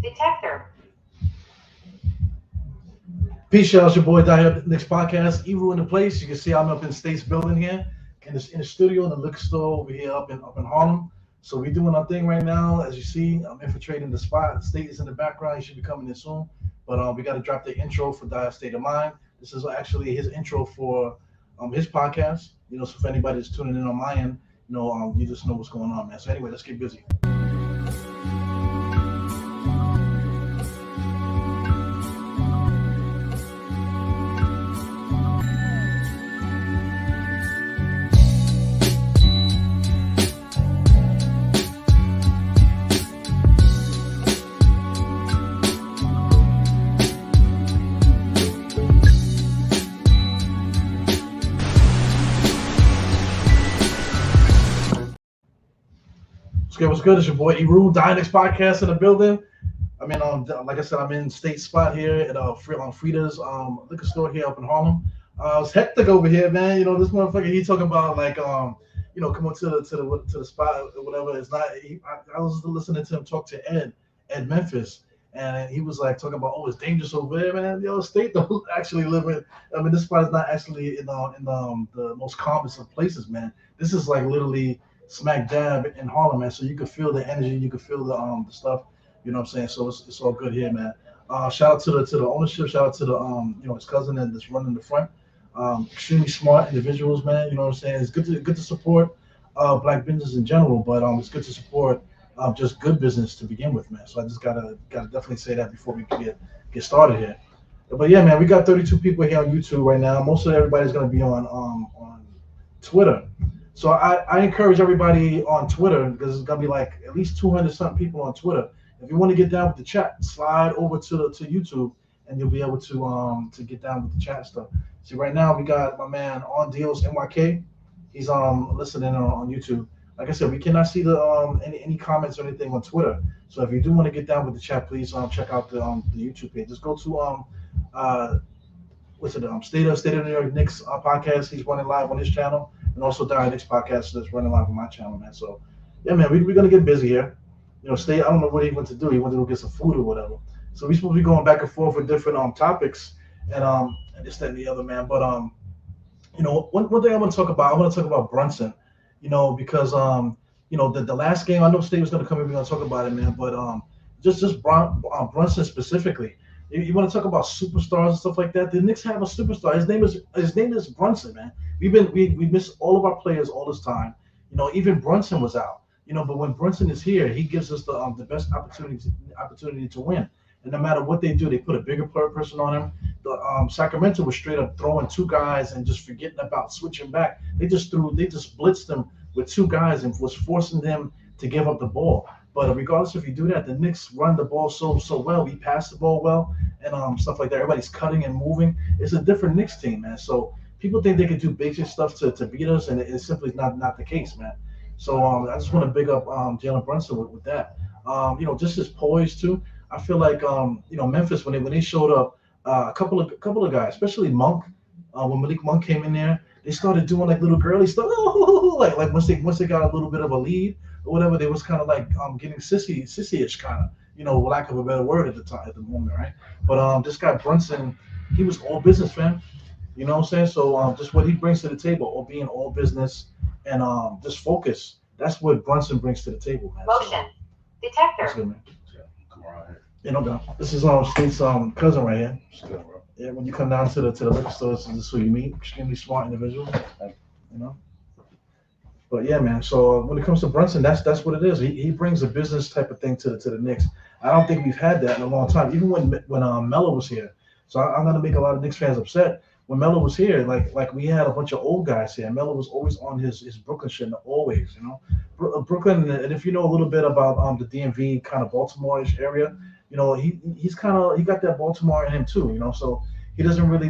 Detector. Peace, y'all. It's your boy Diehard, Knicks podcast. Evil in the place. You can see I'm up in State's building here, in the studio, in the liquor store over here up in Harlem. So we're doing our thing right now. As you see, I'm infiltrating the spot. State is in the background. He should be coming in soon. But we got to drop the intro for Dire State of Mind. This is actually his intro for his podcast. So if anybody's tuning in on my end, you just know what's going on, man. So anyway, let's get busy. What's good? It's your boy Eru, Dynex Podcast in the building. I mean, like I said, I'm in State Spot here at Frida's liquor store here up in Harlem. It's hectic over here, man. This motherfucker, he talking about like come on to the spot or whatever. It's not. I was listening to him talk to Ed Memphis, and he was like talking about, it's dangerous over there, man. State don't actually live in. I mean, this spot is not actually in the most calmest of places, man. This is like literally smack dab in Harlem, man. So you can feel the energy, you can feel the stuff. You know what I'm saying? So it's all good here, man. Shout out to the ownership. Shout out to the his cousin that's running the front. Extremely smart individuals, man. You know what I'm saying? It's good to support black business in general, but it's good to support just good business to begin with, man. So I just gotta definitely say that before we get started here. But yeah, man, we got 32 people here on YouTube right now. Most of everybody's gonna be on Twitter. So I encourage everybody on Twitter, because it's gonna be like at least 200 something people on Twitter. If you want to get down with the chat, slide over to YouTube, and you'll be able to get down with the chat stuff. See, right now we got my man On Deals NYK. He's listening on YouTube. Like I said, we cannot see the any comments or anything on Twitter. So if you do want to get down with the chat, please check out the YouTube page. Just go to State of New York Knicks podcast. He's running live on his channel, and also Diehard Knicks podcast that's running live on my channel, man. So yeah, man, we're gonna get busy here. State, I don't know what he went to do. He went to go get some food or whatever. So we're supposed to be going back and forth with different topics and this, that, and the other, man. But one thing I want to talk about Brunson, because the last game, I know State was gonna come in, we're gonna talk about it, man. But just Brunson specifically. You want to talk about superstars and stuff like that? The Knicks have a superstar. His name is Brunson, man. We miss all of our players all this time. Even Brunson was out. But when Brunson is here, he gives us the best opportunity to win. And no matter what they do, they put a bigger person on him. The Sacramento was straight up throwing two guys and just forgetting about switching back. They just blitzed them with two guys and was forcing them to give up the ball. But regardless if you do that, the Knicks run the ball so well. We pass the ball well and stuff like that. Everybody's cutting and moving. It's a different Knicks team, man. So people think they can do basic stuff to beat us, and it's simply not the case, man. So I just want to big up Jalen Brunson with that. Just his poise too. I feel like Memphis when they showed up, a couple of guys, especially Monk, when Malik Monk came in there, they started doing like little girly stuff. Like once they got a little bit of a lead or whatever, they was kind of like getting sissy-ish kind of, lack of a better word at the moment, right? But this guy Brunson, he was all business, fam. You know what I'm saying? So just what he brings to the table, or being all business and just focus. That's what Brunson brings to the table, man. Motion. Detector. That's good, man. Come on here. No doubt. This is State's cousin right here. Good, bro. Yeah, when you come down to the liquor store, this is who you meet. Extremely smart individual. But yeah, man. So when it comes to Brunson, that's what it is. He brings a business type of thing to the Knicks. I don't think we've had that in a long time. Even when Melo was here. So I'm gonna make a lot of Knicks fans upset. When Melo was here, like we had a bunch of old guys here. Melo was always on his Brooklyn shit, always, Brooklyn. And if you know a little bit about the DMV kind of Baltimore-ish area, he got that Baltimore in him too, So he doesn't really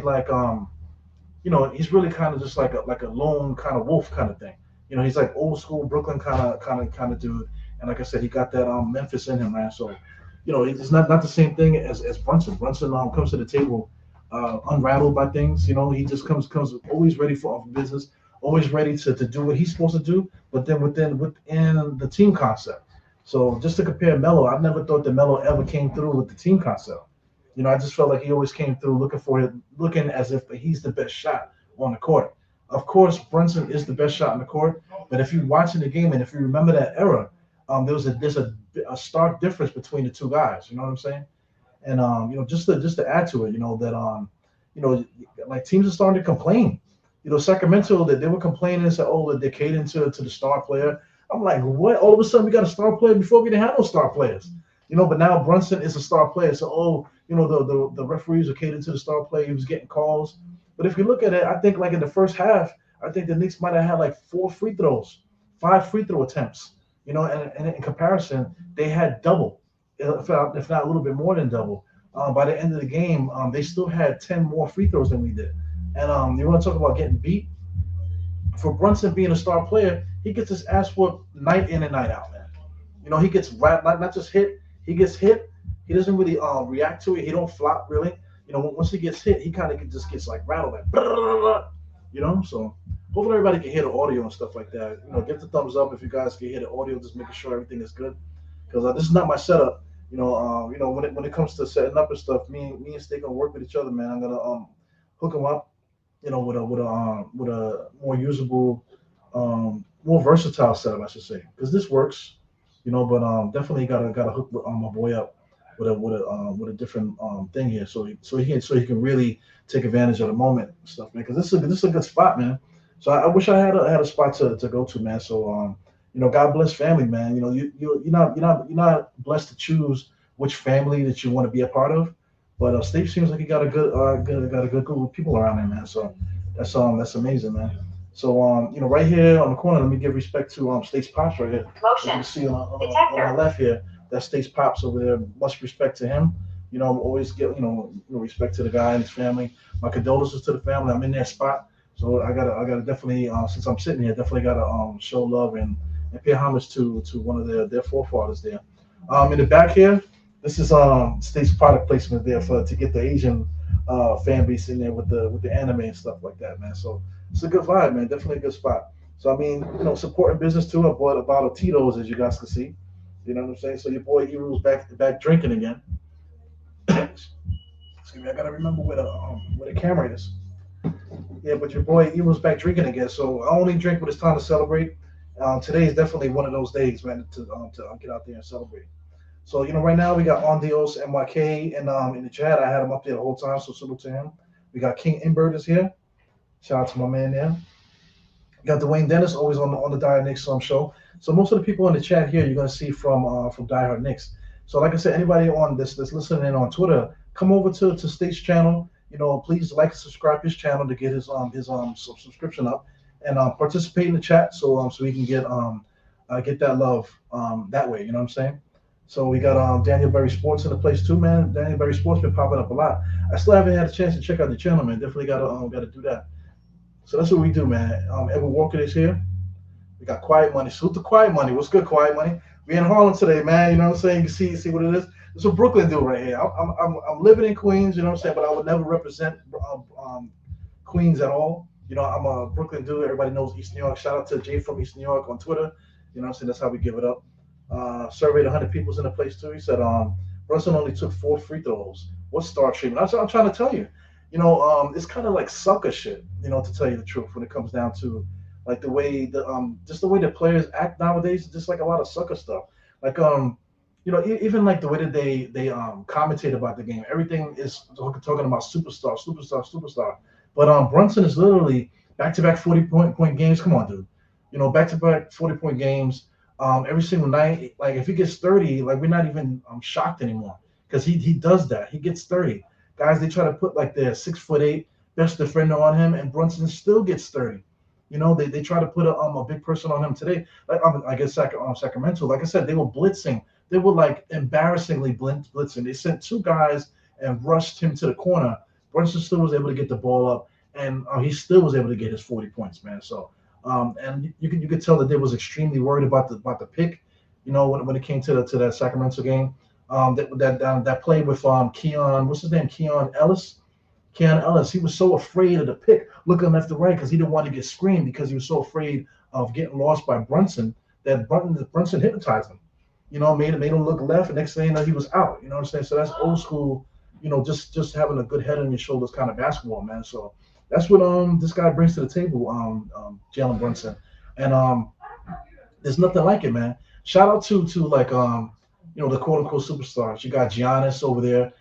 he's really kind of just like a lone kind of wolf kind of thing. He's like old school Brooklyn kind of dude. And like I said, he got that Memphis in him, man. So it's not the same thing as Brunson. Brunson comes to the table unrattled by things. He just comes always ready for business, always ready to do what he's supposed to do, but then within the team concept. So just to compare Melo, I never thought that Melo ever came through with the team concept. I just felt like he always came through looking as if he's the best shot on the court. Of course, Brunson is the best shot on the court, but if you're watching the game and if you remember that era, there's a stark difference between the two guys. You know what I'm saying? And just to add to it, that you know, like teams are starting to complain. Sacramento that they were complaining and said, "Oh, they're catering to the star player." I'm like, what? All of a sudden we got a star player before we didn't have no star players. But now Brunson is a star player. So, the referees are catering to the star player. He was getting calls. But if you look at it, I think like in the first half, I think the Knicks might have had like 5 free throw attempts. And in comparison, they had double, if not a little bit more than double. By the end of the game, they still had 10 more free throws than we did. And you want to talk about getting beat? For Brunson being a star player, he gets his ass whooped night in and night out, man. He gets not just hit, he gets hit. He doesn't really react to it. He don't flop really. Once he gets hit, he kind of just gets like rattled, like So hopefully everybody can hear the audio and stuff like that. Give the thumbs up if you guys can hear the audio, just making sure everything is good. Because this is not my setup. When it comes to setting up and stuff, me and Steak gonna work with each other, man. I'm gonna hook him up, with a more usable, more versatile setup, I should say, because this works, But definitely gotta hook my boy up with a different thing here, so he can really take advantage of the moment and stuff, man. Because this is a good spot, man. So I wish I had a spot to go to, man. So God bless family, man. You're not blessed to choose which family that you want to be a part of, but Steve seems like he got a good group of people around him, man. So that's amazing, man. So right here on the corner, let me give respect to State's Pops right here. As you can see on my left here, that State's Pops over there. Much respect to him. Always give respect to the guy and his family. My condolences to the family. I'm in their spot, so I gotta definitely since I'm sitting here, definitely gotta show love and pay homage to one of their forefathers there. In the back here, this is State's product placement there for to get the Asian fan base in there with the anime and stuff like that, man. So it's a good vibe, man. Definitely a good spot. So I mean, supporting business too. I bought a bottle of Tito's, as you guys can see. You know what I'm saying? So your boy Eru's back drinking again. Excuse me, I gotta remember where the camera is. Yeah, but your boy Eru's back drinking again. So I only drink when it's time to celebrate. Today is definitely one of those days, man, to get out there and celebrate. So right now we got On Dios NYK and in the chat. I had him up there the whole time, so salute to him. We got King Imbert is here. Shout out to my man there. We got Dwayne Dennis always on the Diehard Knicks show. So most of the people in the chat here you're gonna see from Diehard Knicks. So like I said, anybody on that's listening in on Twitter, come over to State's channel. Please like and subscribe his channel to get his subscription up and participate in the chat so we can get that love that way. You know what I'm saying? So we got Daniel Berry Sports in the place too, man. Daniel Berry Sports been popping up a lot. I still haven't had a chance to check out the channel, man. Definitely gotta do that. So that's what we do, man. Edward Walker is here. We got Quiet Money. Salute to Quiet Money. What's good, Quiet Money? We in Harlem today, man. You know what I'm saying? You can see what it is. It's what Brooklyn do right here. I'm living in Queens, you know what I'm saying? But I would never represent Queens at all. I'm a Brooklyn dude. Everybody knows East New York. Shout out to Jay from East New York on Twitter. You know what I'm saying? That's how we give it up. Surveyed 100 people's in the place too. He said Brunson only took 4 free throws. What's star treatment? That's what I'm trying to tell you. It's kind of like sucker shit, to tell you the truth, when it comes down to like the way just the way the players act nowadays, just like a lot of sucker stuff. Like even like the way that they commentate about the game, everything is talking about superstar. But Brunson is literally back-to-back 40-point games. Come on, dude. Back-to-back 40-point games every single night. Like if he gets 30, like we're not even shocked anymore because he does that. He gets 30. Guys, they try to put like their 6'8" best defender on him, and Brunson still gets 30. They try to put a big person on him today. Like I guess Sacramento, like I said, they were blitzing. They were like embarrassingly blitzing. They sent 2 guys and rushed him to the corner. Brunson still was able to get the ball up, and he still was able to get his 40 points, man. So, and you could tell that they was extremely worried about the pick. When it came to that Sacramento game. That play with Keon, what's his name? Keon Ellis. He was so afraid of the pick, looking left to right, because he didn't want to get screened because he was so afraid of getting lost by Brunson that Brunson hypnotized him. made him look left, and next thing you know, he was out. You know what I'm saying? So that's old school. Just having a good head on your shoulders kind of basketball, man. So that's what this guy brings to the table, Jalen Brunson, and there's nothing like it, man. Shout out to like the quote unquote superstars. You got Giannis over there.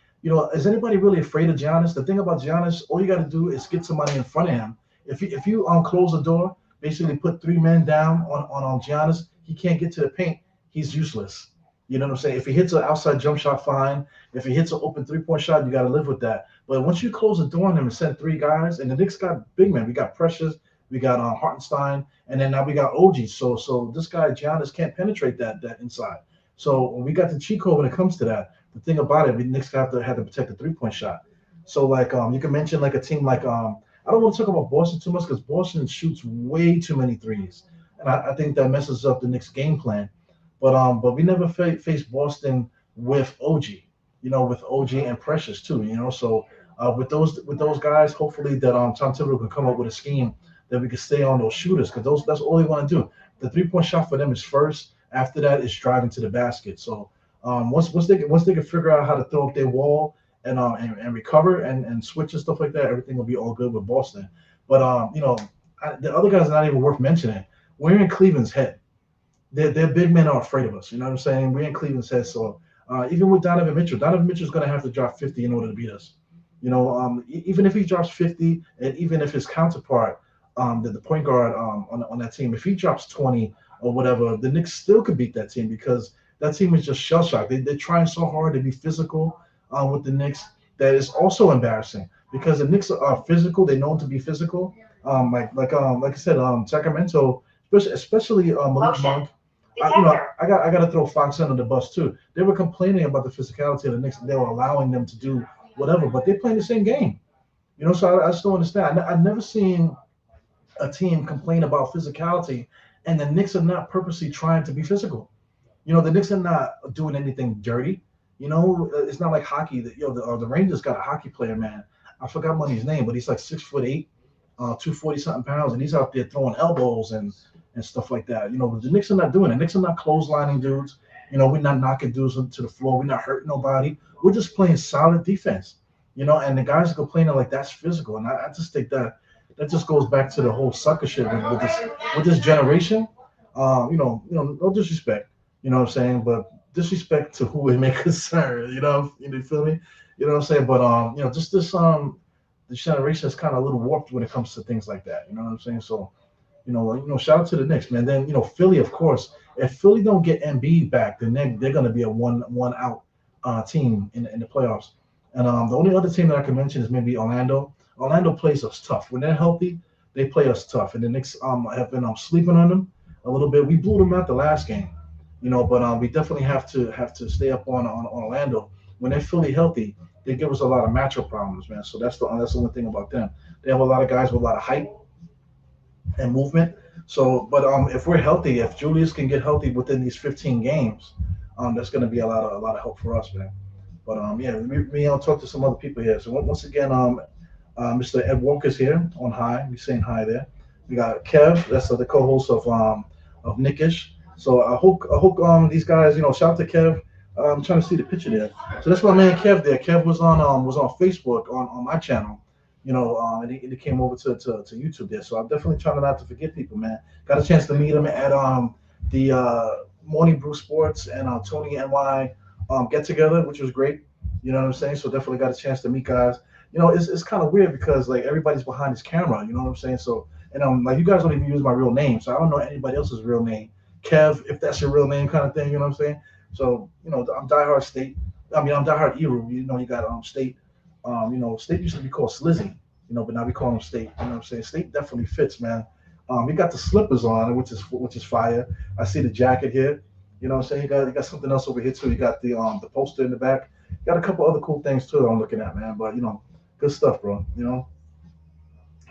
Is anybody really afraid of Giannis? The thing about Giannis, all you got to do is get somebody in front of him. If you close the door, basically put three men down on Giannis, he can't get to the paint. He's useless. You know what I'm saying? If he hits an outside jump shot, fine. If he hits an open 3-point shot, you got to live with that. But once you close the door on him and send three guys, and the Knicks got big men, we got Precious, we got Hartenstein, and then now we got OG. So this guy Giannis can't penetrate that inside. So we got the cheat code when it comes to that. The thing about it, the Knicks have to protect the 3-point shot. So like you can mention like a team like I don't want to talk about Boston too much because Boston shoots way too many threes, and I think that messes up the Knicks game plan. But we never faced Boston with OG, with OG and Precious too, So with those guys, hopefully that Tom Thibodeau can come up with a scheme that we can stay on those shooters because that's all they want to do. The 3-point shot for them is first. After that, is driving to the basket. So once they can figure out how to throw up their wall and recover and switch and stuff like that, everything will be all good with Boston. But the other guys are not even worth mentioning. We're in Cleveland's head. Their big men are afraid of us. You know what I'm saying? We're in Cleveland's head. So even with Donovan Mitchell is going to have to drop 50 in order to beat us. Even if he drops 50, and even if his counterpart, the point guard on that team, if he drops 20 or whatever, the Knicks still could beat that team because that team is just shell shocked. They're trying so hard to be physical with the Knicks that is also embarrassing because the Knicks are physical. They're known to be physical. Like I said, Sacramento, especially Malik Monk. I got to throw Fox under the bus too. They were complaining about the physicality of the Knicks. They were allowing them to do whatever, but they're playing the same game. So I just don't understand. I've never seen a team complain about physicality, and the Knicks are not purposely trying to be physical. The Knicks are not doing anything dirty. It's not like hockey. The Rangers got a hockey player, man. I forgot his name, but he's like 6'8", 240 something pounds, and he's out there throwing elbows and stuff like that. The Knicks are not doing it. The Knicks are not clotheslining dudes. We're not knocking dudes to the floor. We're not hurting nobody. We're just playing solid defense. And the guys are complaining like that's physical, and I just think that just goes back to the whole sucker shit with this generation. No disrespect. You know what I'm saying? But disrespect to who it may concern. You feel me? You know what I'm saying? But just this generation is kind of a little warped when it comes to things like that. You know what I'm saying? So, shout out to the Knicks, man. Then Philly, of course. If Philly don't get Embiid back, then they're going to be a one out team in the playoffs. And the only other team that I can mention is maybe Orlando. Orlando plays us tough. When they're healthy, they play us tough. And the Knicks have been sleeping on them a little bit. We blew them out the last game, but we definitely have to stay up on Orlando. When they're fully healthy, they give us a lot of matchup problems, man. So that's the only thing about them. They have a lot of guys with a lot of height and movement. So, but if we're healthy, if Julius can get healthy within these 15 games, that's going to be a lot of help for us, man. But yeah, I'll talk to some other people here. So once again, Mr. Ed Walker's here on High. We're saying hi there. We got Kev, that's the co-host of Nickish. So I hope these guys, shout out to Kev. I'm trying to see the picture there. So that's my man Kev there. Kev was on Facebook on my channel, and he came over to YouTube there. So I'm definitely trying not to forget people, man. Got a chance to meet him at the Morning Brew Sports and Tony NY get together, which was great. You know what I'm saying? So definitely got a chance to meet guys. It's kind of weird because like everybody's behind his camera. You know what I'm saying? So and like you guys don't even use my real name, so I don't know anybody else's real name. Kev, if that's your real name, kind of thing. You know what I'm saying? So I'm Diehard State. I'm Diehard Eru. You got State. State used to be called Slizzy. But now we call him State. You know what I'm saying? State definitely fits, man. He got the slippers on, which is fire. I see the jacket here. You know what I'm saying? You got something else over here too. You got the poster in the back. Got a couple other cool things too that I'm looking at, man. But good stuff, bro.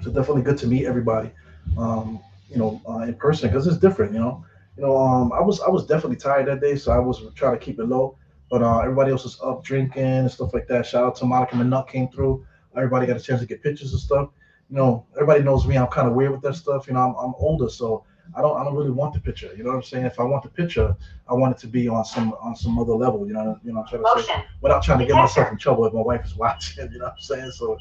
So definitely good to meet everybody. In person because it's different. I was definitely tired that day, so I was trying to keep it low. But everybody else was up drinking and stuff like that. Shout out to Monica Minut came through. Everybody got a chance to get pictures and stuff. Everybody knows me. I'm kind of weird with that stuff. I'm older, so I don't really want the picture. You know what I'm saying? If I want the picture, I want it to be on some other level. You know, I'm trying to say without trying to get myself in trouble if my wife is watching. You know what I'm saying? So,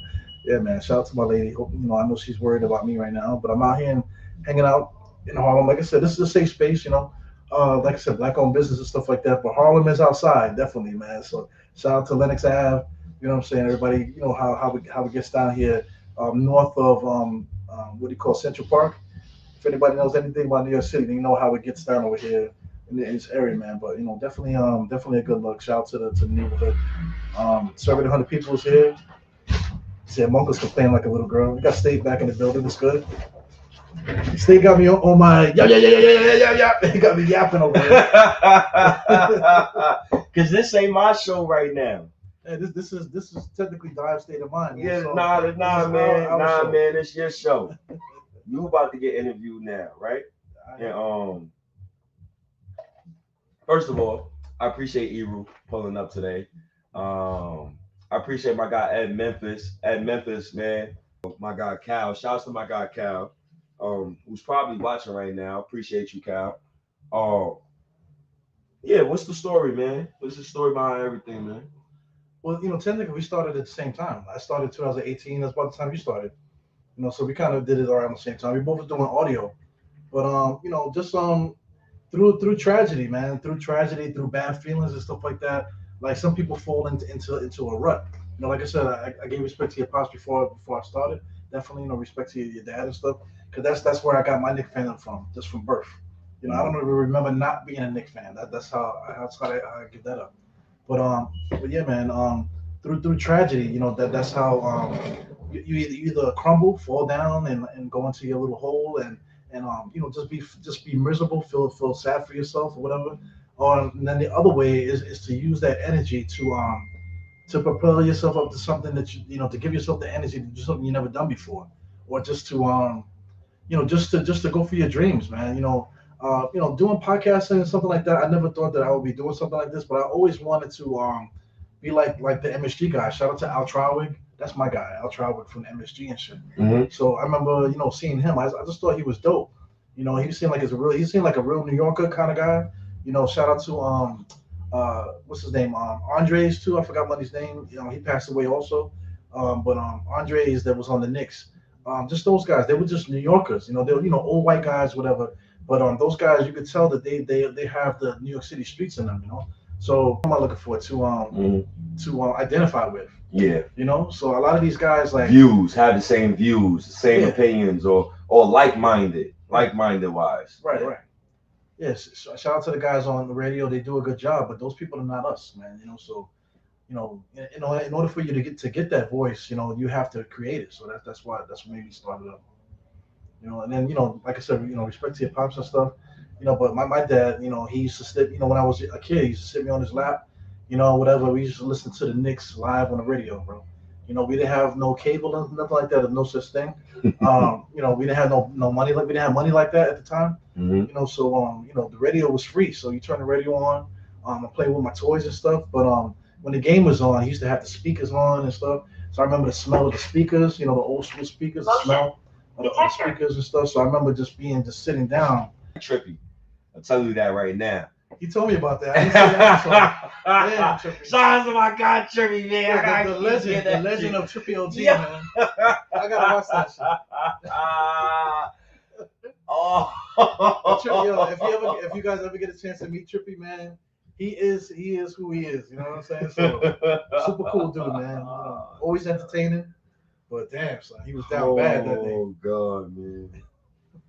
yeah, man. Shout out to my lady. Hope, you know, I know she's worried about me right now, but I'm out here and hanging out in Harlem. Like I said, this is a safe space. You know, like I said, black-owned business and stuff like that. But Harlem is outside, definitely, man. So shout out to Lenox Ave. You know what I'm saying? Everybody, you know how it gets down here north of what do you call Central Park? If anybody knows anything about New York City, then you know how it gets down over here in this area, man. But you know, definitely a good look. Shout out to the neighborhood. Serving 100 people is here. See, Monk was complaining like a little girl. We got State back in the building. It's good. State got me on my yeah. He got me yapping over here. Cause this ain't my show right now. Hey, this is technically Diehard State of Mind. Man. Yeah, So, nah, our man, it's your show. You about to get interviewed now, right? And first of all, I appreciate Eru pulling up today. I appreciate my guy Ed Memphis. Ed Memphis, man. My guy Cal. Shouts to my guy Cal, who's probably watching right now. Appreciate you, Cal. Yeah, what's the story, man? What's the story behind everything, man? Well, you know, technically we started at the same time. I started 2018. That's about the time you started. You know, so we kind of did it around the same time. We both were doing audio, but you know, just through tragedy, man, through bad feelings and stuff like that. Like some people fall into a rut. You know, like I said, I gave respect to your pops before I started. Definitely, you know, respect to your dad and stuff, because that's where I got my Knick fandom from, just from birth. You know, I don't even remember not being a Knick fan. That's how I give that up. But yeah, man. Through tragedy, you know that's how you either crumble, fall down, and go into your little hole, and you know just be miserable, feel sad for yourself or whatever. And then the other way is to use that energy to propel yourself up to something that you know to give yourself the energy to do something you never done before, or just to you know just to go for your dreams, man. You know, doing podcasting and something like that. I never thought that I would be doing something like this, but I always wanted to be like the MSG guy. Shout out to Al Trowig. That's my guy, Al Trowig from MSG and shit. Mm-hmm. So I remember, you know, seeing him. I just thought he was dope. You know, he seemed like a real New Yorker kind of guy. You know, shout out to what's his name? Andres too. I forgot what his name. You know, he passed away also. But Andres that was on the Knicks. Just those guys. They were just New Yorkers. You know, they were old white guys, whatever. But those guys, you could tell that they have the New York City streets in them. You know. So what am I looking for to identify with? Yeah. You know. So a lot of these guys like have the same views, the same opinions, or like-minded wise. Right. Yes. So shout out to the guys on the radio. They do a good job, but those people are not us, man. You know. So you know, in order for you to get that voice, you know, you have to create it. So that's what made me start it up. You know, and then, you know, like I said, you know, respect to your pops and stuff, you know, but my dad, you know, he used to sit, you know, when I was a kid, he used to sit me on his lap, you know, whatever. We used to listen to the Knicks live on the radio, bro. You know, we didn't have no cable and nothing like that, no such thing. You know, we didn't have no money, like we didn't have money like that at the time. Mm-hmm. You know, so you know, the radio was free, so you turn the radio on, I play with my toys and stuff. But when the game was on, he used to have the speakers on and stuff. So I remember the smell of the speakers, you know, the old school speakers, the smell of the speakers and stuff. So I remember just sitting down. Trippy. I'll tell you that right now. He told me about that. I didn't see that. Damn, Trippy. Shout out to my God, Trippy, man. Yeah, the legend of Trippy OT, man. I gotta watch that shit. Oh. Yo, if you guys ever get a chance to meet Trippy, man, he is who he is. You know what I'm saying? So super cool dude, man. You know, always entertaining. But damn, son, he was down bad that day. Oh God, man.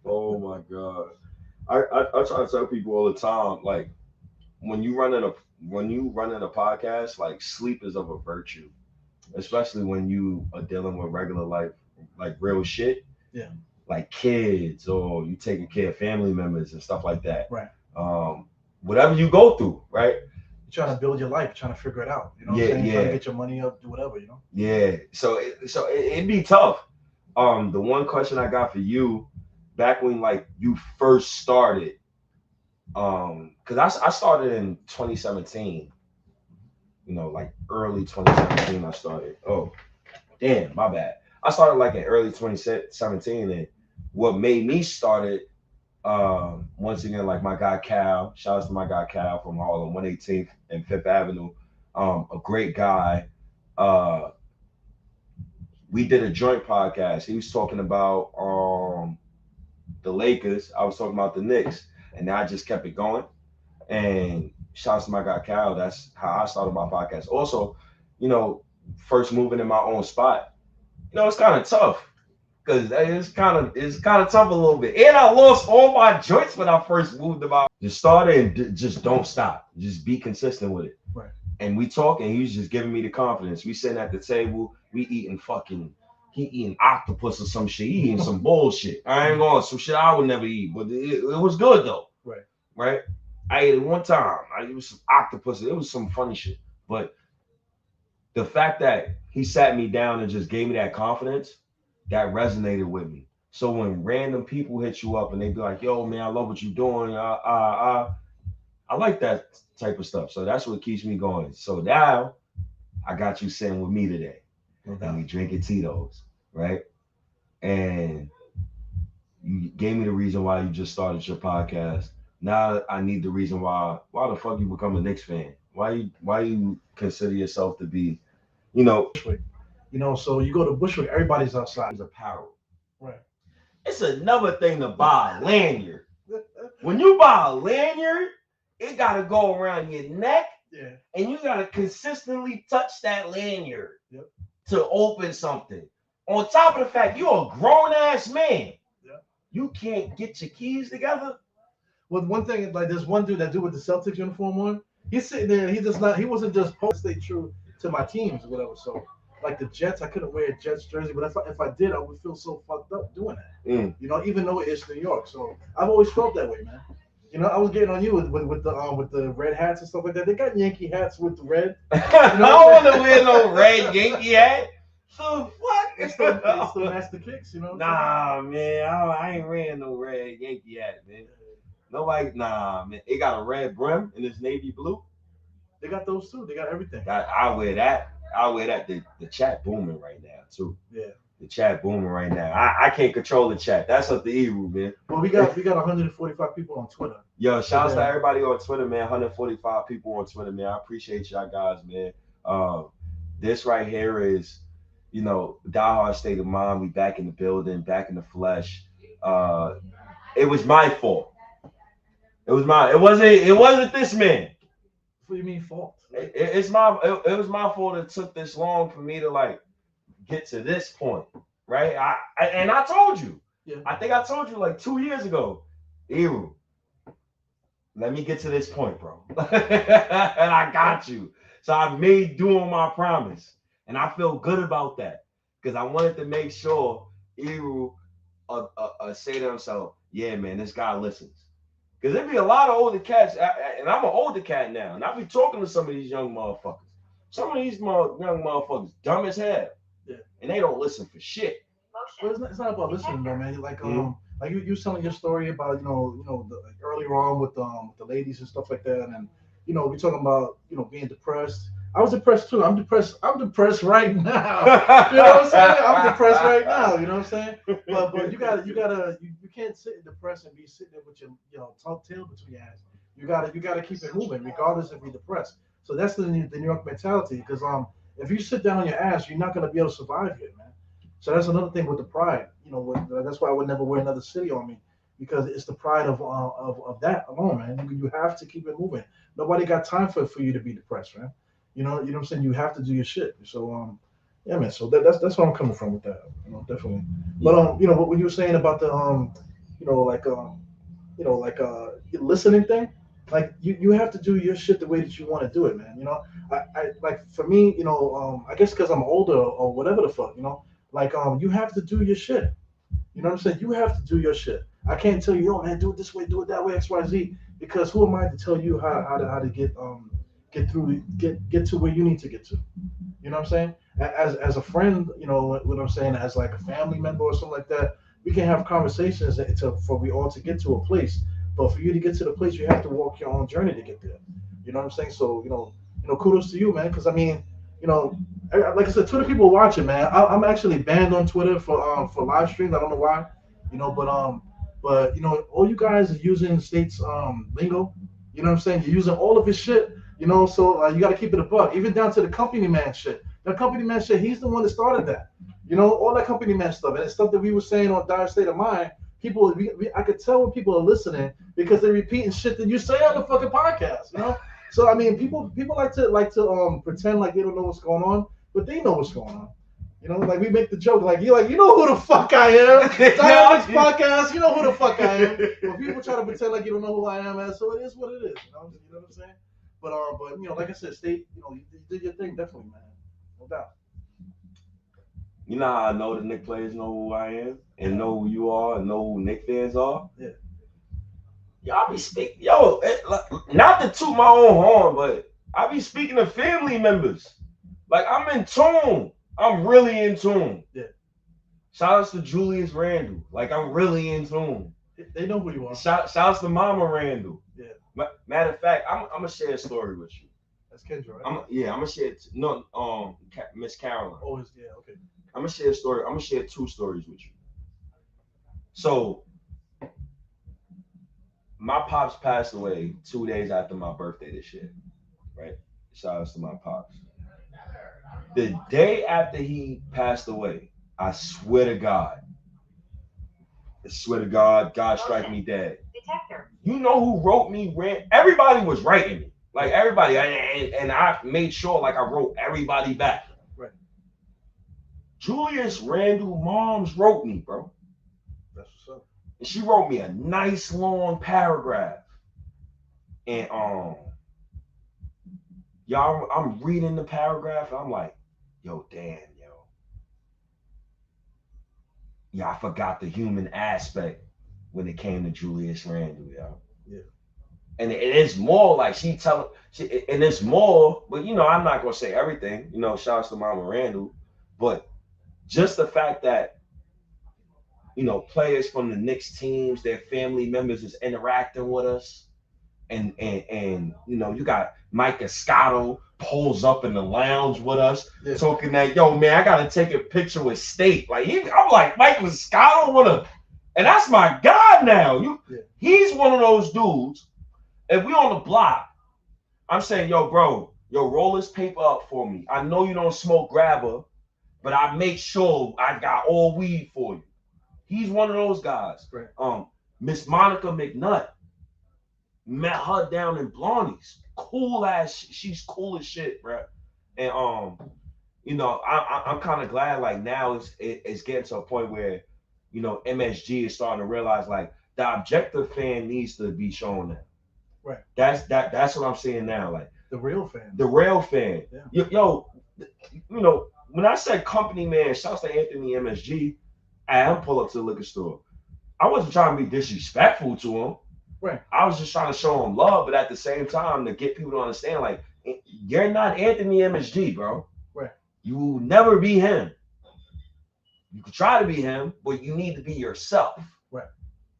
Oh my God. I try to tell people all the time, like when you running a podcast, like sleep is of a virtue, especially when you are dealing with regular life, like real shit. Yeah. Like kids, or you taking care of family members and stuff like that. Right. Whatever you go through, right? You're trying to build your life, trying to figure it out. You know what I'm saying? Trying to get your money up, do whatever, you know? Yeah. So it'd be tough. The one question I got for you, back when like you first started, because I started in 2017. You know, like early 2017 I started. Oh, damn, my bad. I started like in early 2017, and what made me start it Once again, like my guy Cal, shout out to my guy Cal from Harlem, 118th and Fifth Avenue. A great guy. Uh, we did a joint podcast. He was talking about the Lakers. I was talking about the Knicks, and I just kept it going. And shout out to my guy Cal. That's how I started my podcast. Also, you know, first moving in my own spot. It's kind of tough because it's kind of tough a little bit. And I lost all my joints when I first moved about. Just start it and just don't stop. Just be consistent with it. Right. And we talking. He's just giving me the confidence. We sitting at the table. We eating fucking. He eating octopus or some shit. He eating some bullshit. I ain't going some shit I would never eat, but it was good though. Right. Right. I ate it one time. It was some octopus. It was some funny shit. But the fact that he sat me down and just gave me that confidence, that resonated with me. So when random people hit you up and they be like, "Yo, man, I love what you're doing," I like that type of stuff. So that's what keeps me going. So now I got you sitting with me today, and we drinking Tito's, right? And you gave me the reason why you just started your podcast. Now I need the reason why the fuck you become a Knicks fan? Why you consider yourself to be, you know, So you go to Bushwick, everybody's outside. apparel. Right. It's another thing to buy a lanyard. When you buy a lanyard, it gotta go around your neck, Yeah. and you gotta consistently touch that lanyard Yep. to open something. On top of the fact you're a grown ass man, Yep. you can't get your keys together. Well, one thing, like there's one dude that do with the Celtics uniform on. He's sitting there. He wasn't just stay true to my teams or whatever. So like the Jets, I couldn't wear a Jets jersey, but if I did, I would feel so fucked up doing that. Even though it's New York. So I've always felt that way, man. I was getting on you with the red hats and stuff like that. They got Yankee hats with the red. I don't want to wear no red Yankee hat. So what? It's still match the kicks, Nah, man, I ain't wearing no red Yankee hat, man. Nobody, nah, man. It got a red brim and it's navy blue. They got those too. They got everything. I wear that. I wear that. The chat booming right now too. Yeah. The chat booming right now. I can't control the chat. That's up to Eru, man. Well, we got 145 people on Twitter. Yo, shouts to everybody on Twitter, man. 145 people on Twitter, man. I appreciate y'all guys, man. This right here is, Diehard State of Mind. We back in the building, back in the flesh. It was my fault. It wasn't this man. What do you mean fault? It was my fault it took this long for me to get to this point, right? I told you. Yeah. I think I told you 2 years ago, Eru, let me get to this point, bro. And I got you. So I made doing my promise. And I feel good about that. Because I wanted to make sure Eru say to himself, yeah, man, this guy listens. Because there'd be a lot of older cats, and I'm an older cat now, and I be talking to some of these young motherfuckers. Some of these young motherfuckers dumb as hell, and they don't listen for shit. Well, it's not about listening though, man. Like you telling your story about earlier on with the ladies and stuff like that, and we talking about being depressed. I was depressed too. I'm depressed right now. You know what I'm saying? I'm depressed right now. You know what I'm saying? But you can't sit depressed and be sitting there with your tail between your hands. You gotta keep it moving regardless if you're depressed. So that's the New York mentality. Because if you sit down on your ass, you're not gonna be able to survive here, man. So that's another thing with the pride. That's why I would never wear another city on me, because it's the pride of that alone, man. You have to keep it moving. Nobody got time for you to be depressed, man. You know what I'm saying? You have to do your shit. So yeah, man. So that's where I'm coming from with that. Definitely. But what you were saying about the listening thing, like you have to do your shit the way that you want to do it, man. I like for me, I guess because I'm older or whatever the fuck, you have to do your shit. You know what I'm saying? You have to do your shit. I can't tell you, yo, man, do it this way, do it that way, X, Y, Z, because who am I to tell you how to get to where you need to get to? You know what I'm saying? As a friend, what I'm saying, as like a family member or something like that, we can have conversations for we all to get to a place. But for you to get to the place, you have to walk your own journey to get there. You know what I'm saying? So kudos to you, man. Because I mean, like I said, Twitter people watching, man. I'm actually banned on Twitter for live streams. I don't know why, but But all you guys are using state's lingo. You know what I'm saying? You're using all of his shit. So you got to keep it a buck, even down to the company man shit. The company man shit, he's the one that started that. All that company man stuff, and it's stuff that we were saying on Dire State of Mind. People, I could tell when people are listening because they're repeating shit that you say on the fucking podcast. So I mean, people like to pretend like they don't know what's going on, but they know what's going on. Like we make the joke, like you know who the fuck I am. Dynamics podcast, you know who the fuck I am. But people try to pretend like you don't know who I am, man. So it is what it is. You know what I'm saying? But like I said, State, you did your thing, definitely, man. No doubt. You know how I know the Knick players know who I am and know who you are and know who Knick fans are? Yeah. Y'all be speaking, not to toot my own horn, but I be speaking to family members. Like, I'm in tune. I'm really in tune. Yeah. Shout outs to Julius Randle. Like, I'm really in tune. They know who you are. Shout outs to Mama Randle. Yeah. Matter of fact, I'm gonna share a story with you. That's Kendra, right? I'm gonna share Miss Caroline. Oh, yeah, okay. I'm gonna share a story. I'm gonna share 2 stories with you. So, my pops passed away 2 days after my birthday this year. Right? Shout outs to my pops. The day after he passed away, I swear to God, God strike me dead. Detector. You know who wrote me? Everybody was writing me. Like everybody, and I made sure like I wrote everybody back. Right. Julius Randle moms wrote me, bro. That's what's up. And she wrote me a nice long paragraph. And y'all, I'm reading the paragraph and I'm like, yo, damn, yo. Yeah, I forgot the human aspect when it came to Julius Randle, yo. Yeah. And it's more like and it's more, but I'm not gonna say everything, shout outs to Mama Randle, but just the fact that players from the Knicks teams, their family members is interacting with us, and you got Mike Escato pulls up in the lounge with us, talking that, yo, man, I gotta take a picture with State. Like I'm like, Mike Escato and that's my guy now. He's one of those dudes. If we on the block, I'm saying, yo, bro, roll this paper up for me. I know you don't smoke grabber, but I make sure I got all weed for you. He's one of those guys. Right. Miss Monica McNutt, met her down in Blawnies. Cool ass, she's cool as shit, bro. And I'm kind of glad like now it's getting to a point where MSG is starting to realize like the objective fan needs to be shown that. Right. That's what I'm saying now. Like the real fan. The real fan. Yeah. Yo, when I said company man, shouts to Anthony MSG, I am pull up to the liquor store. I wasn't trying to be disrespectful to him. Right. I was just trying to show him love, but at the same time to get people to understand, like, you're not Anthony MSG, bro. Right. You will never be him. You could try to be him, but you need to be yourself. Right.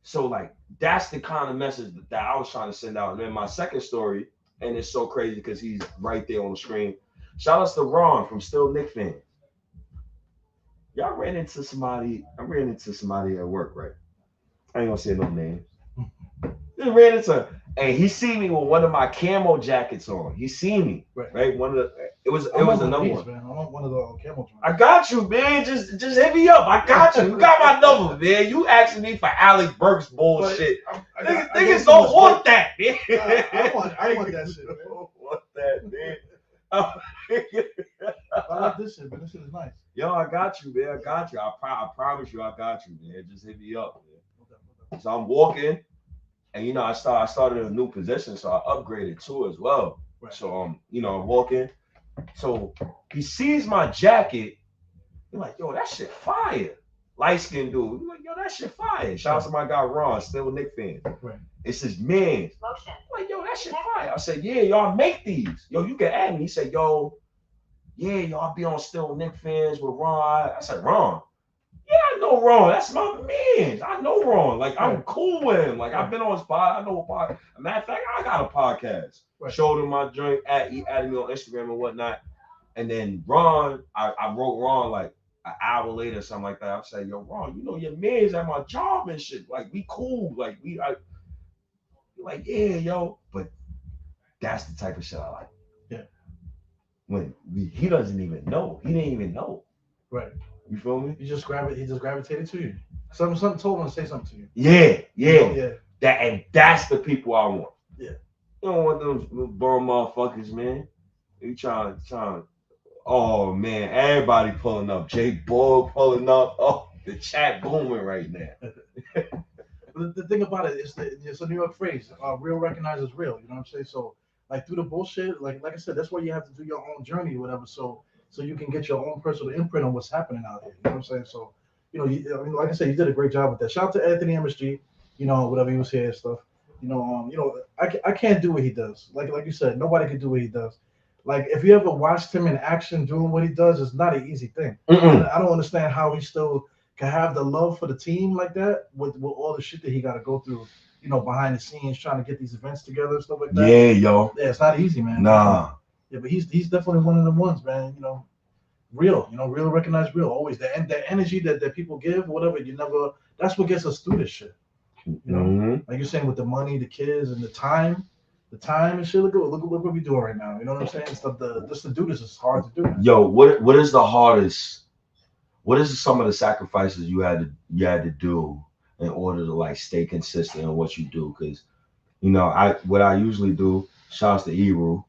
So, like, that's the kind of message that I was trying to send out. And then my second story, and it's so crazy because he's right there on the screen. Shout outs to Ron from Still Knick Fans. Y'all ran into somebody. I ran into somebody at work, right? I ain't gonna say no names. Just ran into, and he see me with one of my camo jackets on. He see me, right? One of the, it was another one. Man. I want one of the camo jackets. I got you, man. Just hit me up. I got you. You got my number, man. You asking me for Alec Burks bullshit. Niggas don't want that, man. I want that shit, man. I don't want that, man. I like this shit, man. This shit is nice. Yo, I got you, man. I got you. I promise you, I got you, man. Just hit me up, man. So I'm walking, and I started a new position, so I upgraded too as well. Right. So I'm walking. So he sees my jacket. He's like, yo, that shit fire. Light skinned dude. He's like, yo, that shit fire. Shout out to my guy Ron, still Knick fan. Right. It's his man. Motion. I'm like, yo, that shit fire. I said, yeah, y'all make these. Yo, you can add me. He said, yo, yeah, y'all be on Still Knick Fans with Ron. I said, Ron. Yeah, I know Ron. That's my man. I know Ron. Like, I'm cool with him. Like, I've been on his pod. I know a pod. Matter of fact, I got a podcast. Right. Showed him my joint. He added me on Instagram and whatnot. And then Ron, I wrote Ron like, an hour later, something like that, I'll say, yo, Ron, you know your man's at my job and shit. Like we cool. Like like, yeah, yo. But that's the type of shit I like. Yeah. When he doesn't even know. He didn't even know. Right. You feel me? He just gravitated to you. Something told him to say something to you. Yeah, yeah. You know, yeah. That's the people I want. Yeah. You don't want them bum motherfuckers, man. You trying. Oh man, everybody pulling up. Jake Bull pulling up. Oh, the chat booming right now. But the thing about it is that it's a New York phrase. Real recognizes real. You know what I'm saying? So like through the bullshit, like I said, that's why you have to do your own journey or whatever. So you can get your own personal imprint on what's happening out here. You know what I'm saying? So I mean, like I said, you did a great job with that. Shout out to Anthony MSG. Whatever he was here and stuff. I can't do what he does. Like you said, nobody can do what he does. Like if you ever watched him in action doing what he does, it's not an easy thing. I don't understand how he still can have the love for the team like that with all the shit that he got to go through, behind the scenes trying to get these events together and stuff like that. Yeah, yo. Yeah, it's not easy, man. Nah. Yeah, but he's definitely one of the ones, man. Real, real recognize real. Always the energy that people give, whatever. That's what gets us through this shit. Like you're saying with the money, the kids, and the time and shit. Look what we're doing right now. You know what I'm saying? Just to do this is hard to do. Man. Yo, what is the hardest? What is some of the sacrifices you had to do in order to like stay consistent in what you do? Because what I usually do. Shouts to Eru.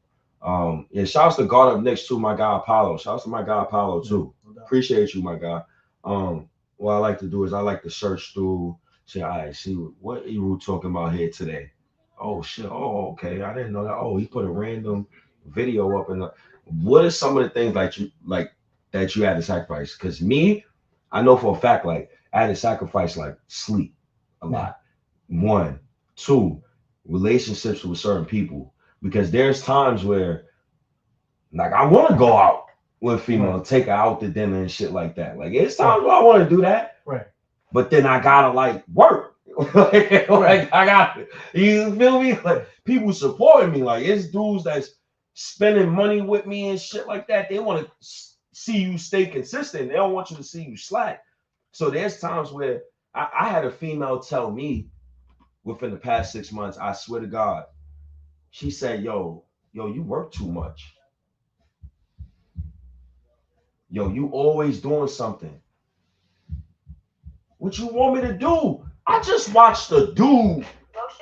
Yeah, shouts to God Up Knicks too, my guy Apollo. Shouts to my guy Apollo too. Appreciate you, my guy. What I like to do is I like to search through. Say, all right, see what Eru talking about here today. Oh shit. Oh, okay. I didn't know that. Oh, he put a random video up in the. What are some of the things that you had to sacrifice? Because me, I know for a fact, like I had to sacrifice like sleep a lot. One, two, relationships with certain people. Because there's times where like I want to go out with a female, take her out to dinner and shit like that. Like it's times where I want to do that. Right. But then I gotta like work. like I got it. You feel me? Like people supporting me. Like it's dudes that's spending money with me and shit like that. They want to see you stay consistent. They don't want you to see you slack. So there's times where I had a female tell me within the past 6 months, I swear to God, she said, yo, you work too much. Yo, you always doing something. What you want me to do? I just watched a dude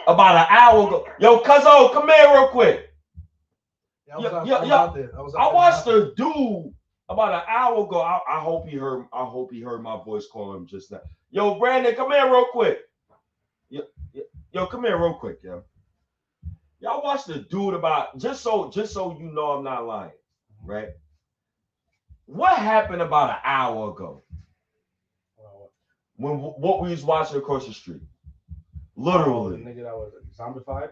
about an hour ago. Yo, Cuzzo, come here real quick. I watched a dude about an hour ago. I hope he heard my voice calling him just now. Yo, Brandon, come here real quick. Yo, come here real quick, yo. Y'all watched the dude about just so you know I'm not lying, right? What happened about an hour ago? When what we was watching across the street, literally. Nigga that was zombified.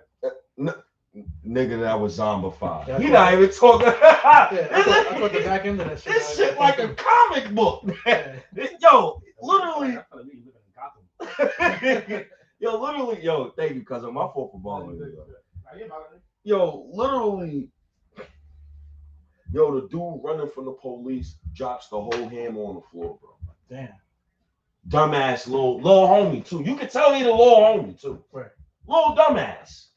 Nigga that was zombified. Yeah, He not even talking. I thought the back end of that shit. This shit like a comic book. Yo, literally. Yo, literally. Yo, thank you, cousin. My fault for balling. Yo, literally. Yo, the dude running from the police drops the whole hammer on the floor, bro. Damn. Dumbass little homie too. You can tell he the little homie too. Right. Little dumbass.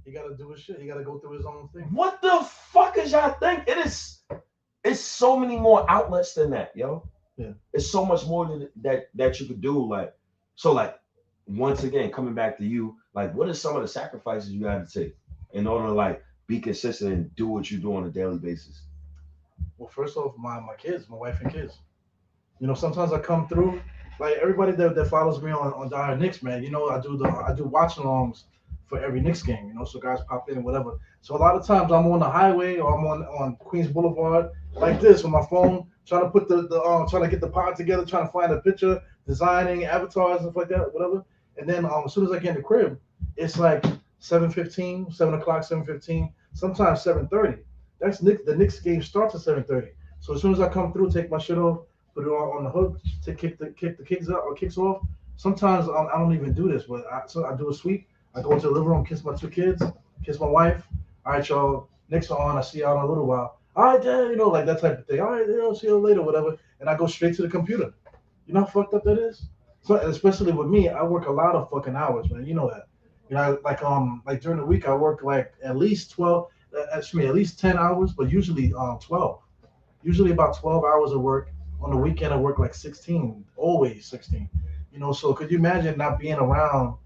He gotta do his shit. He gotta go through his own thing. What the fuck is y'all think? It's so many more outlets than that, yo. Yeah. It's so much more than that you could do. Like, once again, coming back to you, like, what are some of the sacrifices you had to take in order to like be consistent and do what you do on a daily basis? Well, first off, my kids, my wife and kids. Sometimes I come through, like everybody that follows me on Diehard Knicks, man. I do watch-alongs for every Knicks game. So guys pop in and whatever. So a lot of times I'm on the highway or I'm on Queens Boulevard like this with my phone, trying to put trying to get the pod together, trying to find a picture, designing avatars and stuff like that, whatever. And then as soon as I get in the crib, it's like 7:15, 7 o'clock, 7:15, sometimes 7:30. The Knicks game starts at 7:30. So as soon as I come through, take my shit off, put it on the hook to kick the kicks off. Sometimes I don't even do this, but I do a sweep. I go into the living room, kiss my two kids, kiss my wife. All right, y'all. Knicks are on. I see y'all in a little while. all right, Dad, like that type of thing. All right, see you later, whatever. And I go straight to the computer. You know how fucked up that is? So especially with me, I work a lot of fucking hours, man. You know that. Like during the week I work like at least 12, excuse me, at least 10 hours, but usually 12. Usually about 12 hours of work. On the weekend I work like 16, always 16. So could you imagine not being around,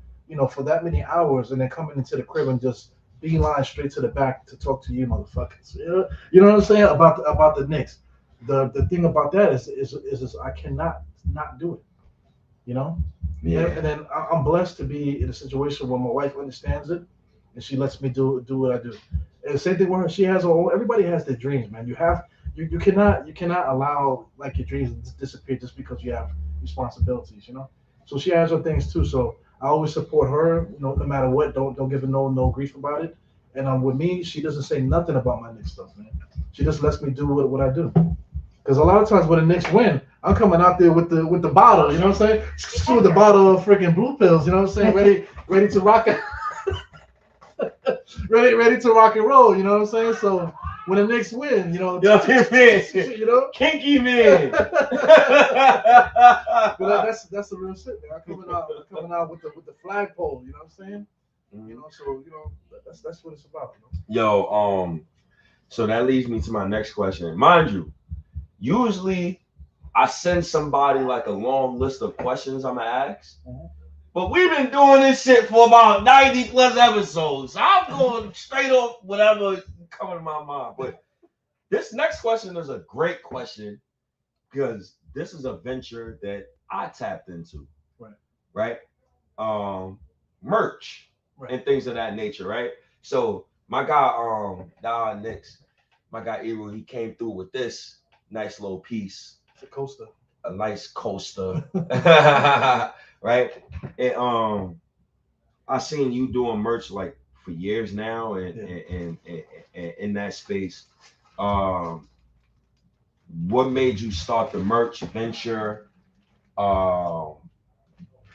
for that many hours and then coming into the crib and just beeline straight to the back to talk to you motherfuckers. You know what I'm saying about the Knicks. The thing about that is I cannot not do it. You know, Yeah. and then I'm blessed to be in a situation where my wife understands it, and she lets me do what I do. And the same thing with her. She has her own. Everybody has their dreams, man. You cannot allow like your dreams to disappear just because you have responsibilities. So she has her things too. So I always support her. No matter what. Don't give her no grief about it. And with me, she doesn't say nothing about my Knicks stuff, man. She just lets me do what I do. Because a lot of times when the Knicks win, I'm coming out there with the bottle, you know what I'm saying? With the bottle of freaking blue pills, you know what I'm saying? Ready to rock it. ready to rock and roll, you know what I'm saying? So when the Knicks win, Yo, man. Kinky man. But that's the real shit, man. I'm coming out with the flagpole, you know what I'm saying? So that's what it's about, Yo, so that leads me to my next question. Mind you, usually I send somebody like a long list of questions I'm gonna ask. Mhm. But we've been doing this shit for about 90 plus episodes. So I'm going straight off whatever coming to my mind. But this next question is a great question because this is a venture that I tapped into. Right. Right? Merch Right. and things of that nature, right? So my guy, Diehard Knicks, my guy Eru, he came through with this nice little piece. It's a coaster. A nice coaster. Right? And I seen you doing merch like for years now and in that space. What made you start the merch venture? How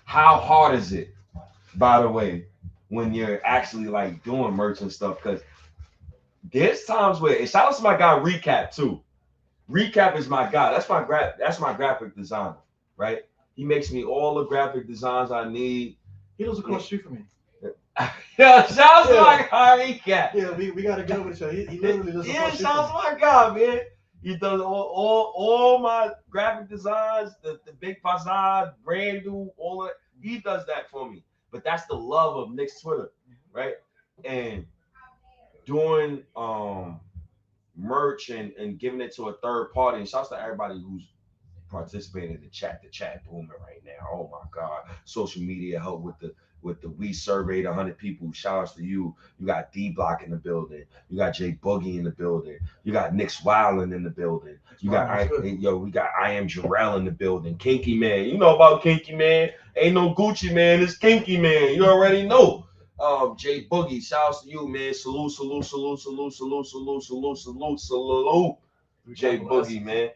hard is it, by the way, when you're actually like doing merch and stuff? Because there's times where, and shout out to my guy Recap too. Recap is my guy. That's my graphic designer, right? He makes me all the graphic designs I need. He lives across the street from me. Yeah, shout out to my guy Recap. Yeah, we gotta get over each other. He literally lives across the street shout out to my guy, man. He does all my graphic designs, the big facade, brand new, all of that. He does that for me. But that's the love of Knicks Twitter, right? And doing merch and giving it to a third party. And shouts to everybody who's participating in the chat booming right now. Oh my God. Social media help with the we surveyed 100 people. Shout outs to you. You got D Block in the building. You got J Boogie in the building. You got Nick's Wildin' in the building. You got we got I Am Jarrell in the building. Kinky Man. You know about Kinky Man. Ain't no Gucci Man, it's Kinky Man. You already know. J Boogie, shouts to you, man. Salute. J Boogie, man.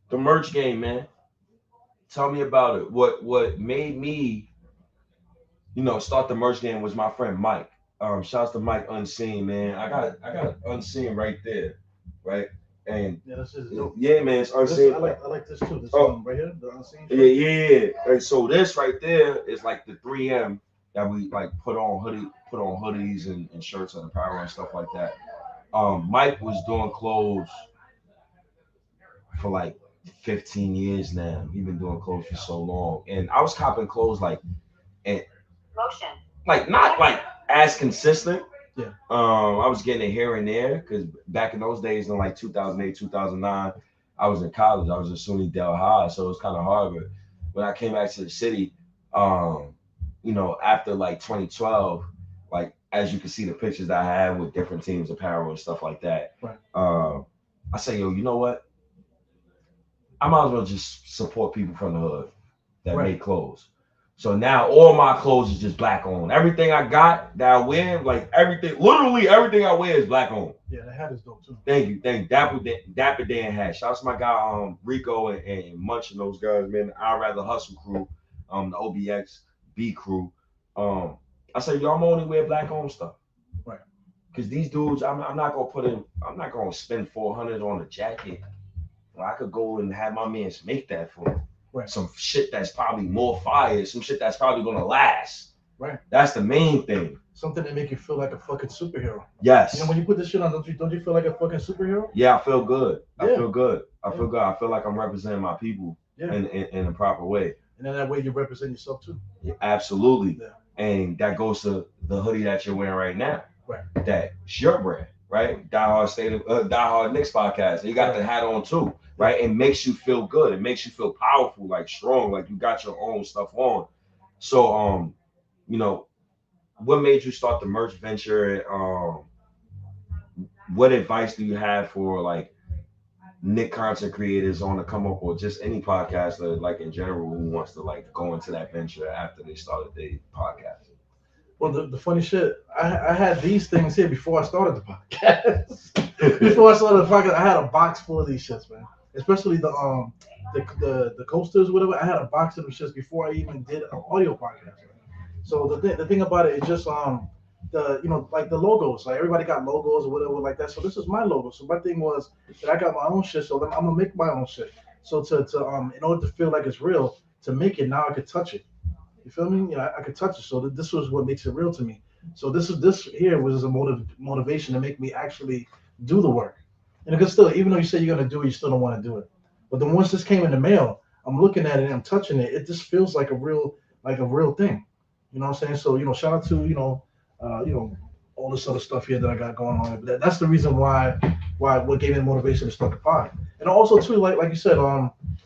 The merch game, man. Tell me about it. What made me, start the merch game was my friend Mike. Shouts to Mike Unseen, man. I got Unseen right there, right? And that's just yeah, man, it's Unseen. I like this too. This one right here, the Unseen. Yeah. And so this right there is like the 3M that we like put on hoodies and shirts and apparel and stuff like that. Mike was doing clothes for like 15 years now. He's been doing clothes for so long. And I was copping clothes like not like as consistent. Yeah. I was getting it here and there because back in those days in like 2008, 2009, I was in college. I was at SUNY Del High, so it was kind of hard. But when I came back to the city, after like 2012, like as you can see the pictures that I had with different teams, apparel and stuff like that. Right. I say, yo, you know what? I might as well just support people from the hood that make clothes. So now all my clothes is just black on. Everything I got that I wear, like literally everything I wear is black on. Yeah, the hat is dope too. Thank you. Dapper Dan hat. Shouts to my guy Rico and Munch and those guys, man. I'd rather hustle crew, the OBX B crew. I say, yo, I'm only wear black on stuff. Right. Because these dudes, I'm not gonna put in. I'm not gonna spend 400 on a jacket. Well, I could go and have my mans make that for me. Right. Some shit that's probably more fire. Some shit that's probably gonna last. Right. That's the main thing. Something that make you feel like a fucking superhero. Yes. You know, when you put this shit on, don't you feel like a fucking superhero? Yeah, I feel good. Yeah. I feel good. I feel good. I feel like I'm representing my people in a proper way. And then that way you represent yourself too. Yeah, absolutely. Yeah. And that goes to the hoodie that you're wearing right now. Right. That's your brand, right? Diehard Knicks podcast. You got the hat on too, right? It makes you feel good. It makes you feel powerful, like strong, like you got your own stuff on. So, you know, what made you start the merch venture? What advice do you have for like Knick content creators on the come up, or just any podcaster like in general who wants to like go into that venture after they started their podcast? Well, the funny shit, I had these things here before I started the podcast. Before I started the podcast, I had a box full of these shits, man. Especially the coasters, whatever. I had a box of them shits before I even did an audio podcast. So the thing about it is just like the logos, like everybody got logos or whatever like that. So this is my logo. So my thing was that I got my own shit, so then I'm gonna make my own shit. So to in order to feel like it's real, to make it now I could touch it. You feel me? You know, I could touch it. So this was what makes it real to me. So this here was a motivation to make me actually do the work. And because still, even though you say you're gonna do it, you still don't want to do it. But then once this came in the mail, I'm looking at it and I'm touching it. It just feels like a real thing. You know what I'm saying? So, you know, shout out to, all this other stuff here that I got going on. But that's the reason why what gave me the motivation to start the pod. And also too, like you said,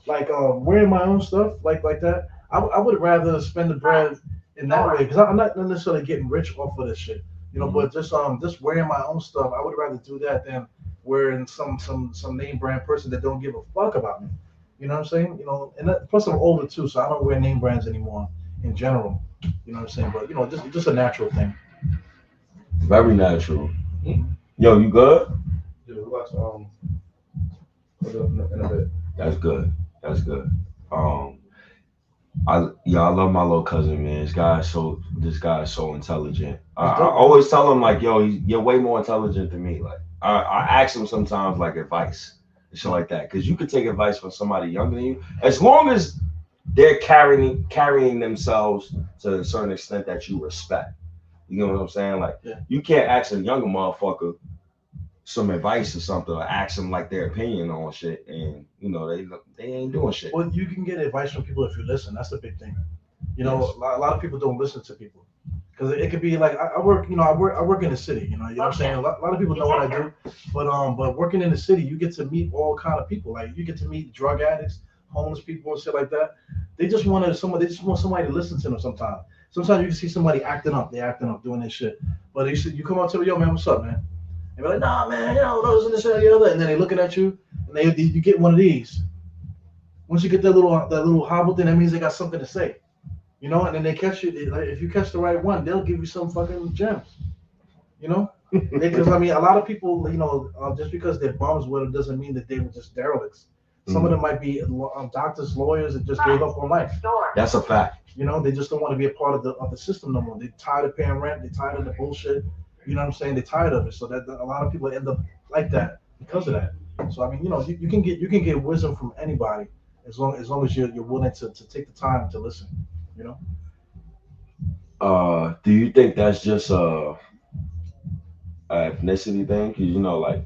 wearing my own stuff like that. I would rather spend the bread in that way because I'm not necessarily getting rich off of this shit. You know, but just wearing my own stuff, I would rather do that than wearing some name brand person that don't give a fuck about me. You know what I'm saying? You know, and plus I'm older too, so I don't wear name brands anymore in general. You know what I'm saying? But you know, just a natural thing. Very natural. Yo, you good? Yeah, let's put up in a bit. That's good. That's good. I love my little cousin, man. This guy is so intelligent. I always tell him like, yo, you're way more intelligent than me. Like, I ask him sometimes like advice and shit like that, because you could take advice from somebody younger than you, as long as they're carrying themselves to a certain extent that you respect. You know what I'm saying? Like, you can't ask a younger motherfucker some advice or something, or ask them like their opinion on shit, and you know they ain't doing shit. Well, you can get advice from people if you listen. That's the big thing. You know, a lot of people don't listen to people because it could be like I work in the city. You know what I'm saying? A lot of people know what I do, but working in the city, you get to meet all kind of people. Like you get to meet drug addicts, homeless people, and shit like that. They just want somebody to listen to them. Sometimes you can see somebody acting up doing this shit. But you come up to me, yo man, what's up, man? And they're like, nah, man, you know, those and this and the other. And then they looking at you, and you get one of these. Once you get that little hobble thing, that means they got something to say, you know. And then they catch you. If you catch the right one, they'll give you some fucking gems, you know. Because I mean, a lot of people, you know, just because they're bums with them doesn't mean that they were just derelicts. Some of them might be doctors, lawyers that just gave up on life. That's a fact. You know, they just don't want to be a part of the system no more. They're tired of paying rent. They're tired of the bullshit. You know what I'm saying? They're tired of it. So that a lot of people end up like that because of that. So I mean, you know, you can get wisdom from anybody as long as you're willing to take the time to listen. You know. Do you think that's just a ethnicity thing? Because you know, like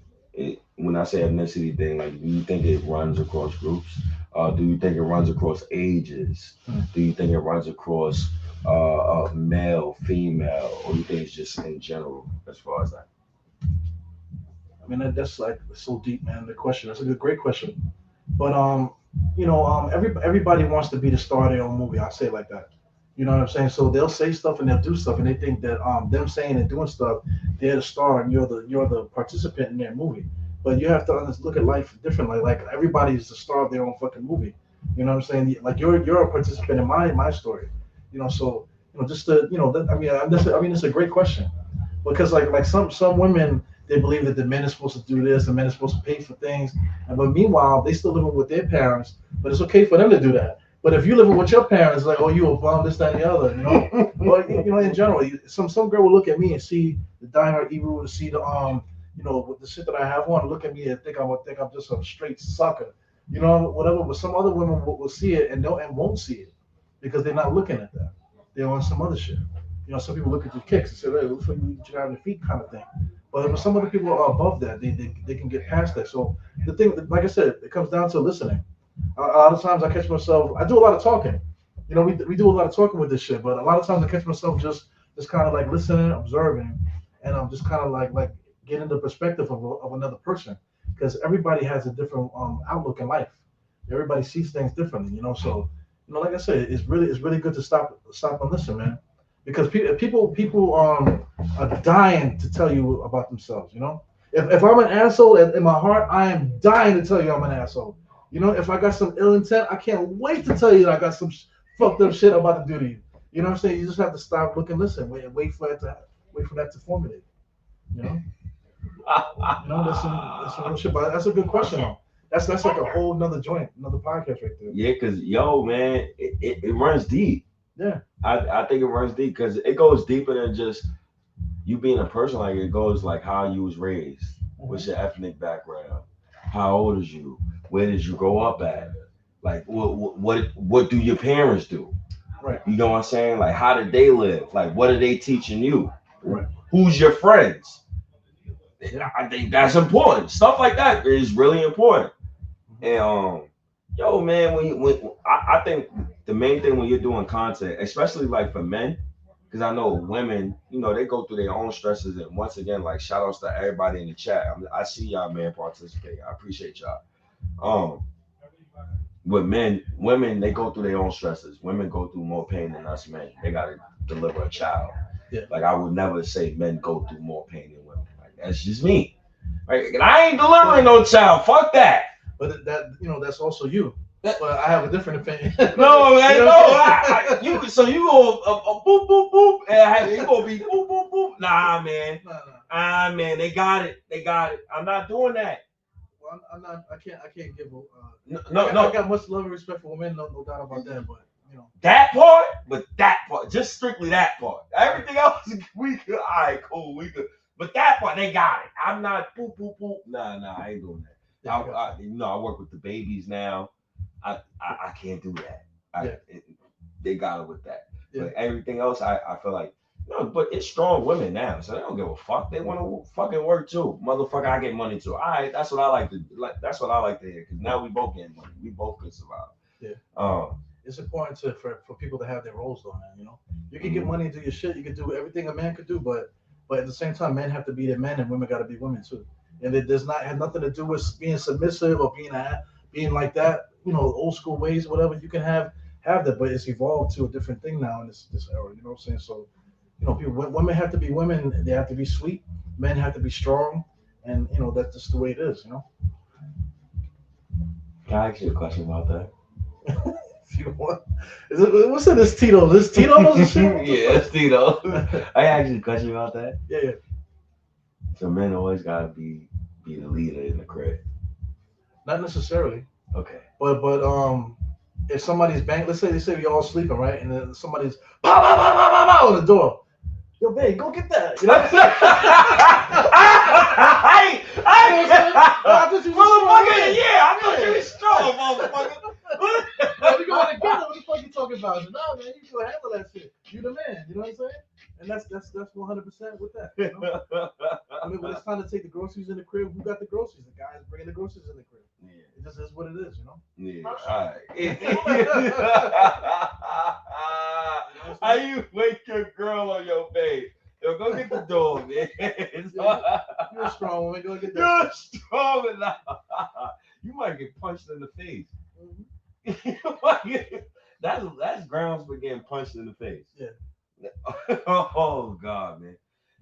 when I say ethnicity thing, like do you think it runs across groups? Do you think it runs across ages? Do you think it runs across male, female, or do you think it's just in general as far as that? I mean, that's like so deep, man. The question, that's a great question. But everybody wants to be the star of their own movie. I say it like that. You know what I'm saying? So they'll say stuff and they'll do stuff, and they think that them saying and doing stuff, they're the star and you're the participant in their movie. But you have to look at life differently. Like everybody's the star of their own fucking movie. You know what I'm saying? Like you're a participant in my story. You know, so you know, just to it's a great question, because like some women, they believe that the men are supposed to do this, the men are supposed to pay for things, but meanwhile they still living with their parents. But it's okay for them to do that. But if you living with your parents, like, oh, you a bum, this, that, and the other, you know. But you know, in general, some girl will look at me and see the diehard evil, will see the you know, with the shit that I have on, look at me and think I'm just a straight sucker, you know, whatever. But some other women will see it and don't and won't see it because they're not looking at that. They're on some other shit. You know, some people look at your kicks and say, hey, look for you driving the feet kind of thing. But some other people are above that. They can get past that. So the thing, like I said, it comes down to listening. A lot of times I catch myself, I do a lot of talking. You know, we do a lot of talking with this shit, but a lot of times I catch myself just kind of like listening, observing, and I'm just kind of like getting the perspective of another person because everybody has a different outlook in life. Everybody sees things differently, you know. So, you know, like I said, it's really good to stop and listen, man, because people are dying to tell you about themselves. You know, if I'm an asshole in my heart, I am dying to tell you I'm an asshole. You know, if I got some ill intent, I can't wait to tell you that I got some fucked up shit I'm about to do to you. You know what I'm saying? You just have to stop, look, and listen, wait for that to formulate. You know, that's some real shit. But that's a good question, though. That's like a whole nother joint, another podcast right there. Yeah, cause yo, man, it runs deep. Yeah, I think it runs deep because it goes deeper than just you being a person. Like it goes like how you was raised, what's your ethnic background, how old is you, where did you grow up at, like what do your parents do? right. You know what I'm saying? Like how did they live? Like what are they teaching you? Right. Who's your friends? Yeah. I think that's important. Stuff like that is really important. And yo, man, I think the main thing when you're doing content, especially like for men, because I know women, you know, they go through their own stresses. And once again, like shout outs to everybody in the chat. I see y'all, man, participate. I appreciate y'all. Um, with men, women, they go through their own stresses. Women go through more pain than us men. They gotta deliver a child. Yeah. Like I would never say men go through more pain than women. Like that's just me. Right? And I ain't delivering no child. Fuck that. But that you know that's also you. But I have a different opinion. No, man, no. You so you go boop boop boop, and you gonna be boop boop boop. Nah, man. No. Man, they got it. They got it. I'm not doing that. Well, I'm not. I can't give. No. I got much love and respect for women. No doubt about that. But you know that part. But that part, just strictly that part. Everything else, we could. All right, cool. We could. But that part, they got it. I'm not boop boop boop. Nah, I ain't doing that. I work with the babies now. I can't do that. They got it with that. Yeah. But everything else, I feel like no. But it's strong women now, so they don't give a fuck. They want to fucking work too, motherfucker. I get money too. All right, that's what I like to like. That's what I like to hear because now we both get money. We both can survive. Yeah. It's important for people to have their roles though, man. You know, you can get money and do your shit. You can do everything a man could do, but at the same time, men have to be their men and women got to be women too. And it does not have nothing to do with being submissive or being like that. You know, old school ways, whatever. You can have that, but it's evolved to a different thing now in this era. You know what I'm saying? So, you know, women have to be women. They have to be sweet. Men have to be strong, and you know that's just the way it is. You know. Can I ask you a question about that? If you want, what's in this Tito? This Tito? Yeah, it's Tito. I asked you a question about that. Yeah. So men always gotta be the leader in the crib. Not necessarily. Okay. But if somebody's bang, let's say we all sleeping, right, and then somebody's pow, pow, pow, pow, pow, pow, on the door. Yo, babe, go get that. You know what I'm saying? Motherfucker, yeah, I thought you was strong, motherfucker. We going together. What the fuck you talking about? No, man, you can handle that shit. You the man. You know what I'm saying? And that's 100% with that. You know? I mean, when it's time to take the groceries in the crib, who got the groceries? The guys bringing the groceries in the crib. Yeah. It just is what it is, you know? Yeah. All right. How you wake your girl on your bed? Yo, go get the dog, man. You're a strong woman. Go get that. You're strong enough. You might get punched in the face. Mm-hmm. That's grounds for getting punched in the face. Yeah. Oh God, man!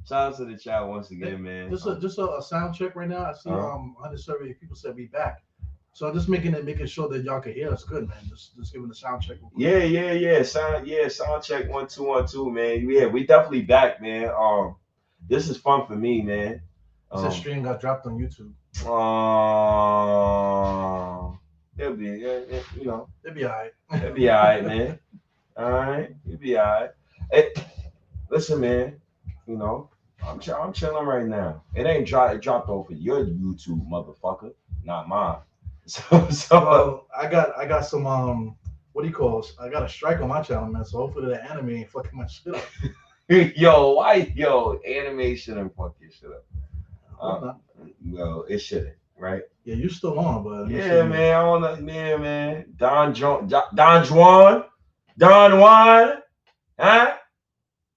Shout out to the chat once again, man. Just a sound check right now. I see on the survey people said we back, so I'm just making sure that y'all can hear us good, man. Just giving a sound check. Yeah. Sound check 1 2 1 2, man. Yeah, we definitely back, man. This is fun for me, man. This stream got dropped on YouTube. It'll be, you know, it'll be alright. It'll It'll be all right, man. All right, you'll be all right. Hey, listen, man. You know, I'm chilling right now. It ain't dropped off of your YouTube, motherfucker, not mine. So Well, I got some what do you call it? I got a strike on my channel, man. So hopefully the anime ain't fucking my shit up. yo, animation and fuck your shit up. Hope not. Well, it shouldn't, right? Yeah, you still on, but Yeah, man. I don't know, yeah, man. Don Juan, huh?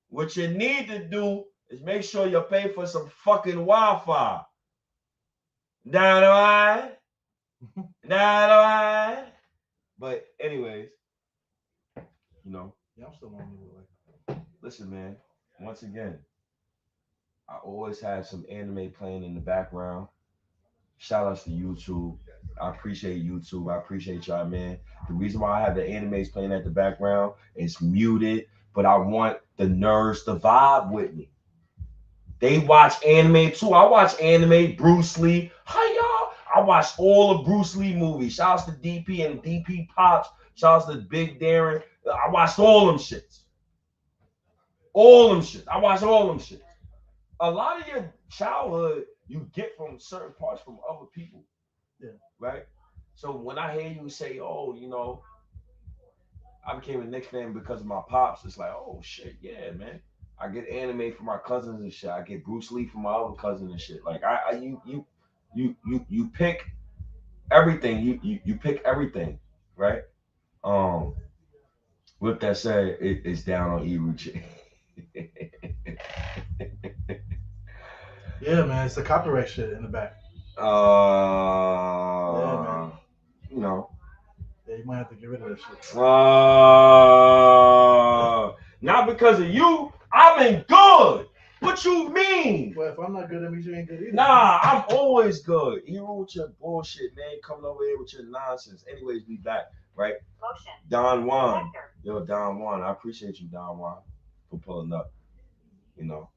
What you need to do is make sure you pay for some fucking Wi-Fi. Don Juan, Don Juan. But anyways, you know. Yeah, I'm still on. Listen, man. Once again, I always have some anime playing in the background. Shout outs to YouTube. I appreciate YouTube. I appreciate y'all, man. The reason why I have the animes playing at the background is muted, but I want the nerds to vibe with me. They watch anime too. I watch anime, Bruce Lee. Hi, y'all. I watched all the Bruce Lee movies. Shout outs to DP and DP Pops. Shout outs to Big Darren. I watched all them shits. All them shits. I watched all them shits. A lot of your childhood you get from certain parts from other people. Yeah. Right? So when I hear you say, oh, you know, I became a Knicks fan because of my pops, it's like, oh shit, yeah, man. I get anime from my cousins and shit. I get Bruce Lee from my other cousin and shit. Like you pick everything. You pick everything, right? With that said, it's down on Iruchi. Yeah, man, it's the copyright shit in the back. Yeah, man. You know. Yeah, you might have to get rid of that shit. Not because of you. I've been good. What you mean? Well, if I'm not good, that means you ain't good either. Nah, I'm always good. You with your bullshit, man. Coming over here with your nonsense. Anyways, we back, right? Motion. Don Juan. Yo, Don Juan. I appreciate you, Don Juan, for pulling up. You know.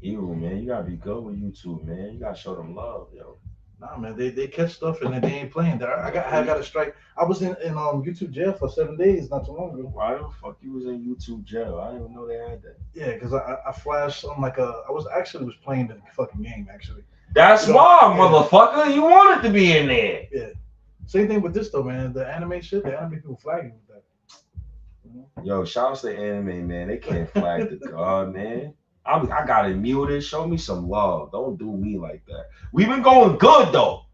Ew, man, you gotta be good with YouTube, man. You gotta show them love, yo. Nah, man, they catch stuff and then they ain't playing. I got a strike. I was in YouTube jail for 7 days not too long ago. Why the fuck you was in YouTube jail? I didn't even know they had that. Yeah, because I flashed on I was playing the fucking game actually. That's why, motherfucker. You wanted to be in there. Yeah. Same thing with this though, man. The anime shit, the anime people flagging with that. Yo, shout out to anime, man. They can't flag the god, man. I got it muted. Show me some love. Don't do me like that. We've been going good though.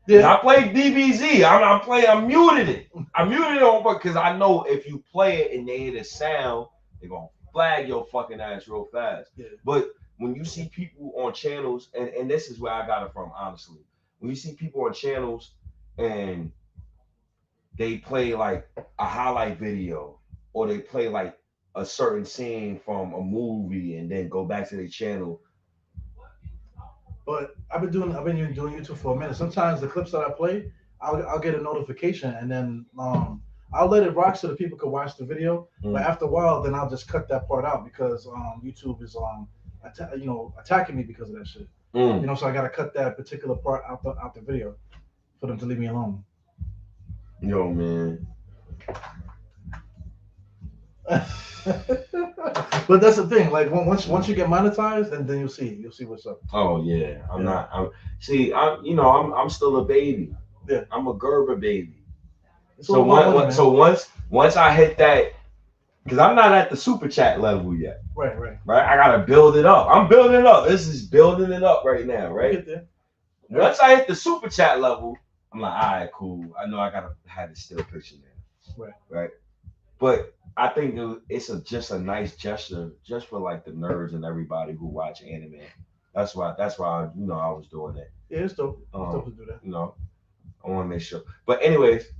Yeah. I played DBZ. I'm muted it. I muted it on because I know if you play it and they hear the sound, they're gonna flag your fucking ass real fast. Yeah. But when you see people on channels, and this is where I got it from, honestly. When you see people on channels and they play like a highlight video or they play like a certain scene from a movie and then go back to their channel. But I've been doing YouTube for a minute. Sometimes the clips that I play, I'll get a notification and then I'll let it rock so that people can watch the video. But after a while, then I'll just cut that part out because YouTube is attacking me because of that shit. You know, so I gotta cut that particular part out the video for them to leave me alone. Yo, man. But that's the thing. Like once you get monetized, and then you'll see what's up. Oh yeah, I'm still a baby. Yeah, I'm a Gerber baby. So once I hit that, because I'm not at the super chat level yet. Right. I gotta build it up. I'm building it up. This is building it up right now, right? Get there. Once I hit the super chat level, I'm like, all right, cool. I know I gotta have the still picture there. Right. But I think it's just a nice gesture, just for like the nerds and everybody who watch anime. That's why I was doing that. Yeah, it's dope. It's dope to do that. You know, I want to make sure. But anyways,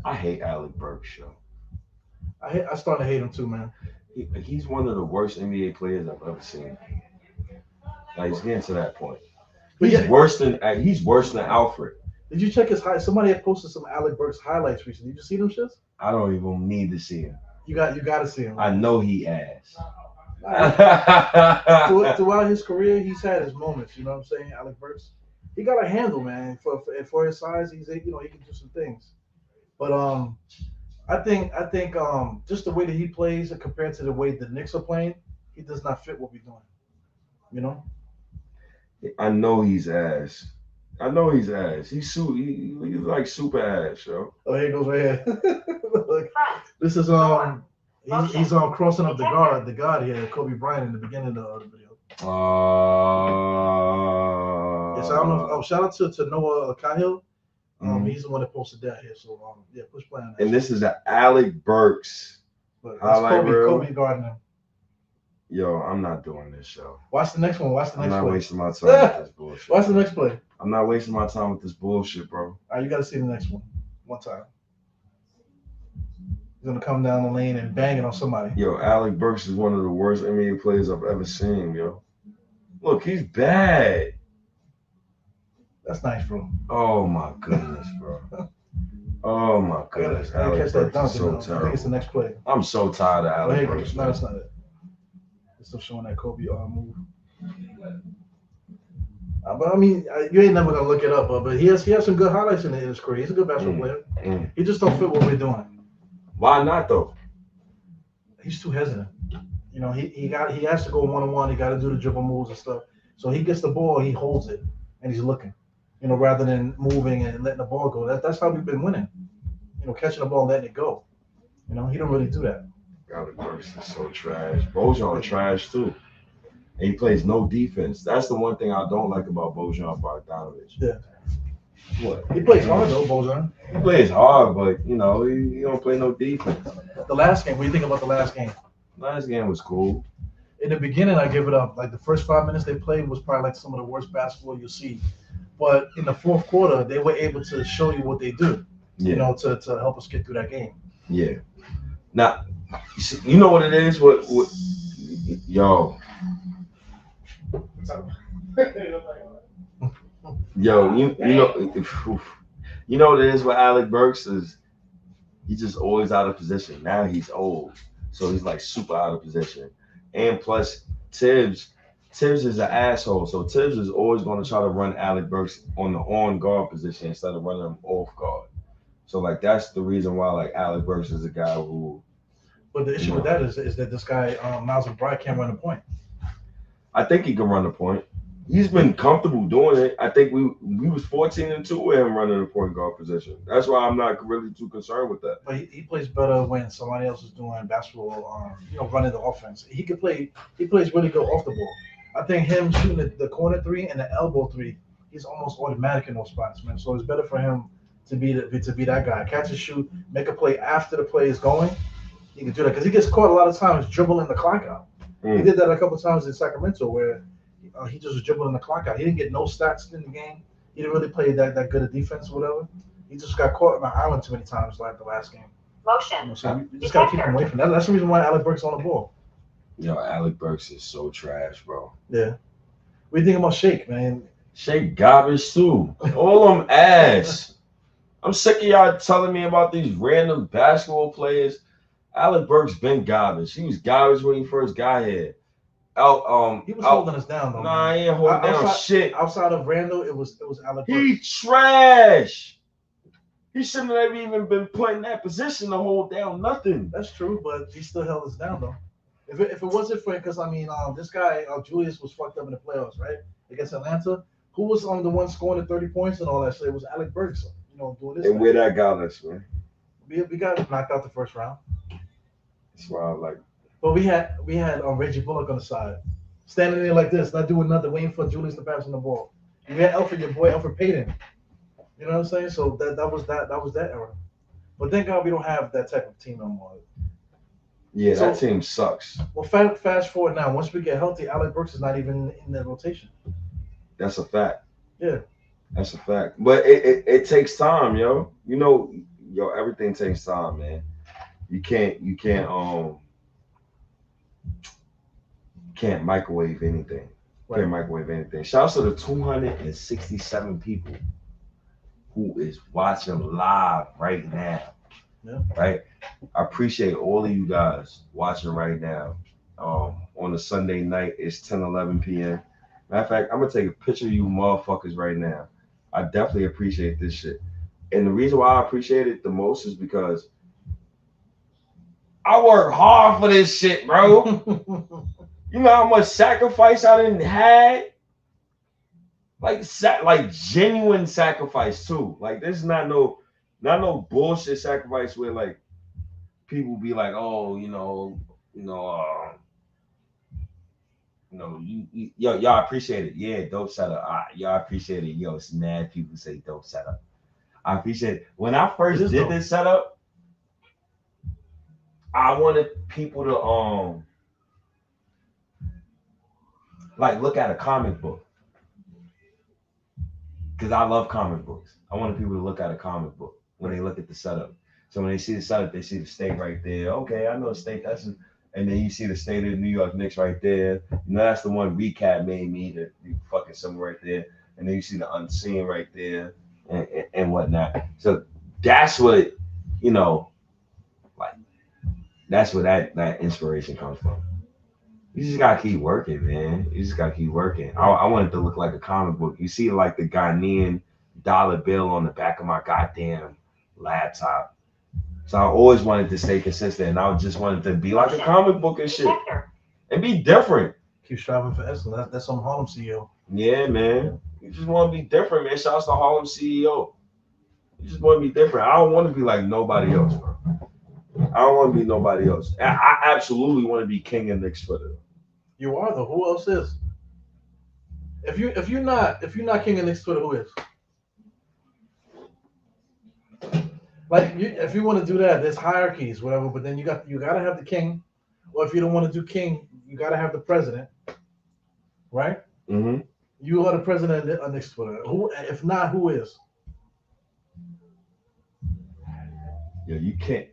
I hate Alec Burks' show. I started to hate him too, man. He's one of the worst NBA players I've ever seen. Like, he's getting to that point. He's worse than Alfred. Did you check his highlights? Somebody had posted some Alec Burks highlights recently. Did you see them shits? I don't even need to see him. You got to see him. I know he ass. Throughout his career, he's had his moments. You know what I'm saying? Alec Burks, he got a handle, man. For his size, he can do some things. But I think just the way that he plays compared to the way the Knicks are playing, he does not fit what we're doing. You know? I know he's ass. I know he's ass. He's like super ass, yo. Oh, here it goes right here. Look, this is he's crossing up the guard here, Kobe Bryant in the beginning of the video. Yes, I don't know. Shout out to Noah Cahill. He's the one that posted that here. So yeah, push play on that. And this is the Alec Burks. But that's Kobe Gardner. Yo, I'm not doing this show. Watch the next one. I'm not wasting my time with this bullshit. Watch the next play. I'm not wasting my time with this bullshit, bro. All right, you got to see the next one time. He's gonna come down the lane and bang it on somebody. Yo, Alec Burks is one of the worst NBA players I've ever seen, yo. Look, he's bad. That's nice, bro. Oh my goodness, bro. Oh my goodness. I catch that dunk. So I think it's the next play. I'm so tired of Alec Burks. No, that's not it. It's still showing that Kobe move. But I mean, you ain't never gonna look it up. But he has some good highlights in his career. He's a good basketball player. He just don't fit what we're doing. Why not though? He's too hesitant. You know, he has to go 1-on-1. He got to do the dribble moves and stuff. So he gets the ball, he holds it, and he's looking. You know, rather than moving and letting the ball go. That's how we've been winning. You know, catching the ball and letting it go. You know, he don't really do that. Alec Burks is so trash. Bojan trash too. And he plays no defense. That's the one thing I don't like about Bojan Bogdanovic. Yeah. What? He plays hard though, Bojan. He plays hard, but you know, he don't play no defense. The last game, what do you think about the last game? Last game was cool. In the beginning, I give it up. Like the first 5 minutes they played was probably like some of the worst basketball you'll see. But in the fourth quarter, they were able to show you what they do. Yeah. You know, to help us get through that game. Yeah. Now, you know what it is? What yo. Yo, you know what it is with Alec Burks is he's just always out of position. Now he's old, so he's like super out of position. And plus Tibbs is an asshole, so Tibbs is always going to try to run Alec Burks on the on guard position instead of running him off guard. So like that's the reason why like Alec Burks is a guy who. But the issue with that is that this guy Miles McBride can't run the point. I think he can run the point. He's been comfortable doing it. I think we was 14-2 with him running the point guard position. That's why I'm not really too concerned with that. But he plays better when somebody else is doing basketball, running the offense. He plays really good off the ball. I think him shooting the corner three and the elbow three, he's almost automatic in those spots, man. So it's better for him to be that guy. Catch and shoot, make a play after the play is going. He can do that because he gets caught a lot of times dribbling the clock out. He did that a couple of times in Sacramento where he just was dribbling the clock out. He didn't get no stats in the game. He didn't really play that good of defense or whatever. He just got caught in the island too many times like the last game. Motion. So you just got to keep him away from that. That's the reason why Alec Burks on the ball. Yo, Alec Burks is so trash, bro. Yeah. What do you think about Shake, man? Shake garbage too. All them ass. I'm sick of y'all telling me about these random basketball players. Alec Burks been garbage. He was garbage when he first got here. He was holding us down though. Nah, he ain't holding down shit. Outside of Randall, it was Alec Burks. He trash. He shouldn't have even been put in that position to hold down nothing. That's true, but he still held us down though. If it wasn't for, because I mean, this guy Julius was fucked up in the playoffs, right, against Atlanta. Who was the one scoring the 30 points and all that shit? It was Alec Burks, doing this. And where that got us, man? We got knocked out the first round. That's why I like. But we had Reggie Bullock on the side, standing there like this, not doing nothing, waiting for Julius to pass on the ball. We had your boy Alfred Payton. You know what I'm saying? So that was that era. But thank God we don't have that type of team no more. Yeah, that team sucks. Well, fast forward now. Once we get healthy, Alec Burks is not even in the rotation. That's a fact. Yeah. That's a fact. But it takes time, yo. Everything takes time, man. You can't microwave anything. Right. Can't microwave anything. Shouts to the 267 people who is watching live right now. Yeah. Right? I appreciate all of you guys watching right now on on a Sunday night. It's 10:11 p.m. Matter of fact, I'm gonna take a picture of you motherfuckers right now. I definitely appreciate this shit. And the reason why I appreciate it the most is because I work hard for this shit, bro. You know how much sacrifice I didn't had? Like genuine sacrifice too. Like this is not no bullshit sacrifice where like people be like, oh, y'all appreciate it. Yeah, dope setup. Y'all appreciate it. Yo, it's mad people say dope setup. I appreciate it. When I first did this setup, I wanted people to like look at a comic book. Because I love comic books. I wanted people to look at a comic book when they look at the setup. So when they see the setup, they see the state right there. Okay, I know the state. And then you see the state of the New York Knicks right there. You know, that's the one recap made me, the fucking somewhere right there. And then you see the unseen right there and whatnot. So that's what, like, that's where that inspiration comes from. You just gotta keep working, man. You just gotta keep working. I want it to look like a comic book. You see, like the Ghanaian dollar bill on the back of my goddamn laptop. So I always wanted to stay consistent, and I just wanted to be like a comic book and shit, and be different. Keep striving for excellence. That's some Harlem CEO. Yeah, man. You just want to be different, man. Shouts to Harlem CEO. You just want to be different. I don't want to be like nobody else, bro. I don't want to be nobody else. I absolutely want to be king of Knicks Twitter. You are though. Who else is? If you're not king of Knicks Twitter, who is? Like if you want to do that, there's hierarchies, whatever. But then you gotta have the king, or if you don't want to do king, you gotta have the president, right? Mm-hmm. You are the president of Knicks Twitter. Who? If not, who is? Yeah, you can't.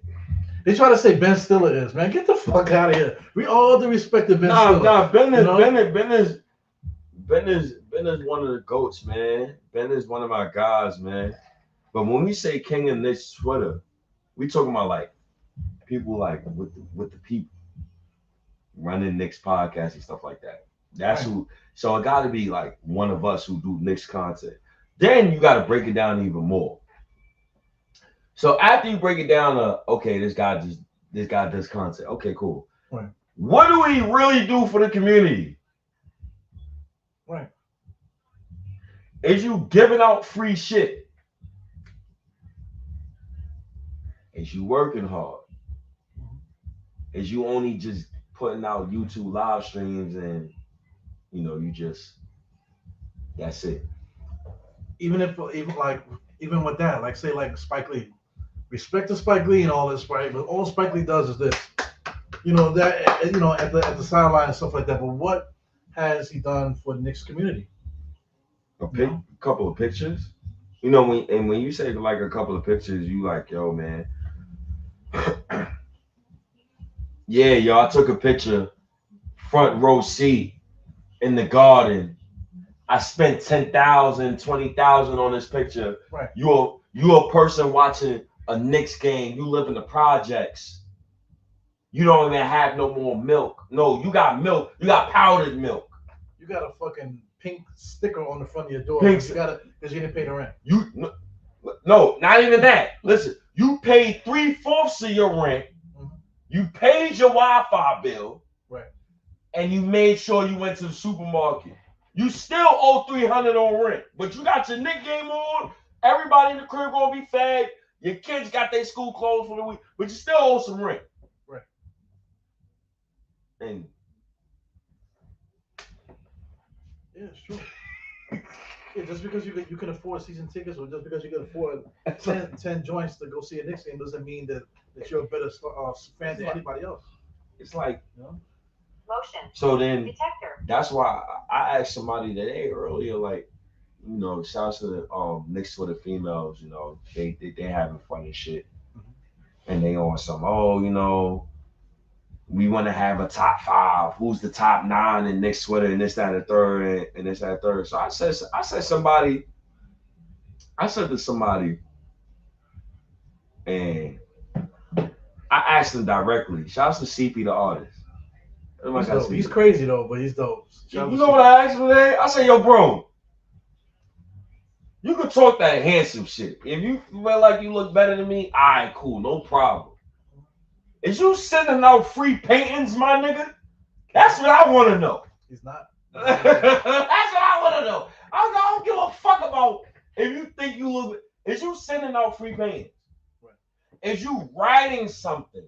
They try to say Ben Stiller is, man. Get the fuck out of here. We all due respect to Ben Stiller. Nah, Ben is one of the goats, man. Ben is one of my guys, man. But when we say king of Knicks Twitter, we talking about like people like with the people running Knicks podcasts and stuff like that. That's right. Who. So it got to be like one of us who do Knicks content. Then you got to break it down even more. So after you break it down, okay, this guy does content. Okay, cool. Right. What do we really do for the community? Right. Is you giving out free shit? Is you working hard? Is you only just putting out YouTube live streams and you just that's it? Even with that, like say like Spike Lee. Respect to Spike Lee and all this, right? But all Spike Lee does is this, at the sideline and stuff like that. But what has he done for the Knicks community? Couple of pictures, when you say like a couple of pictures, you like, yo, man, yeah, yo, I took a picture, front row seat in the Garden. I spent $10,000, $20,000 on this picture. Right. You a person watching a Knicks game. You live in the projects. You don't even have no more milk. No, you got milk. You got powdered milk. You got a fucking pink sticker on the front of your door. Because you didn't pay the rent. No, not even that. Listen, you paid 3/4 of your rent. Mm-hmm. You paid your Wi-Fi bill. Right. And you made sure you went to the supermarket. You still owe $300 on rent, but you got your Knick game on. Everybody in the crib gonna be fed. Your kids got their school clothes for the week, but you still owe some rent. Right. And yeah, it's true. Yeah, just because you can afford season tickets, or just because you can afford 10 joints to go see a Knicks game, doesn't mean that you're a better fan than anybody else. It's like, motion. So then detector. That's why I asked somebody today earlier, like, shouts to the Knicks for the females, they having fun and shit. Mm-hmm. And they on some, we want to have a top 5. Who's the top 9 in Knicks Twitter and this, that, and the third, and this, that, and third. So I said to somebody, and I asked them directly. Shouts to CP the artist. He's crazy though, but he's dope. You know what I asked him today? I said, yo, bro, you can talk that handsome shit. If you feel like you look better than me, all right, cool, no problem. Is you sending out free paintings, my nigga? That's what I want to know. He's not. That's what I want to know. I don't give a fuck about if you think you look. Is you sending out free paintings? Right. Is you writing something?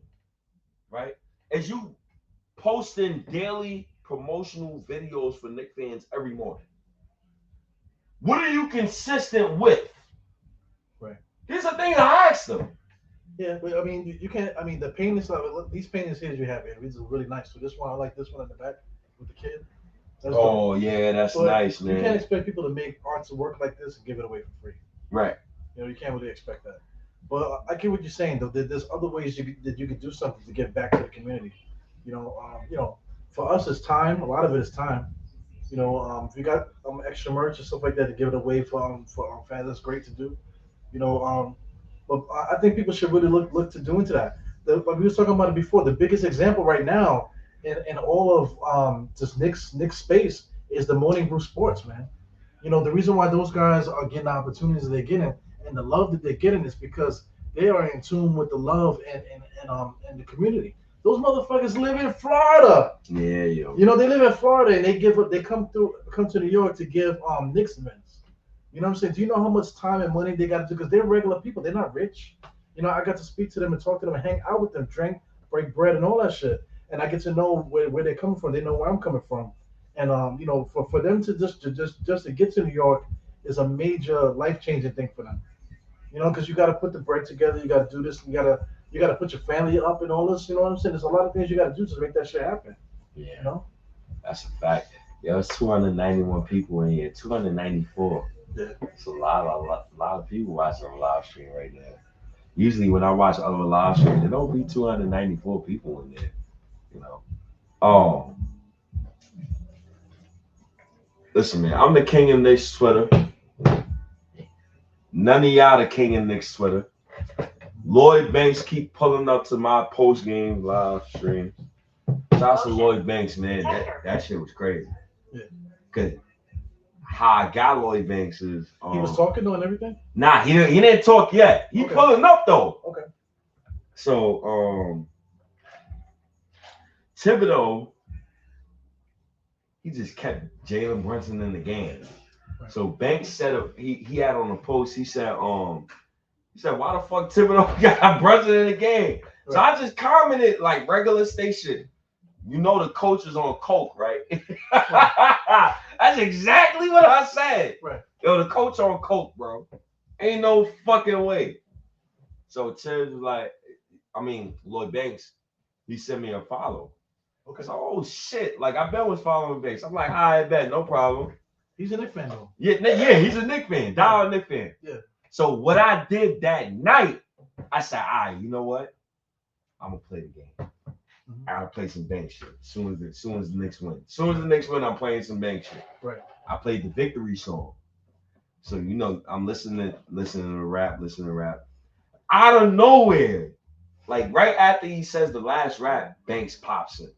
Right? Is you posting daily promotional videos for Knicks fans every morning? What are you consistent with? Right. Here's the thing I asked them. Yeah, but I mean, you can't. I mean, the paintings. Look, these paintings here you have here. These are really nice. So this one, I like this one in the back with the kid. That's dope. Yeah, that's nice, man. You can't expect people to make arts and work like this and give it away for free. Right. You can't really expect that. But I get what you're saying, though. There's other ways that you could do something to give back to the community. For us, it's time. A lot of it is time. If you got extra merch and stuff like that to give it away for fans, that's great to do. But I think people should really look to doing to that. Like we were talking about it before. The biggest example right now in all of this Knicks space is the Morning Brew Sports, man. The reason why those guys are getting the opportunities that they're getting and the love that they're getting is because they are in tune with the love and the community. Those motherfuckers live in Florida. Yeah, yo. They live in Florida and they come to New York to give Knicks events. You know what I'm saying? Do you know how much time and money they got to do? Because they're regular people. They're not rich. I got to speak to them and talk to them and hang out with them, drink, break bread, and all that shit. And I get to know where they're coming from. They know where I'm coming from. And for them to just to get to New York is a major life-changing thing for them. Because you got to put the bread together. You got to do this. You got to put your family up and all this. You know what I'm saying? There's a lot of things you got to do to make that shit happen. Yeah. That's a fact. Yo, it's 291 people in here. 294. Yeah. It's a lot of people watching on live stream right now. Usually when I watch other live streams, there don't be 294 people in there. Listen, man, I'm the king of Knicks Twitter. None of y'all the king of Knicks Twitter. Lloyd Banks keep pulling up to my post game live stream. Shout out to Lloyd Banks, man. That shit was crazy. Yeah. Cause how I got Lloyd Banks is he was talking though and everything? Nah, he didn't talk yet. He pulling up though. Okay. So Thibodeau, he just kept Jalen Brunson in the game. Right. So Banks said he had on a post, he said, why the fuck Thibodeau got Brunson in the game? Right. So I just commented like regular station. The coach is on coke, right? That's exactly what I said. Right. Yo, the coach on coke, bro. Ain't no fucking way. So Tibbs was like, Lloyd Banks, he sent me a follow. Okay. So, oh shit. Like I was following Banks. I'm like, I bet, no problem. He's a Knicks fan though. Yeah, he's a Knicks fan. Diehard Knicks fan. Yeah. So what I did that night, I said, all right, you know what? I'm gonna play the game. I'll play some bank shit as soon as the Knicks win. As soon as the Knicks win, I'm playing some bank shit. Right. I played the victory song. So I'm listening to rap. Out of nowhere, like right after he says the last rap, Banks pops in.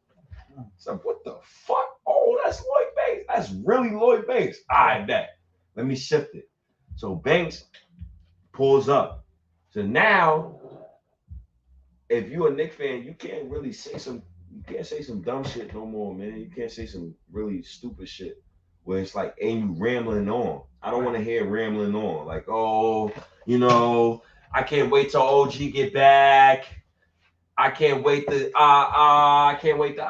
So what the fuck? Oh, that's Lloyd Banks. That's really Lloyd Banks. I bet. Let me shift it. So Banks pulls up. So now, if you're a Knicks fan, you can't really say some dumb shit no more, man. You can't say some really stupid shit where it's like, ain't you rambling on. I don't want to hear rambling on. Like, I can't wait till OG get back. I can't wait to I can't wait to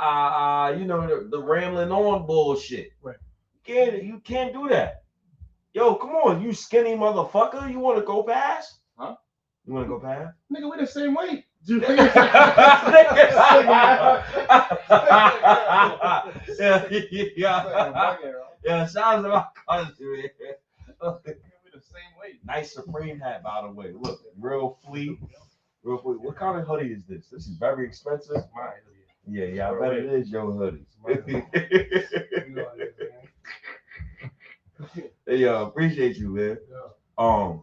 the rambling on bullshit. Right. You can't do that. Yo, come on, you skinny motherfucker. You want to go past? Huh? You want to go past? Nigga, we the same weight. Yeah, sounds like my cousin. We the same weight. Nice Supreme hat, by the way. Look, real fleet. What kind of hoodie is this? This is very expensive. Mine. Yeah, I bet it is your hoodie. Yo, appreciate you, man. Yeah.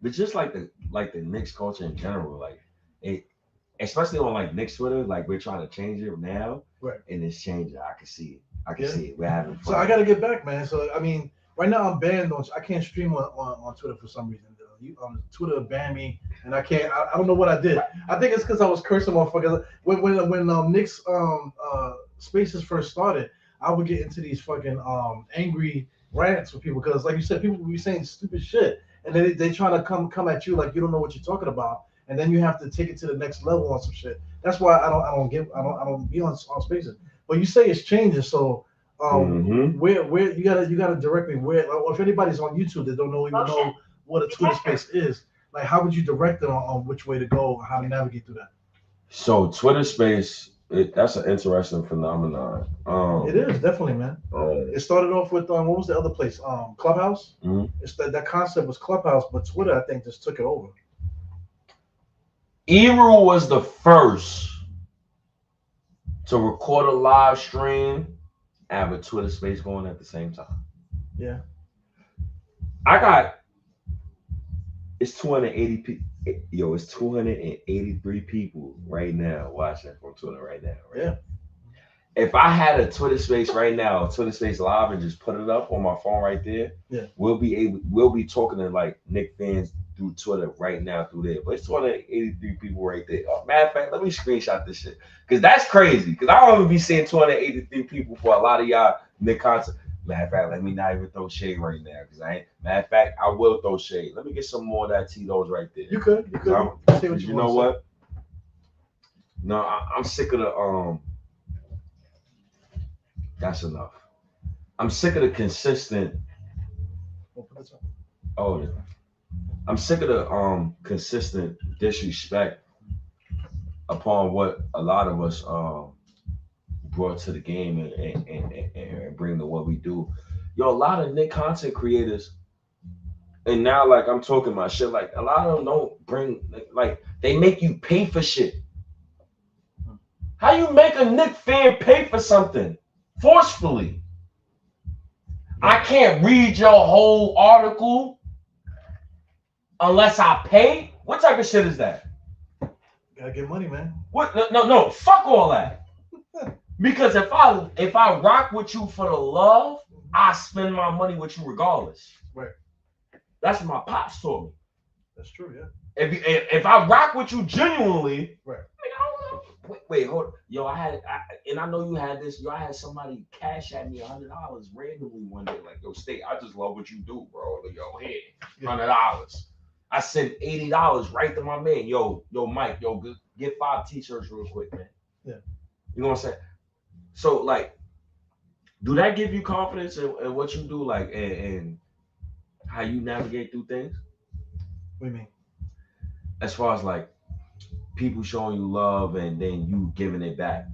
But just like the Knicks culture in general, like it, especially on like Knicks Twitter, like we're trying to change it now. Right. And it's changing. I can see it. I can see it. We're having fun. So I gotta get back, man. So I mean, right now I'm banned on. I can't stream on Twitter for some reason. Twitter banned me, and I can't. I don't know what I did. I think it's because I was cursing motherfuckers. When Knicks Spaces first started, I would get into these fucking angry rants with people because, like you said, people would be saying stupid shit, and they try to come at you like you don't know what you're talking about, and then you have to take it to the next level on some shit. That's why I don't be on Spaces. But you say it's changing, so where you gotta direct me where, or if anybody's on YouTube that don't know even know what a Twitter Space is, like how would you direct them on which way to go, how to navigate through that? So Twitter Space, that's an interesting phenomenon. It is definitely, man. It started off with what was the other place? Clubhouse. It's that concept was Clubhouse, but Twitter I think just took it over. Eru was the first to record a live stream and have a Twitter Space going at the same time. Yeah. It's 280 people. Yo, it's 283 people right now watching from Twitter right now. Right? Yeah. If I had a Twitter Space right now, Twitter Space live, and just put it up on my phone right there, we'll be talking to like Knick fans through Twitter right now through there. But it's 283 people right there. Oh, matter of fact, let me screenshot this shit because that's crazy. Because I don't even be seeing 283 people for a lot of y'all Knick content. Matter of fact, let me not even throw shade right now because matter of fact, I will throw shade. Let me get some more of that Tito's right there. You could. You know what? No, I'm sick of the That's enough. I'm sick of the consistent. Oh, yeah. I'm sick of the consistent disrespect upon what a lot of us brought to the game and bring to what we do. Yo, a lot of Knick content creators, and now like I'm talking my shit, like a lot of them don't bring like they make you pay for shit. How you make a Knick fan pay for something forcefully? I can't read your whole article unless I pay. What type of shit is that? Gotta get money, man. What? No. Fuck all that. Because if I rock with you for the love, I spend my money with you regardless. Right. That's what my pops told me. That's true, yeah. If I rock with you genuinely, right. Wait, hold on. Yo, and I know you had this. Yo, I had somebody cash at me $100 randomly one day. Like, yo, State, I just love what you do, bro. Like, yo, here, $100. I sent $80 right to my man. Yo, Mike, get 5 t-shirts real quick, man. Yeah. You know what I'm saying? So, like, do that give you confidence in what you do, like, and how you navigate through things? What do you mean? As far as like people showing you love and then you giving it back.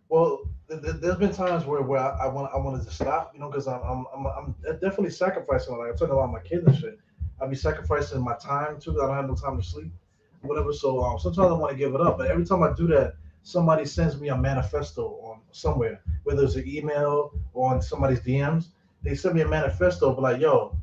Well, there's been times where I wanted to stop, you know, because I'm definitely sacrificing. Like I'm talking about my kids and shit. I'll be sacrificing my time too. I don't have no time to sleep, whatever. So sometimes I want to give it up, but every time I do that, somebody sends me a manifesto on somewhere, whether it's an email or on somebody's DMs. They send me a manifesto, but like, yo,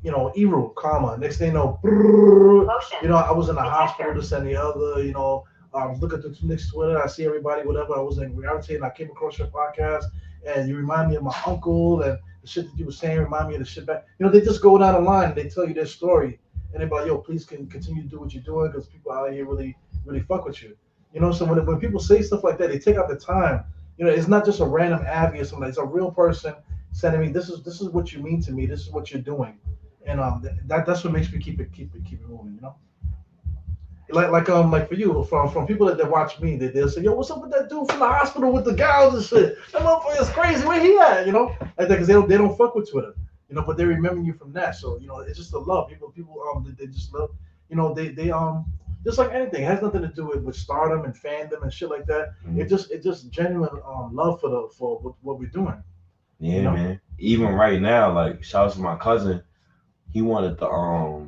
you know, Eru, comma. Next thing you know, you know, I was in the hospital, this and the other. You know, I was looking through Knick's Twitter. I see everybody, whatever. I was in reality, and I came across your podcast, and you remind me of my uncle, and the shit that you were saying remind me of the shit back. You know, they just go down the line and they tell you their story, and they're like, yo, please continue to do what you're doing because people out here really, really fuck with you. You know, so when people say stuff like that, they take out the time. You know, it's not just a random Abby or something. It's a real person sending me, this is what you mean to me. This is what you're doing, and that's what makes me keep it moving. You know, like for you, from people that watch me, they'll say, yo, what's up with that dude from the hospital with the gals and shit? That motherfucker is crazy. Where he at? You know, like that because they don't fuck with Twitter. You know, but they remember you from that. So you know, it's just the love. People they just love. You know, they just like anything, it has nothing to do with stardom and fandom and shit like that. Mm-hmm. It just genuine love for what we're doing. Yeah, you know? Man. Even right now, like shout out to my cousin, he wanted to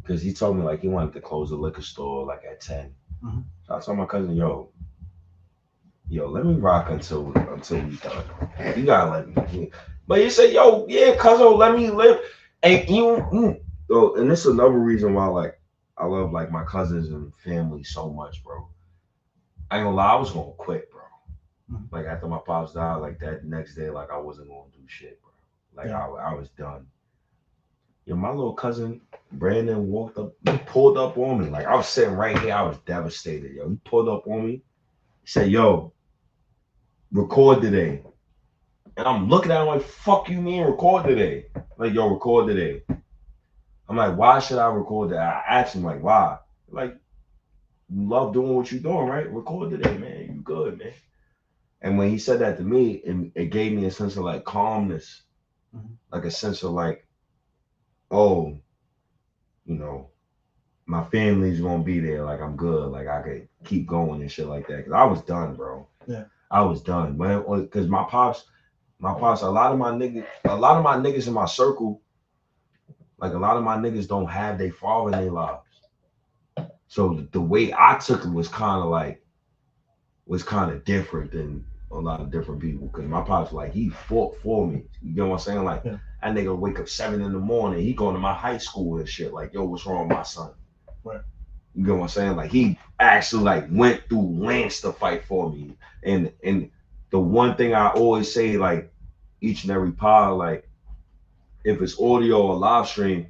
because he told me like he wanted to close the liquor store like at 10. Mm-hmm. So I told my cousin, yo, let me rock until we done. You gotta let me. But he said, yo, yeah, cousin, let me live. And and this is another reason why like I love like my cousins and family so much, bro. I ain't gonna lie, I was gonna quit, bro. Mhm. Like after my pops died, like that next day, like I wasn't gonna do shit, bro. Like Yeah. I was done. Yo, my little cousin Brandon walked up, he pulled up on me. Like I was sitting right here, I was devastated. Yo, he pulled up on me. He said, "Yo, record today." And I'm looking at him like, "Fuck you mean record today?" Like, yo, record today. I'm like, "Why should I record that?" I asked him like, "Why?" Like, you love doing what you're doing, right? Record today, man. You good, man. And when he said that to me, it gave me a sense of like calmness, Mhm. like a sense of like, oh, you know, my family's gonna be there. Like I'm good. Like I could keep going and shit like that. Cause I was done, bro. Yeah. I was done. Cause my pops, a lot of my niggas in my circle, like a lot of my niggas don't have their father in their lives. So the way I took it was kind of different than a lot of different people. Cause my pops like he fought for me. You know what I'm saying? Like Yeah. that nigga wake up 7 a.m. He going to my high school and shit. Like, yo, what's wrong with my son? Right. You know what I'm saying? Like he actually like went through lengths to fight for me. And the one thing I always say, like each and every pod, like if it's audio or live stream,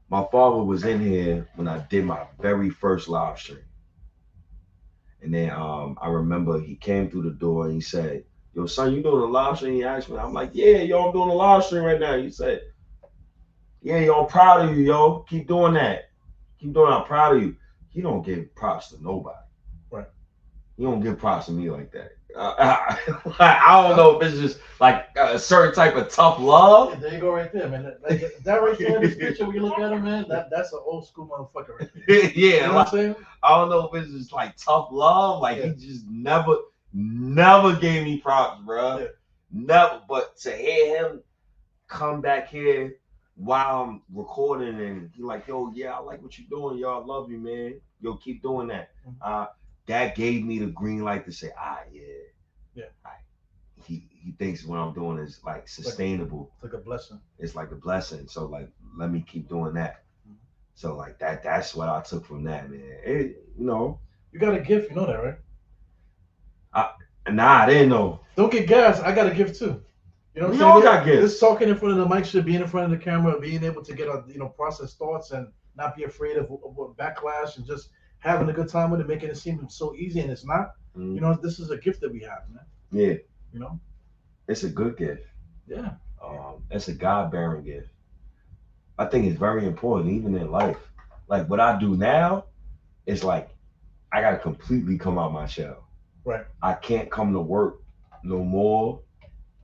my father was in here when I did my very first live stream. And then I remember he came through the door and he said, "Yo, son, you doing a live stream?" He asked me. I'm like, "Yeah, yo, I'm doing a live stream right now." He said, "Yeah, yo, I'm proud of you, yo. Keep doing that. Keep doing it. I'm proud of you." He don't give props to nobody. Right. He don't give props to me like that. I don't know if it's just like a certain type of tough Yeah, love. there you go, right there, man. Like that right there in this picture, when you look at him, man, that's an old school motherfucker right there. You Yeah, know what like, I'm saying? I don't know if it's just like tough love. Like Yeah. he just never gave me props, bro. Yeah. Never. But to hear him come back here while I'm recording and he like, "Yo, yeah, I like what you're doing, yo. I love you, man. Yo, keep doing that." Mhm. That gave me the green light to say, yeah. Yeah. He thinks what I'm doing is like sustainable. It's like a blessing. It's like a blessing. So like let me keep doing that. Mhm. So like that's what I took from that, man. You got a gift, you know that, right? Nah, I didn't know. Don't get gas. I got a gift too. You know what I'm We saying? all got gifts. This talking in front of the mic should be in front of the camera, being able to get a process thoughts and not be afraid of backlash and just having a good time with it, making it seem so easy, and it's not. Mhm. You know, this is a gift that we have, man. Yeah, You know? it's a good gift. Yeah. It's a God-bearing gift. I think it's very important, even in life. Like what I do now, it's like I gotta completely come out my shell. Right. I can't come to work no more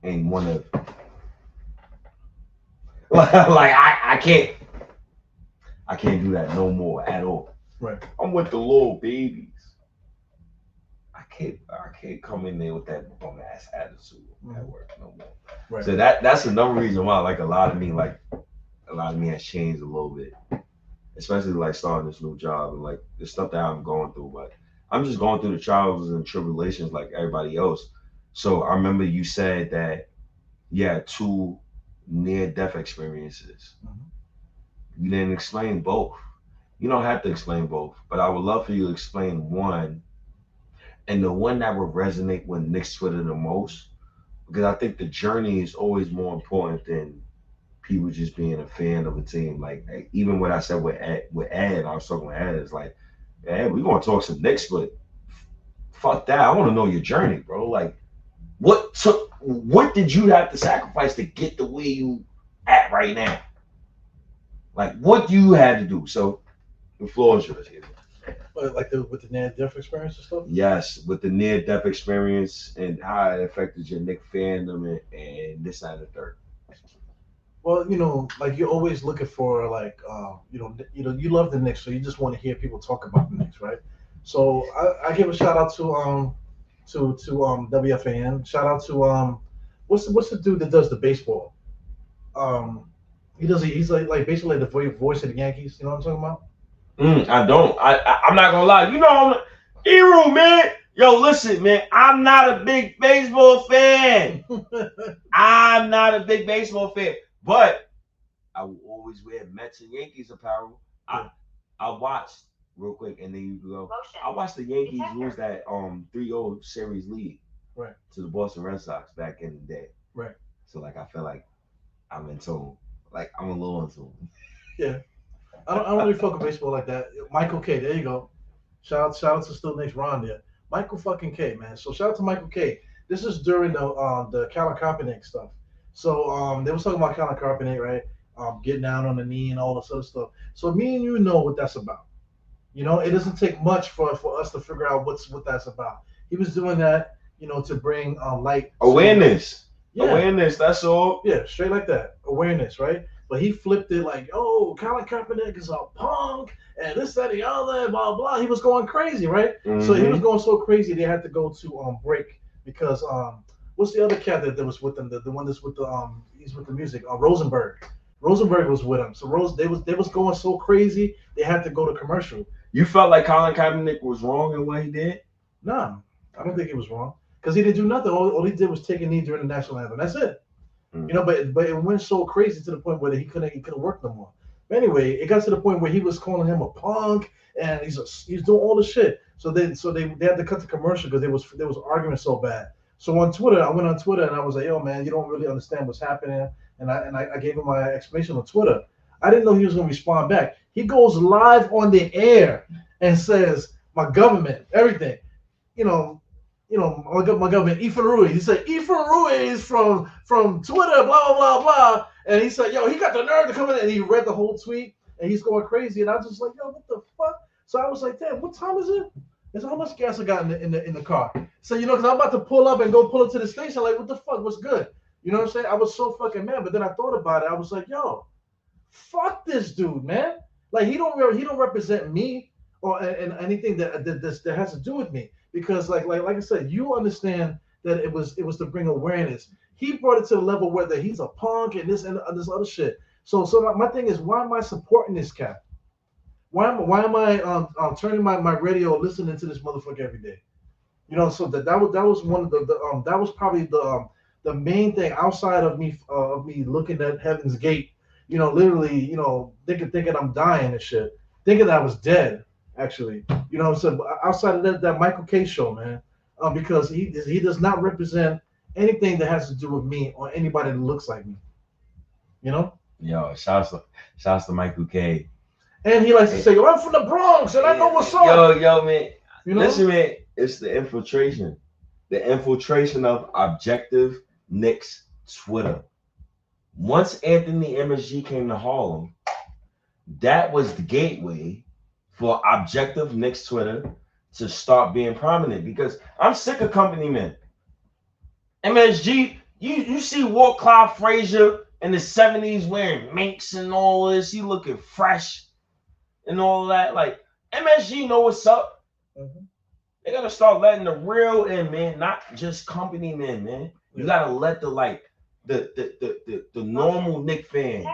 and want to like I can't do that no more at all. Right. I'm with the little babies. I can't come in there with that bum ass attitude at work no more. Right. So that's another reason why like a lot of me has changed a little bit. Especially like starting this new job and like the stuff that I'm going through. But I'm just going through the trials and tribulations like everybody else. So I remember you said that you had 2 near-death experiences. Mhm. You didn't explain both. You don't have to explain both, but I would love for you to explain one, and the one that would resonate with Knicks Twitter the most, because I think the journey is always more important than people just being a fan of a team. Like even what I said with Ed, I was talking with Ed, it's like, Ed, we're gonna talk some Knicks, but fuck that. I want to know your journey, bro. Like, what did you have to sacrifice to get the way you at right now? Like, what you had to do? So, the floor is yours. Like with the near death experience and stuff. Yes, with the near death experience and how it affected your Knicks fandom and this and the third. Well, like you're always looking for like, you love the Knicks, so you just want to hear people talk about the Knicks, right? So I give a shout out to WFAN. Shout out to what's the dude that does the baseball? He's like basically the voice of the Yankees. You know what I'm talking about? I don't. I'm not gonna lie. Eru, man. Yo, listen, man. I'm not a big baseball fan. I'm not a big baseball fan. But I will always wear Mets and Yankees apparel. I watched real quick, and then you go. I watched the Yankees lose that 3-0 series lead Right. to the Boston Red Sox back in the day. Right. So like I feel like I'm in tune. Like I'm a little in tune. Yeah. I don't really fuck with baseball like that. Michael K. There you go. Shout out to Still Knicks Ron there. Michael fucking K, man. So shout out to Michael K. This is during the Colin Kaepernick stuff. So they was talking about Colin Kaepernick, right? Getting down on the knee and all this other stuff. So me and you know what that's about. You know, it doesn't take much for us to figure out what that's about. He was doing that, you know, to bring light Awareness. Yeah. Awareness, that's all. Yeah, straight like that. Awareness, right? But he flipped it like, oh, Colin Kaepernick is a punk and this, that, the other, blah, blah. He was going crazy, right? Mm-hmm. So he was going so crazy they had to go to break because what's the other cat that was with them? The one that's with the he's with the music. Rosenberg. Rosenberg was with him. So they was going so crazy they had to go to commercial. You felt like Colin Kaepernick was wrong in what he did? No, I don't think he was wrong because he didn't do nothing. All he did was take a knee during the national anthem. That's it. You know, but it went so crazy to the point where he couldn't work no more. But anyway, it got to the point where he was calling him a punk and he's doing all the shit. So they had to cut the commercial because they was arguing so bad. So on Twitter, I went on Twitter and I was like, yo man, you don't really understand what's happening. And I gave him my explanation on Twitter. I didn't know he was gonna respond back. He goes live on the air and says, my government, everything, my government, Ethan Ruiz. He said, Ethan Ruiz from Twitter, blah, blah, blah, blah. And he said, yo, he got the nerve to come in. And he read the whole tweet, and he's going crazy. And I was just like, yo, what the fuck? So I was like, damn, what time is it? He said, how much gas I got in the car? So, because I'm about to pull up and go pull up to the station. Like, what the fuck? What's good? You know what I'm saying? I was so fucking mad. But then I thought about it. I was like, yo, fuck this dude, man. Like, he don't represent me or and anything that has to do with me. Because like I said, you understand that it was to bring awareness. He brought it to the level where that he's a punk and this other shit. So my thing is, why am I supporting this cat? Why am I turning my radio, listening to this motherfucker every day? So that was one of the that was probably the main thing outside of me looking at Heaven's Gate. Literally, thinking I'm dying and shit, thinking that I was dead. Actually, so outside of that Michael K show, man, because he does not represent anything that has to do with me or anybody that looks like me. Yo, shouts to Michael K. And he likes to say, "Yo, I'm from the Bronx and I know what's up." Yo, man. Listen, man, it's the infiltration of objective Knicks Twitter. Once Anthony MSG came to Harlem, that was the gateway for objective Knicks Twitter to start being prominent, because I'm sick of company men. MSG, you see Walt Clyde Frazier in the 70s wearing minks and all this, he looking fresh and all that. Like, MSG know what's up. Mm-hmm. They gotta start letting the real in, man, not just company men, man. You gotta let the normal Knick fan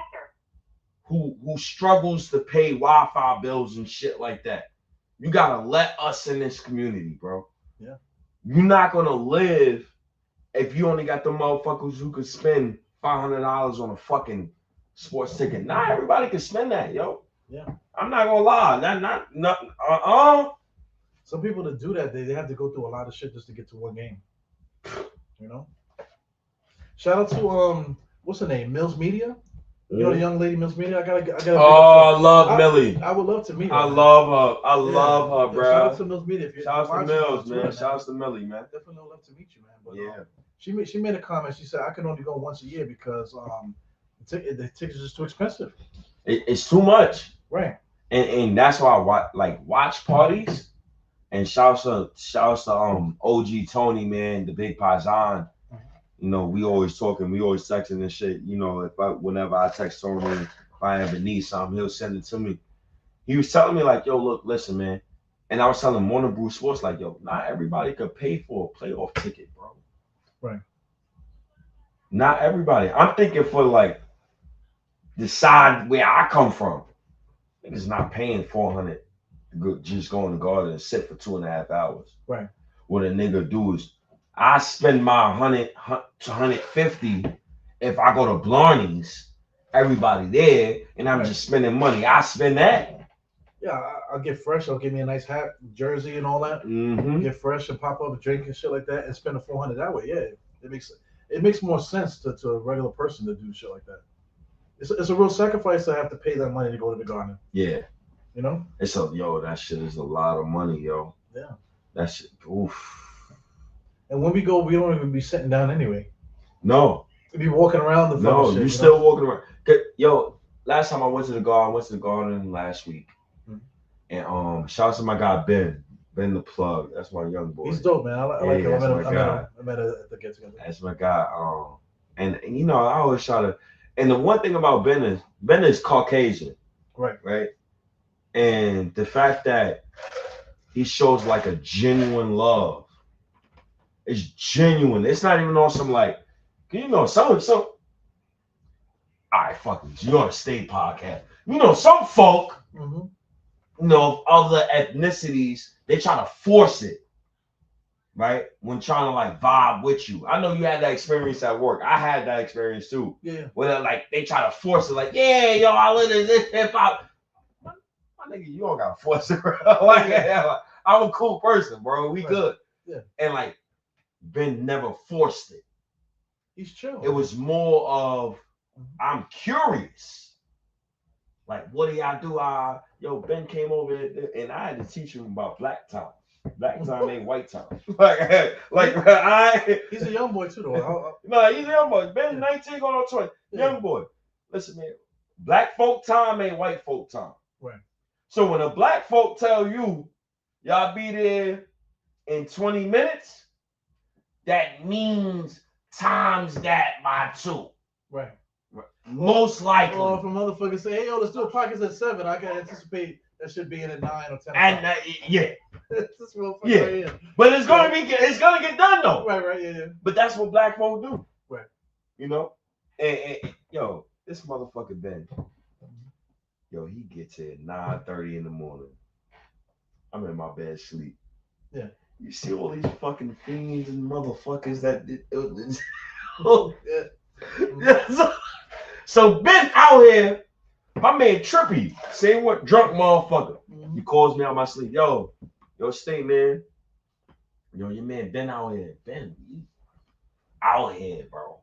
who struggles to pay Wi-Fi bills and shit like that. You gotta let us in this community, bro. Yeah. You're not gonna live if you only got the motherfuckers who could spend $500 on a fucking sports ticket. Not everybody can spend that, yo. Yeah. I'm not gonna lie. Not. Some people that do that, they have to go through a lot of shit just to get to one game. Shout out to what's her name? Mills Media. The young lady Mills Media. I gotta. Oh, I love Millie. I would love to meet her. I love her, bro. Shout out to Mills Media. Shout out to Mills, man. Shout out to Millie, man. Definitely would love to meet you, man. But, yeah. She made a comment. She said I can only go once a year because the tickets are just too expensive. It's too much. Right. And that's why I watch parties. And shouts to OG Tony, man, the big Paisan. We always talking, we always texting and shit. Whenever I text Tony, if I ever need something, he'll send it to me. He was telling me like, yo, look, listen, man. And I was telling Morning Brew Sports like, yo, not everybody could pay for a playoff ticket, bro. Right. Not everybody. I'm thinking for like the side where I come from. Niggas not paying $400 to just go in the garden and sit for 2.5 hours. Right. What a nigga do is I spend my 100 to 150 if I go to Blarney's, everybody there, and I'm just spending money. I spend that. Yeah, I'll get fresh. I'll give me a nice hat, jersey, and all that. Mm-hmm. Get fresh and pop up a drink and shit like that, and spend the 400 that way. Yeah, it makes more sense to a regular person to do shit like that. It's a real sacrifice to have to pay that money to go to the garden. Yeah. You know? That shit is a lot of money, yo. Yeah. That shit, oof. And when we go, we don't even be sitting down anyway. No. We be walking around the No, fucking shit. you still walking around. Yo, last time I went to the garden last week. Mhm. And shout out to my guy Ben. Ben the plug. That's my young boy. He's dope, man. I like him. that's my guy. I met him at the get together. That's my guy. And you know, I always try to. And the one thing about Ben is Caucasian, Right. right? And the fact that he shows like a genuine love. It's genuine. It's not even on some like, you know, some. All right, fuck it. You on a state podcast. You know, some folk. Mm-hmm. You know, of other ethnicities, they try to force it, right? When trying to like vibe with you. I know you had that experience at work. I had that experience too. Yeah. Where like they try to force it, like, yeah, yo, I live in this hip hop. My nigga, you don't gotta force it, bro. Like, I'm a cool person, bro. We good. Yeah. And like Ben never forced it. He's chill. It was more of I'm curious. Like, what do y'all do? Yo, Ben came over and I had to teach him about black time. Black time ain't white time. He's a young boy too, though. No, he's a young boy. Ben's 19 going on 20. Yeah. Young boy. Listen, man. Black folk time ain't white folk time. Right. So when a black folk tell you, y'all be there in 20 minutes, that means times that by 2. Right. Most likely. Or if a motherfucker say, hey, yo, let's do a podcast at 7, I can anticipate that should be in at 9 or 10. And yeah. This motherfucker Yeah. right here. But it's gonna get done though. Right, yeah. But that's what black folk do. Right. You know? And yo, this motherfucker Ben. Yo, he gets here at 9:30 in the morning. I'm in my bed sleep. Yeah. You see all these fucking fiends and motherfuckers that Yeah. So Ben out here, my man Trippy, say what drunk motherfucker. Mm-hmm. He calls me out my sleep. Yo, stay, man. Yo, your man Ben out here. Ben, he out here, bro.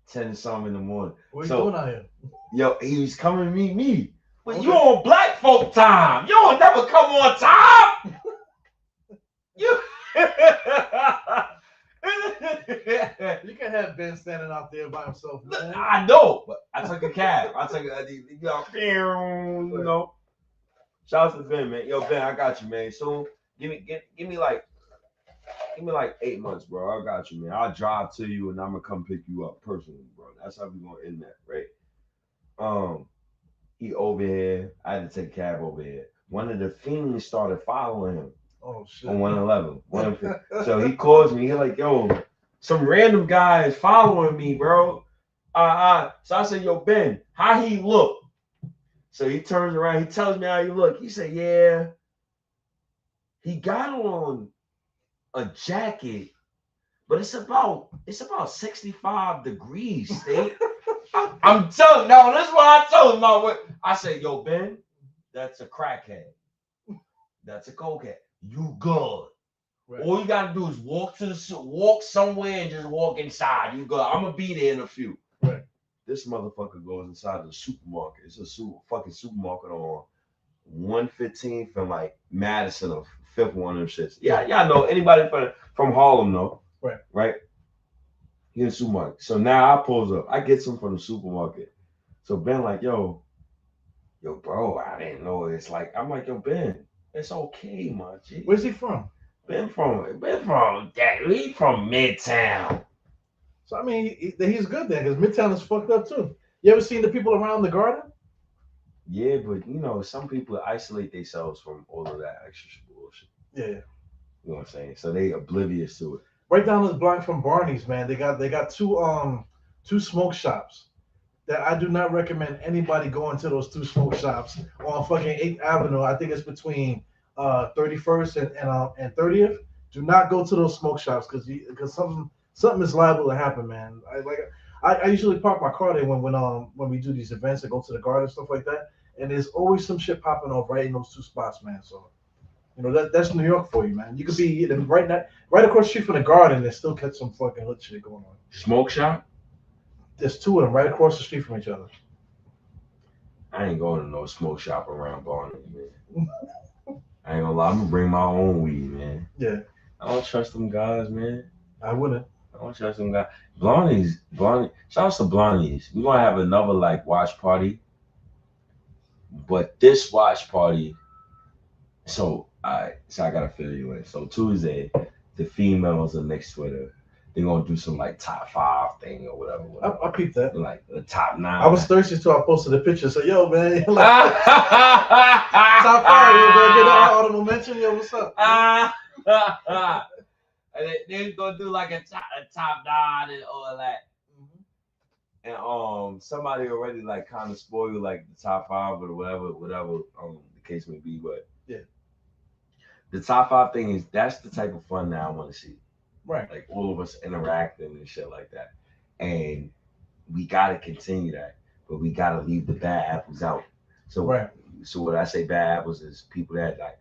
10 something in the morning. What are you doing out here? Yo, he was coming to meet me. But you on black folk time. You don't never come on time. You You can have Ben standing out there by himself, man. I know, but I took a cab. You know. Shout out to Ben, man. Yo, Ben, I got you, man. So give me like 8 months, bro. I got you, man. I'll drive to you and I'm gonna come pick you up personally, bro. That's how we gonna end that, right? He over here. I had to take a cab over here. One of the fiends started following him. Oh shit. On 111. So he calls me. He's like, yo, some random guy is following me, bro. So I said, yo, Ben, how he look? So he turns around. He tells me how he look. He said, yeah, he got on a jacket, but it's about 65 degrees, State. I'm telling. No, this is what I told him about. I said, yo, Ben, that's a crackhead. That's a cokehead. You good. Right. All you gotta do is walk somewhere and just walk inside. You good. I'm gonna be there in a few. Right. This motherfucker goes inside the supermarket. It's a fucking supermarket on 115th and like Madison or 5th one of them shits. Yeah, y'all know anybody from Harlem though. Right. Right. He in the supermarket. So now I pulls up. I get some from the supermarket. So Ben like, yo, bro, I didn't know it's like. I'm like, yo, Ben. It's okay, my G. Where's he from? Ben from he from Midtown. So I mean, he's good there because Midtown is fucked up too. You ever seen the people around the garden? Yeah, but you know, some people isolate themselves from all of that extra bullshit. Yeah. You know what I'm saying? So they oblivious to it. Right down this block from Barney's, man. They got two smoke shops that I do not recommend anybody going to those two smoke shops on fucking 8th Avenue. I think it's between 31st and 30th. Do not go to those smoke shops because something is liable to happen, man. I usually park my car there when we do these events and go to the garden and stuff like that. and there's always some shit popping off right in those two spots, man. So that's New York for you, man. You could be right across the street from the Garden and still catch some fucking hood shit going on. Smoke shop? There's two of them right across the street from each other. I ain't going to no smoke shop around Barney, man. I ain't gonna lie, I'm gonna bring my own weed, man. Yeah. I don't trust them guys, man. I wouldn't. I don't trust them guys. Blondie. Shout out to Blondies. We're gonna have another like watch party. But this watch party, so I gotta fill you in. So Tuesday, the females of Knicks Twitter, they're gonna do some like top 5 thing or whatever. I peeped that. Like the top 9. I was thirsty till I posted the picture. So yo, man, like, top 5, yo, bro, get an audible mention. Yo, what's up? And they're gonna do like a top 9 and all that. And somebody already like kind of spoiled like the top 5 or whatever the case may be. But yeah, the top 5 thing is that's the type of fun that I want to see. Right. Like all of us interacting and shit like that. And we gotta continue that, but we gotta leave the bad apples out. So right. So what I say bad apples is people that like,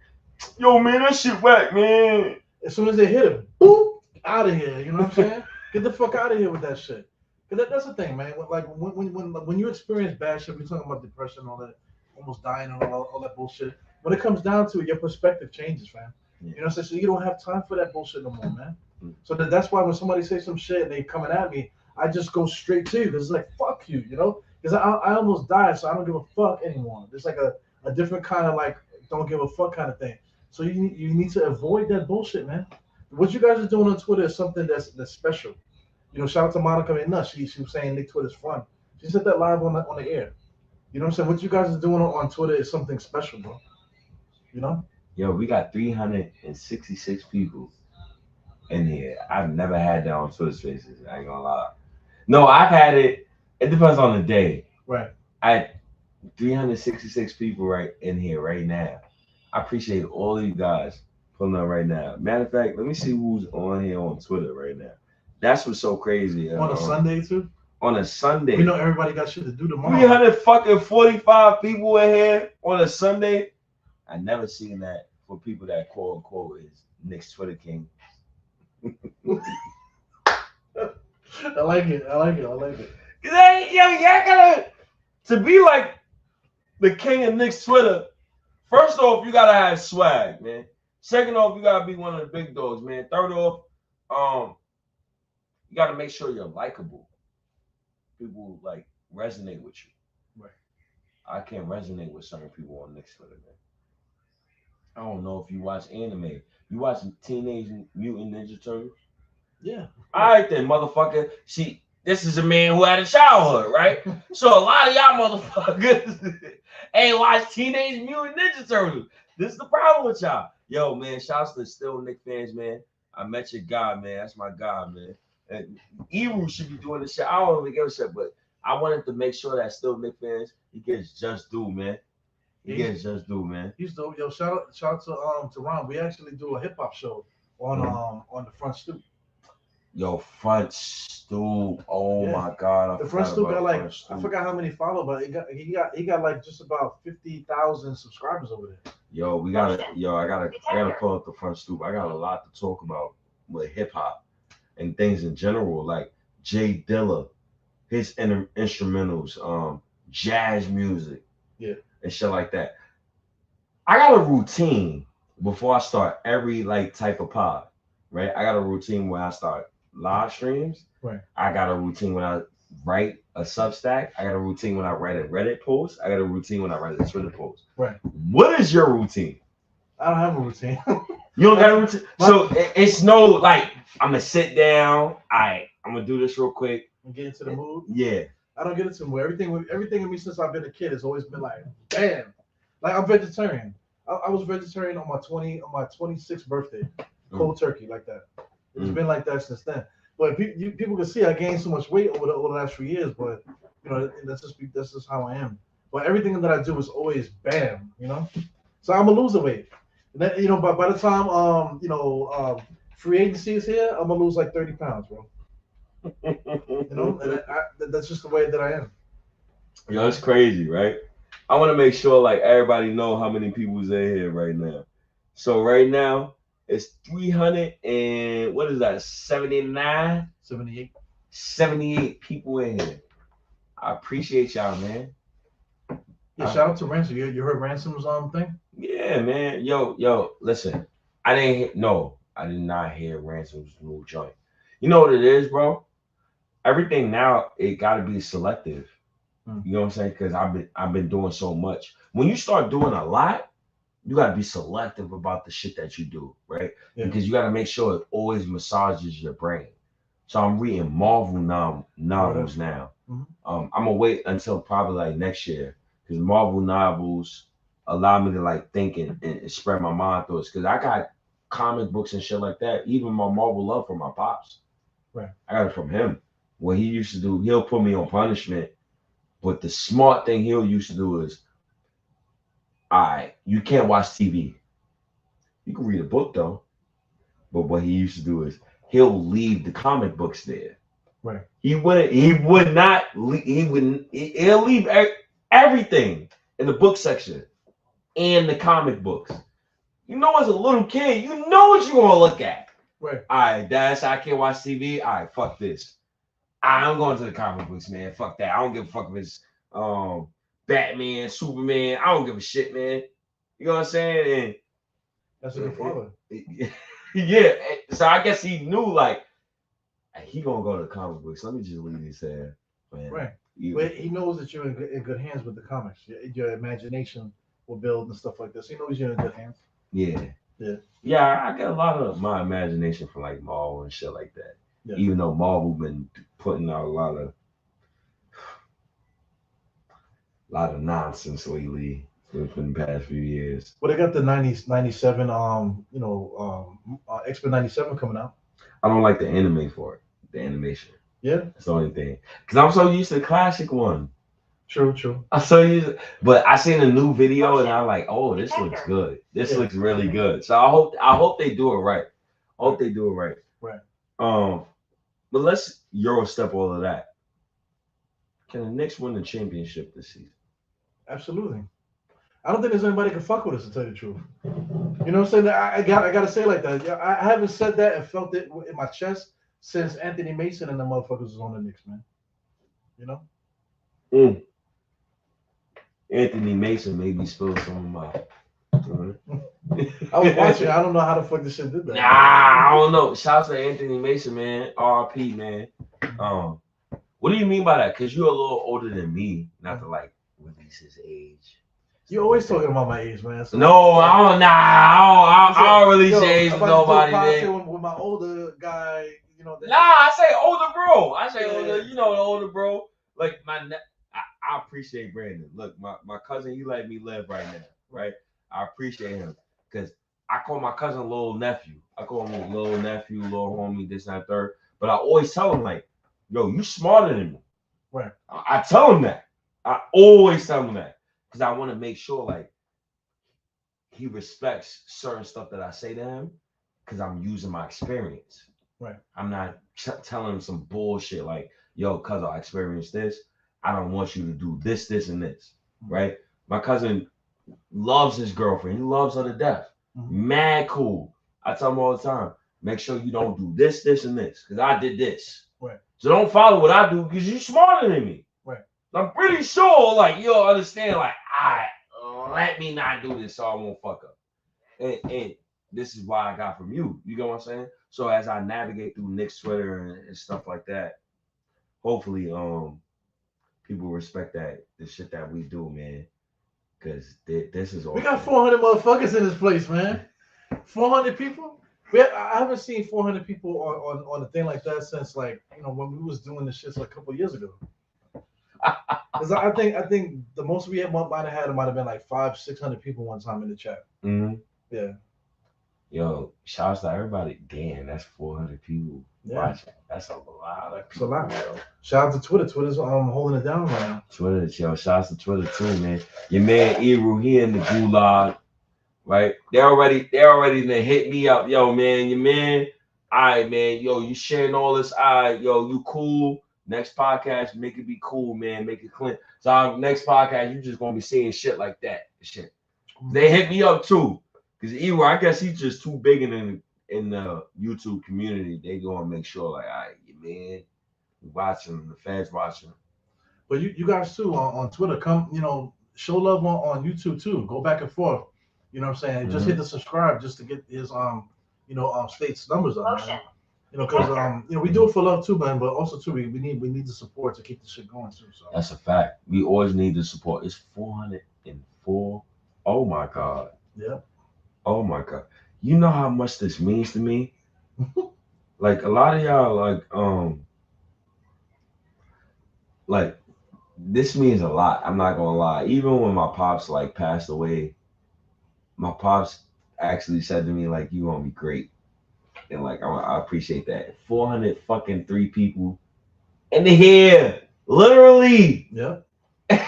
yo man, that shit whack, man. As soon as they hit it, boop, out of here. You know what I'm saying? Get the fuck out of here with that shit. Cause that's the thing, man. Like when you experience bad shit, we're talking about depression, all that, almost dying, and all that bullshit. When it comes down to it, your perspective changes, man. Yeah. You know what I'm saying? So you don't have time for that bullshit no more, man. So that's why when somebody says some shit and they coming at me, I just go straight to you because it's like fuck you, you know? Because I almost died, so I don't give a fuck anymore. There's like a different kind of like don't give a fuck kind of thing. So you need to avoid that bullshit, man. What you guys are doing on Twitter is something that's special. You know, shout out to Monica McNutt. She was saying Nick Twitter's fun. She said that live on the air. You know what I'm saying? What you guys are doing on Twitter is something special, bro. You know? Yo, we got 366 people in here. I've never had that on Twitter Spaces. I ain't gonna lie. No, I've had it. It depends on the day. Right. I had 366 people right in here right now. I appreciate all of you guys pulling up right now. Matter of fact, let me see who's on here on Twitter right now. That's what's so crazy. On a Sunday too? On a Sunday. We know everybody got shit to do tomorrow. 345 people in here on a Sunday. I never seen that for people that quote unquote is Knicks Twitter king. I like it. Y'all gotta to be like the king of Knicks Twitter. First off, you gotta have swag, man. Second off, you gotta be one of the big dogs, man. Third off, you gotta make sure you're likable. People like resonate with you. Right. I can't resonate with certain people on Knicks Twitter, man. I don't know if you watch anime. You watch Teenage Mutant Ninja Turtles? Yeah. All right then, motherfucker. See, this is a man who had a childhood, right? So a lot of y'all motherfuckers ain't watched Teenage Mutant Ninja Turtles. This is the problem with y'all. Yo, man, shouts to still Knick fans, man. I met your guy, man. That's my guy, man. And Eru should be doing this shit. I don't even give a shit, but I wanted to make sure that still Knick fans, he gets just due, man. He gets just due, man. He's dope. Yo, shout out to Ron. We actually do a hip hop show on the front stoop. Yo, front stoop. Oh my God. The front stoop got like I forgot how many followers, but he got like just about 50,000 subscribers over there. Yo, I gotta pull up the front stoop. I got a lot to talk about with hip hop and things in general, like Jay Dilla, his instrumentals, jazz music, and shit like that. I got a routine before I start every like type of pod, right? I got a routine where I start live streams. Right. I got a routine when I write a Substack. I got a routine when I write a Reddit post. I got a routine when I write a Twitter post. Right. What is your routine? I don't have a routine. You don't have a routine? So it's no like I'm gonna sit down. I'm gonna do this real quick. And get into the mood. Yeah. I don't get into the mood. Everything with me since I've been a kid has always been like, bam. Like I'm vegetarian. I was vegetarian on my 26th birthday. Cold turkey like that. It's been like that since then. But people can see I gained so much weight over the last few years. But you know that's just how I am. But everything that I do is always bam. You know. So I'm gonna lose the weight. And then, you know, by the time free agency is here, I'm gonna lose like 30 pounds, bro. You know, and that's just the way that I am. Yo, it's crazy, right? I want to make sure like everybody know how many people's in here right now. So right now it's 300 and what is that? 79, 78. 78 people in here. I appreciate y'all, man. Yeah, shout out to Ransom. You heard Ransom's thing? Yeah, man. Yo, listen. I did not hear Ransom's new joint. You know what it is, bro? Everything now it gotta be selective. You know what I'm saying? Because I've been doing so much. When you start doing a lot, you gotta be selective about the shit that you do, right? Yeah. Because you gotta make sure it always massages your brain. So I'm reading Marvel novels now. Mhm. I'm gonna wait until probably like next year because Marvel novels allow me to like think and spread my mind thoughts. Because I got comic books and shit like that. Even my Marvel love from my pops. Right. I got it from him. What he used to do, he'll put me on punishment. But the smart thing he'll used to do is, all right, you can't watch TV. You can read a book though. But what he used to do is he'll leave the comic books there. Right. He would not. He'll leave everything in the book section and the comic books. You know, as a little kid, you know what you're gonna look at. Right. All right, Dad, I can't watch TV. All right, fuck this. I'm going to the comic books, man. Fuck that. I don't give a fuck if it's Batman, Superman. I don't give a shit, man. You know what I'm saying? And that's a good father. Yeah. So I guess he knew like he gonna go to the comic books. Let me just leave this there. Man. Right. But he knows that you're in good hands with the comics. Your imagination will build and stuff like this. He knows you're in good hands. Yeah. Yeah. Yeah, I get a lot of my imagination from like Marvel and shit like that. Yeah. Even though Marvel been putting out a lot of nonsense lately within the past few years. Well, they got the 97 X-Men 97 coming out. I don't like the anime for it. The animation. Yeah. That's the only thing. Because I'm so used to the classic one. True. I'm so used to, but I seen a new video and I'm like, oh, this looks good. This looks really good. So I hope they do it right. Right. But let's Euro step all of that. Can the Knicks win the championship this season? Absolutely. I don't think there's anybody can fuck with us, to tell you the truth. You know what I'm saying? I gotta say it like that. I haven't said that and felt it in my chest since Anthony Mason and the motherfuckers was on the Knicks, man. You know? Anthony Mason made me spill some of my. I was watching. I don't know how the fuck this shit did that. Nah, I don't know. Shouts to Anthony Mason, man. RP, man. What do you mean by that? Because you're a little older than me. Not to like release his age. You're always talking about my age, man. So no, I don't. Nah, I don't release age with nobody, man. With my older guy, you know. Nah, I say older bro. I say older. You know, the older bro. Like I appreciate Brandon. Look, my cousin, he let me live right now, right? I appreciate him because I call my cousin little nephew. I call him little nephew, little homie, this and that third. But I always tell him like, yo, you smarter than me. Right. I tell him that. I always tell him that because I want to make sure like he respects certain stuff that I say to him because I'm using my experience. Right. I'm not telling him some bullshit like, yo, cuz I experienced this. I don't want you to do this, this, and this. Right? My cousin loves his girlfriend. He loves her to death. Mm-hmm. Mad cool. I tell him all the time, make sure you don't do this, this, and this. Because I did this. Right. So don't follow what I do because you're smarter than me. Right. I'm pretty sure, like, you'll understand, like, let me not do this so I won't fuck up. And this is why I got from you. You know what I'm saying? So as I navigate through Knicks Twitter and stuff like that, hopefully, people respect the shit that we do, man. Because this is all. We got 400 motherfuckers in this place, man. 400 people. I haven't seen 400 people on a thing like that since like when we was doing this shit like a couple of years ago. Because I think the most we might have been like 500-600 people one time in the chat. Mm-hmm. Yeah. Yo, shouts to everybody. Damn, that's 400 people watching. That's a lot of people. It's a lot. Shout out to Twitter. Twitter's holding it down right now. Twitter, yo. Shouts to Twitter too, man. Your man Eru, he in the gulag, right? They already done hit me up. Yo, man, your man. All right, man. Yo, you sharing all this. All right, yo, you cool. Next podcast, make it be cool, man. Make it clean. So our next podcast, you just gonna be seeing shit like that. Shit. They hit me up too, cause Ewa, I guess he's just too big in the YouTube community. They gonna make sure, like, all right, man, watching the fans watching. But you guys too on Twitter, come, show love on YouTube too. Go back and forth. You know what I'm saying? Just hit the subscribe just to get his state's numbers up. Man. Because we do it for love too, man. But also too, we need the support to keep the shit going too. So that's a fact. We always need the support. It's 404. Oh my god. Yeah. Oh my god. You know how much this means to me? Like a lot of y'all like this means a lot. I'm not gonna lie. Even when my pops like passed away, my pops actually said to me like, "You gonna be great," and like I appreciate that. 403 people in the here, literally. Yeah. and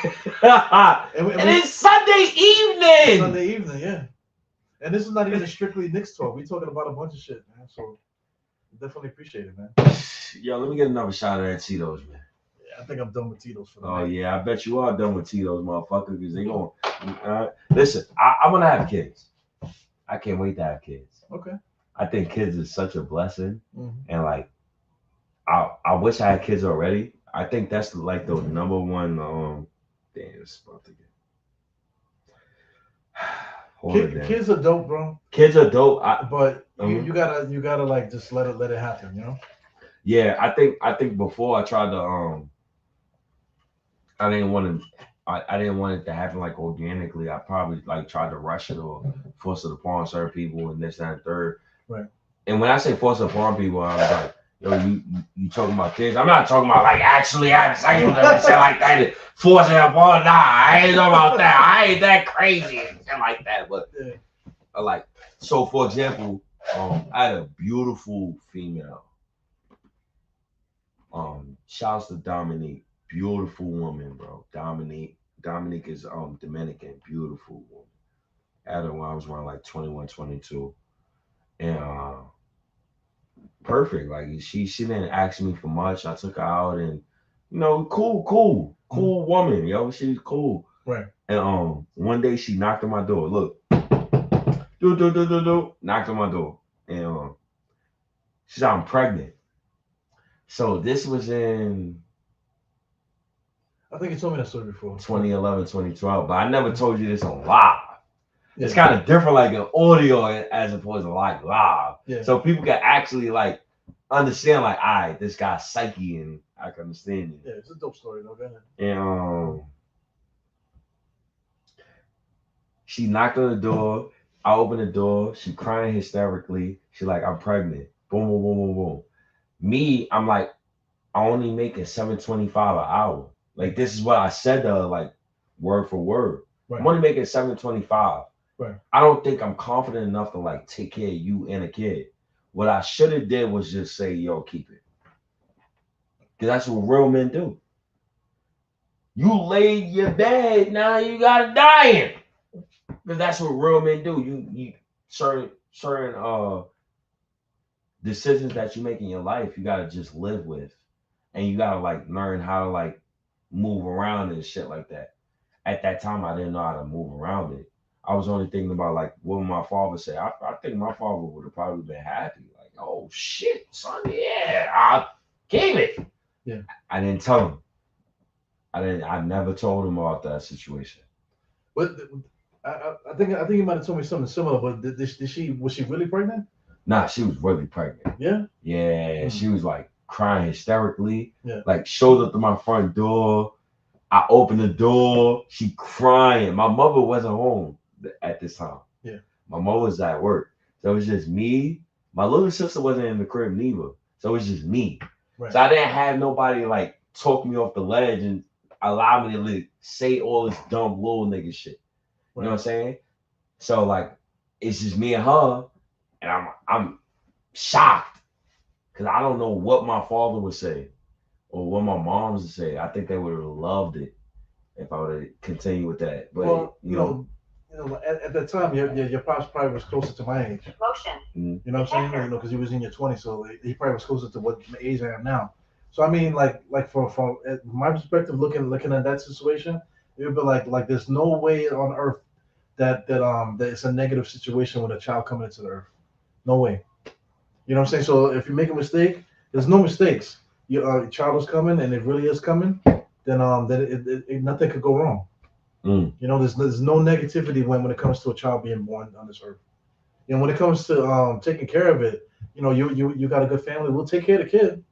it's Sunday evening. Sunday evening, yeah. And this is not even strictly Knicks talk. We're talking about a bunch of shit, man. So definitely appreciate it, man. Yo, let me get another shot of that Tito's, man. I think I'm done with Tito's for the Oh night. yeah, I bet you are done with Tito's, motherfucker, because they going. Listen, I want to have kids. I can't wait to have kids. Okay. I think kids is such a blessing, and like, I wish I had kids already. I think that's like the number one. Damn, it's about to get. Kids are dope, bro. Kids are dope, but you gotta like just let it happen, you know. Yeah, I think before I tried to I didn't want it to happen like organically. I probably like tried to rush it or force it upon certain people and this, that, and third. Right. And when I say force it upon people, I was like, yo, you talking about kids? I'm not talking about like actually having sex with them and shit like that and forcing it upon. Nah, I ain't talking about that. I ain't that crazy and shit like that. But like, so for example, I had a beautiful female. Shouts to Dominique. Beautiful woman, bro. Dominique is Dominican, beautiful woman. I had her when I was around like 21, 22. And perfect. Like she didn't ask me for much. I took her out and cool woman, yo. She's cool. Right. And one day she knocked on my door. Look. Knocked on my door. And she said I'm pregnant. So this was in I think you told me that story before. 2011, 2012, but I never told you this on live. Yeah. It's kind of different, like an audio as opposed to like live. Yeah. So people can actually like understand, like, all right, this guy's psyche, and I can understand it. Yeah, it's a dope story though. Go ahead. And she knocked on the door. I opened the door. She crying hysterically. She like, I'm pregnant. Boom, boom, boom, boom, boom. Me, I'm like, I only make it $7.25 an hour. Like, this is what I said to her, like, word for word. Right. I'm only making $7.25. Right. I don't think I'm confident enough to like take care of you and a kid. What I should have did was just say, yo, keep it. Because that's what real men do. You laid your bed, now you gotta die in. Because that's what real men do. You certain decisions that you make in your life, you gotta just live with. And you gotta like learn how to like move around and shit like that. At that time, I didn't know how to move around it. I was only thinking about like what my father said. I think my father would have probably been happy. Like, oh shit, son, yeah, I keep it. Yeah. I didn't tell him. I never told him about that situation. But I think you might have told me something similar. But was she really pregnant? Nah, she was really pregnant. Yeah. Yeah, Mm-hmm. She was like crying hysterically. Yeah. Like showed up to my front door. I opened the door. She crying. My mother wasn't home at this time. Yeah. My mother was at work. So it was just me. My little sister wasn't in the crib neither. So it was just me. Right. So I didn't have nobody like talk me off the ledge and allow me to like, say all this dumb little nigga shit. You know what I'm saying? So like it's just me and her, and I'm shocked because I don't know what my father would say or what my mom would say. I think they would have loved it if I would have continued with that. But well, you know, at that time, your pops probably was closer to my age. Motion. You know what I'm saying? Because he was in your 20s, so he probably was closer to what age I am now. So I mean, like from my perspective, looking at that situation, it would be like there's no way on earth that it's a negative situation with a child coming into the earth. No way. You know what I'm saying? So if you make a mistake, there's no mistakes. Your child is coming, and it really is coming. Then nothing could go wrong. You know, there's no negativity when it comes to a child being born on this earth. And when it comes to taking care of it, you know, you got a good family. We'll take care of the kid.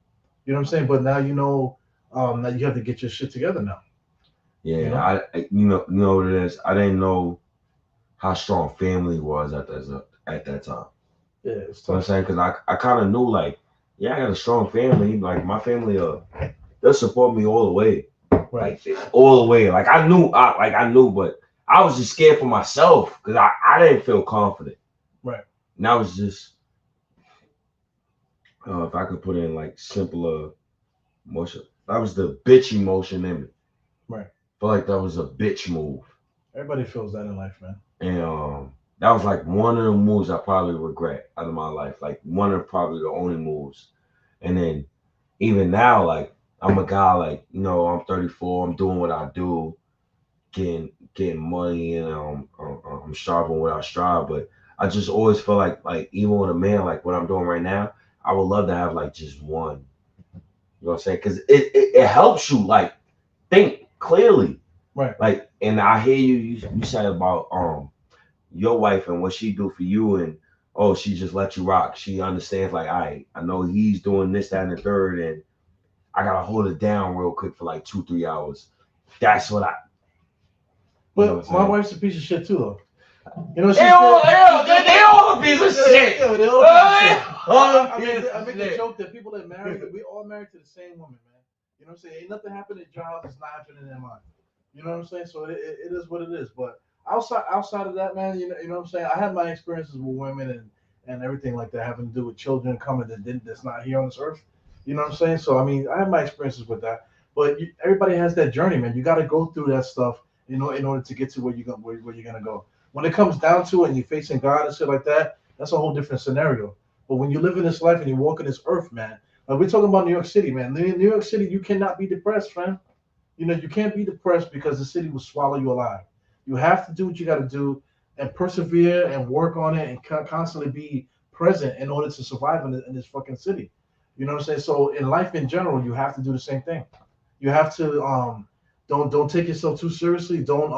You know what I'm saying? But now you know that you have to get your shit together now. Yeah, You know? you know what it is. I didn't know how strong family was at that time. Yeah, it's You know what I'm tough. saying? Because I kind of knew like, yeah, I got a strong family. Like my family, they'll support me all the way, Right. like all the way. Like I knew, but I was just scared for myself because I didn't feel confident. Right. And I was just, if I could put in like simpler emotion, that was the bitch emotion in me. Right. I feel like that was a bitch move. Everybody feels that in life, man. And that was like one of the moves I probably regret out of my life. Like one of probably the only moves. And then even now, like I'm a guy, like, you know, I'm 34, I'm doing what I do, getting money, and I'm striving what I strive. But I just always feel like even with a man, like what I'm doing right now, I would love to have like just one. You know what I'm saying? Because it helps you like think clearly. Right. Like, and I hear you say about your wife and what she do for you, and oh, she just let you rock. She understands like, I know he's doing this, that, and the third, and I gotta hold it down real quick for like 2-3 hours. That's what I. You know But what my I'm wife's a piece of shit too, though. You know, saying? They all a piece of shit. Yeah, they all a piece of shit. All a I piece make of the shit. joke that people that marry, we all married to the same woman, man. You know what I'm saying? Ain't nothing happening at your house that's not happening in mine. You know what I'm saying? So it is what it is. But outside of that, man, you know what I'm saying? I had my experiences with women and everything like that, having to do with children coming that's not here on this earth. You know what I'm saying? So I mean, I have my experiences with that. But everybody has that journey, man. You got to go through that stuff, you know, in order to get to where you're gonna go. When it comes down to it, and you're facing God and shit like that, that's a whole different scenario. But when you live in this life and you walk in this earth, man, like we're talking about New York City, man. In New York City, you cannot be depressed, man. You know, you can't be depressed because the city will swallow you alive. You have to do what you got to do and persevere and work on it and constantly be present in order to survive in this fucking city. You know what I'm saying? So in life in general, you have to do the same thing. You have to don't take yourself too seriously. Don't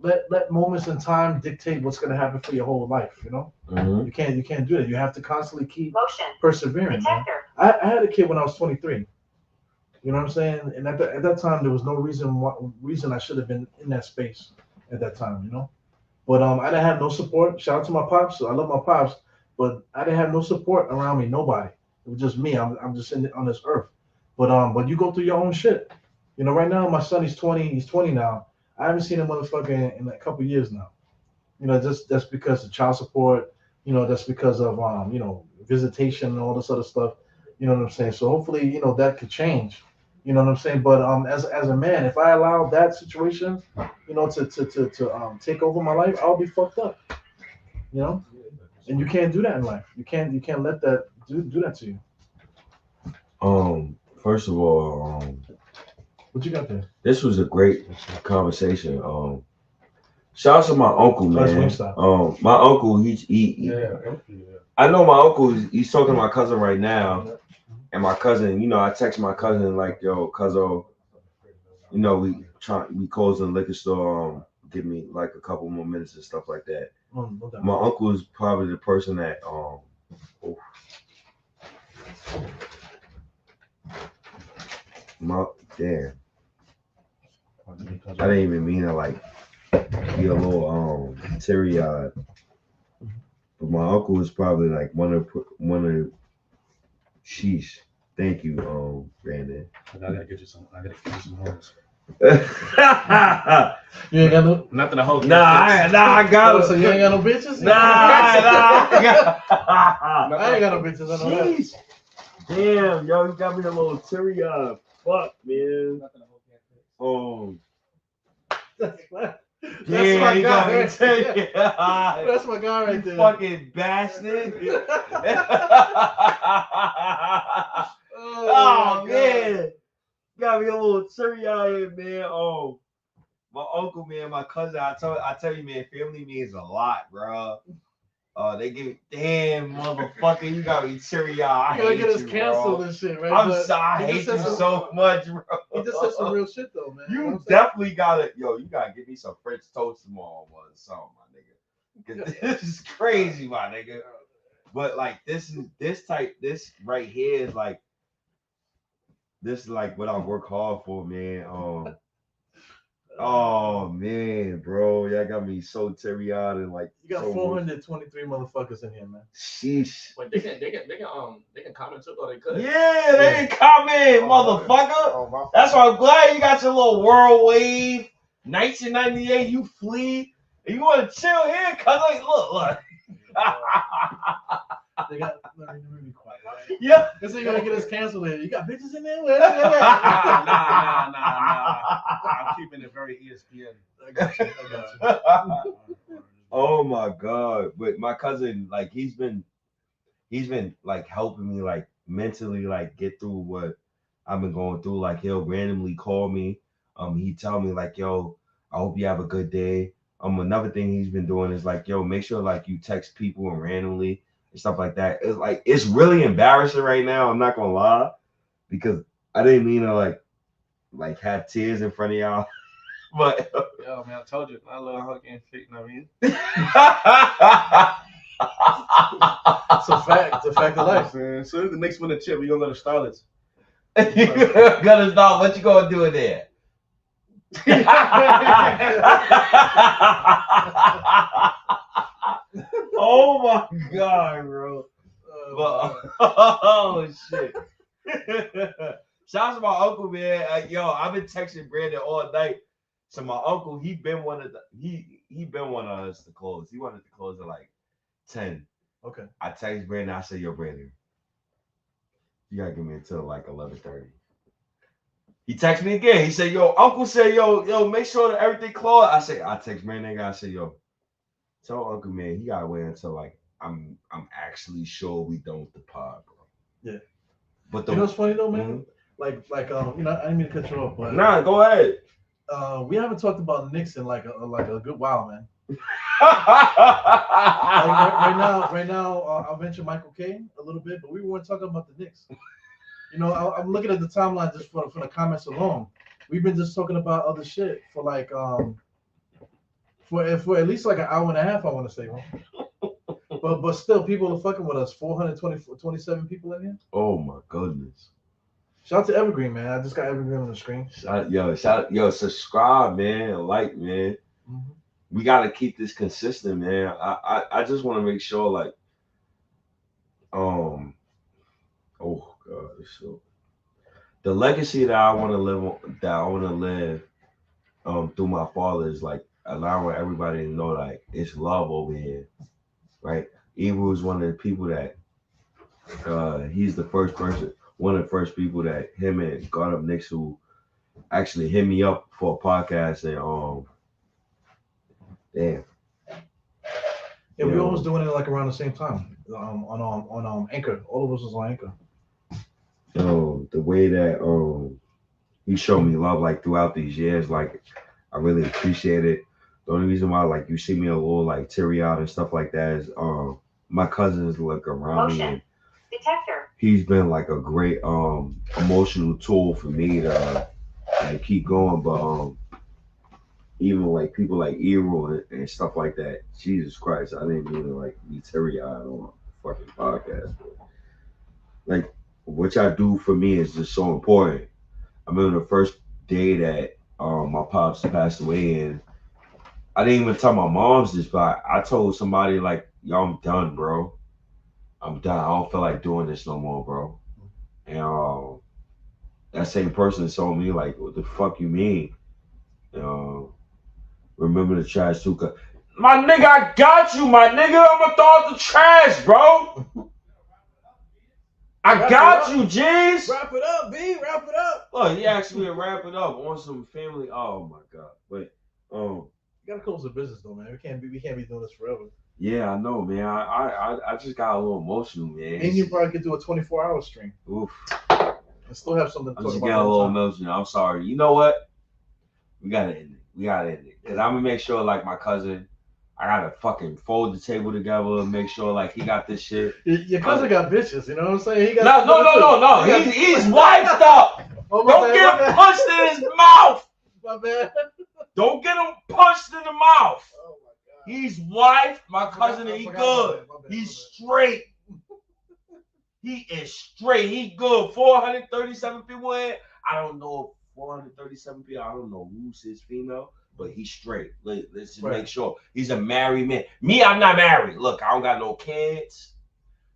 let moments in time dictate what's gonna happen for your whole life. You know, Mm-hmm. you can't do that. You have to constantly keep persevering. Man. I had a kid when I was 23. You know what I'm saying? And at that time, there was no reason I should have been in that space at that time. You know, but I didn't have no support. Shout out to my pops. I love my pops, but I didn't have no support around me. Nobody. It was just me. I'm just on this earth. But you go through your own shit. You know, right now my son he's 20. He's 20 now. I haven't seen him motherfucker in a couple years now. You know, that's because of child support. You know, that's because of you know, visitation and all this other stuff. You know what I'm saying? So hopefully, you know, that could change. You know what I'm saying? But as a man, if I allow that situation, you know, to take over my life, I'll be fucked up. You know, and you can't do that in life. You can't let that do that to you. First of all, What you got there? this was a great conversation. Shout out to my uncle, That's man. Wingstop. My uncle, he Yeah. I know my uncle. He's talking to my cousin right now, and my cousin, you know, I text my cousin like, yo, cuzzo, you know, we close in the liquor store. Give me like a couple more minutes and stuff like that. My uncle is probably the person that my damn. I didn't even mean to like be a little teary-eyed. But my uncle is probably like one of sheesh. Thank you, Brandon. I gotta get you some hoes. You ain't got no. Nothing to hold. I got So it. you ain't got no bitches? I ain't got no bitches. I know that. Jeez. Damn, yo, you got me a little teary-eyed. Fuck, man. That's my Yeah, you got guy. me Right teary-eyed. there. That's my guy right there. Fucking bastard. Oh, got me a little cherry out here, man. Oh, my uncle, man, my cousin. I tell you, man, family means a lot, bro. They give me, damn, motherfucker, you got me cherry out. I hate get us you, canceled bro. and shit, right? I'm But sorry, I he hate just you said so much, bro. He just said some real shit though, man. You know what I'm saying? definitely gotta, yo, you gotta give me some French toast tomorrow or something, my nigga. 'Cause this is crazy, my nigga. But like this right here is like what I work hard for, man. Oh man, bro, y'all got me so teary-eyed and like You got so 423 motherfuckers in here, man. Sheesh. Wait, they can comment too, or they could. Yeah, they can comment, motherfucker. Oh, That's why I'm glad you got your little world wave. 1998, you flee. And you want to chill here, cuz like, look. They got let me be quiet. Yeah. This ain't gonna get us canceled here. You got bitches in there? Nah. I'm keeping it very ESPN. I got you. Oh my god. But my cousin, like he's been like helping me like mentally like get through what I've been going through. Like he'll randomly call me. He tell me like, yo, I hope you have a good day. Another thing he's been doing is like, yo, make sure like you text people and randomly and stuff like that. It's like it's really embarrassing right now. I'm not gonna lie, because I didn't mean to like have tears in front of y'all. But Yo, man, I told you, I love hugging feet. You know what I mean? It's a fact. It's a fact of life. As soon as the Knicks win the chip, we gonna go to Starlets. You gonna stop. What you gonna do in there? Oh my god, bro. Oh shit. Shout out to my uncle, man. Yo, I've been texting Brandon all night. So my uncle, he been one of us to close. He wanted to close at like 10. Okay. I text Brandon. I said, yo, Brandon, you gotta give me until like 11:30. He texted me again. He said, yo, uncle said, yo, make sure that everything closed. I text Brandon. I said, yo, tell Uncle, man, he gotta wait until like I'm actually sure we done with the pod, bro. Yeah. But you know what's funny though, man? Like I didn't mean to cut you off, but nah, go ahead. We haven't talked about Knicks in like a good while, man. right now, I'll mention Michael Caine a little bit, but we weren't talking about the Knicks. You know, I'm looking at the timeline just for the comments alone. We've been just talking about other shit for like for at least like an hour and a half, I want to say, man. But still, people are fucking with us. 427 people in here. Oh my goodness! Shout out to Evergreen, man. I just got Evergreen on the screen. Subscribe, man, like, man. Mm-hmm. We gotta keep this consistent, man. I just want to make sure, like, oh god, so the legacy that I want to live, through my father is like allowing everybody to know like it's love over here, right? Ebru is one of the people that he's the first person, one of the first people that him and God Up Knicks who actually hit me up for a podcast and damn. Yeah, we always doing it like around the same time. On Anchor. All of us was on Anchor. The way that he showed me love like throughout these years, like I really appreciate it. The only reason why like you see me a little like teary-eyed and stuff like that is my cousins like around me. And detector. He's been like a great emotional tool for me to like keep going. But even like people like Eero and stuff like that, Jesus Christ, I didn't mean to like be teary-eyed on a fucking podcast. But, like what y'all do for me is just so important. I remember the first day that my pops passed away, and I didn't even tell my mom's this, but I told somebody like, yo, I'm done, bro. I'm done. I don't feel like doing this no more, bro. And that same person told me like, what the fuck you mean? Remember the trash too. My nigga, I got you, my nigga. I'm gonna throw out the trash, bro. I got you, G's. Wrap it up, B. Wrap it up. Look, he asked me to wrap it up on some family. Oh my god. But you gotta close the business though, man. We can't be doing this forever. Yeah, I know, man. I just got a little emotional, man. And you probably could do a 24-hour stream. Oof. I still have something to I'm talk just about. getting a all the little time. emotional. I'm sorry. You know what? We gotta end it. Cause I'm gonna make sure, like my cousin, I gotta fucking fold the table together and make sure like he got this shit. Your cousin got bitches, you know what I'm saying? He No. got, He's wiped up. Oh, my Don't bad, get my him bad. punched in his mouth. My bad. Don't get him punched in the mouth. Oh my God. He's wiped. My I forgot- cousin, I he forgot good. about that. He's straight. He is straight. He good. 437 people in. I don't know 437 people. I don't know who's his female, but he's straight. Let's just make sure. He's a married man. Me, I'm not married. Look, I don't got no kids.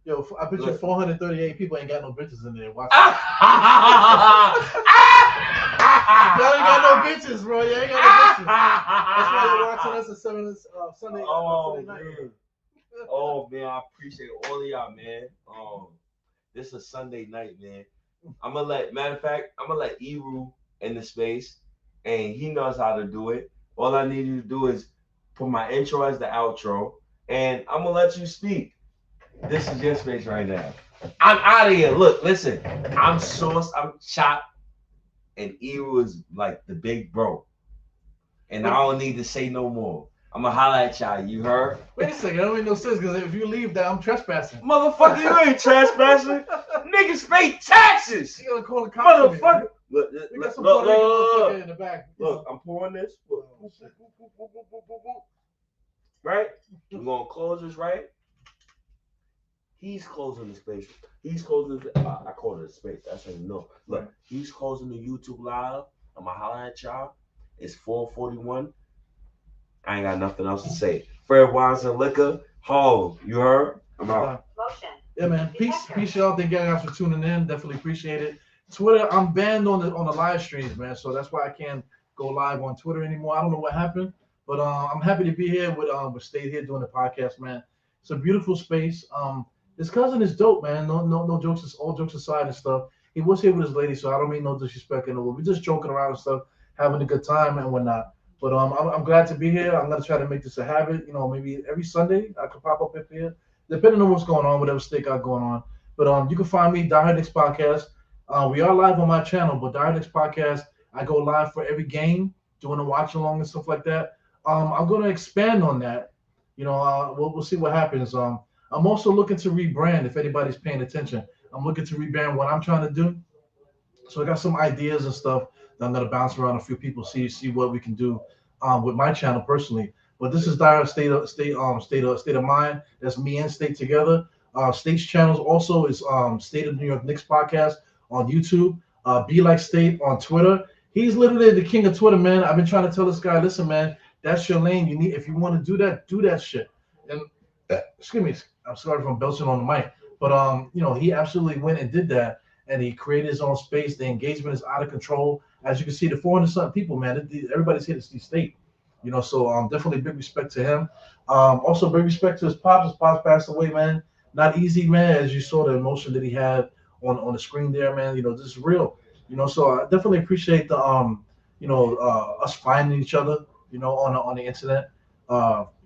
Yo, I bet you 438 people ain't got no bitches in there. Watch Y'all Y'all ain't got no bitches, bro. You ain't got no bitches. That's why you're watching us at Sunday. Oh, Sunday night. man. Oh, man. I appreciate all of y'all, man. This is a Sunday night, man. Matter of fact, I'm gonna let Eru in the space, and he knows how to do it. All I need you to do is put my intro as the outro, and I'm gonna let you speak. This is your space right now. I'm out of here. Look, listen. I'm sauced. I'm chopped, and Eru is like the big bro, and I don't need to say no more. I'm gonna holler at y'all. You heard? Wait a second. That don't make no sense because if you leave that, I'm trespassing. Motherfucker, you ain't trespassing. Niggas pay taxes. You gotta call the cops. Motherfucker. Look, We got some Puerto Rican motherfucker in the back. Look, I'm pouring this. Right? We're gonna close this, right? He's closing the space. He's closing I call it a space. That's how you know. Look, he's closing the YouTube live. I'm gonna holler at y'all. It's 4:41. I ain't got nothing else to say. Fred Wines and Liquor, Harlem. You heard? I'm out. Yeah, man. Peace, y'all. Thank you guys for tuning in. Definitely appreciate it. Twitter, I'm banned on the live streams, man. So that's why I can't go live on Twitter anymore. I don't know what happened, but I'm happy to be here with Stay here doing the podcast, man. It's a beautiful space. His cousin is dope, man. No jokes. All jokes aside and stuff. He was here with his lady, so I don't mean no disrespect in the world. We're just joking around and stuff, having a good time and whatnot. But I'm glad to be here. I'm gonna try to make this a habit. You know, maybe every Sunday I could pop up here, depending on what's going on, whatever state got going on. But you can find me Diehard Knicks podcast. We are live on my channel, but Diehard Knicks podcast, I go live for every game, doing a watch along and stuff like that. I'm gonna expand on that. You know, we'll see what happens. I'm also looking to rebrand. If anybody's paying attention, I'm looking to rebrand what I'm trying to do. So I got some ideas and stuff that I'm gonna bounce around a few people, see what we can do with my channel personally. But this is Diehard State of Mind. That's me and State together. State's channels also is State of New York Knicks podcast on YouTube. Be Like State on Twitter. He's literally the king of Twitter, man. I've been trying to tell this guy, listen, man, that's your lane. If you want to do that shit. And excuse me, I'm sorry if I'm belching on the mic, but he absolutely went and did that, and he created his own space. The engagement is out of control. As you can see, the 400-something people, man, everybody's here to see State. So definitely big respect to him. Also big respect to his pops. His pops passed away, man. Not easy, man. As you saw the emotion that he had on the screen there, man. This is real. So I definitely appreciate the us finding each other, on the internet,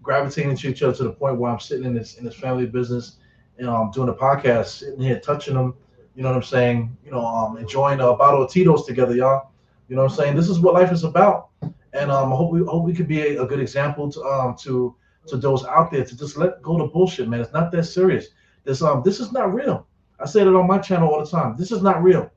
gravitating to each other to the point where I'm sitting in this family business and doing a podcast, sitting here touching them. You know what I'm saying? Enjoying a bottle of Tito's together, y'all. You know what I'm saying? This is what life is about. And I hope we could be a good example to those out there to just let go the bullshit, man. It's not that serious. This is not real. I say it on my channel all the time. This is not real.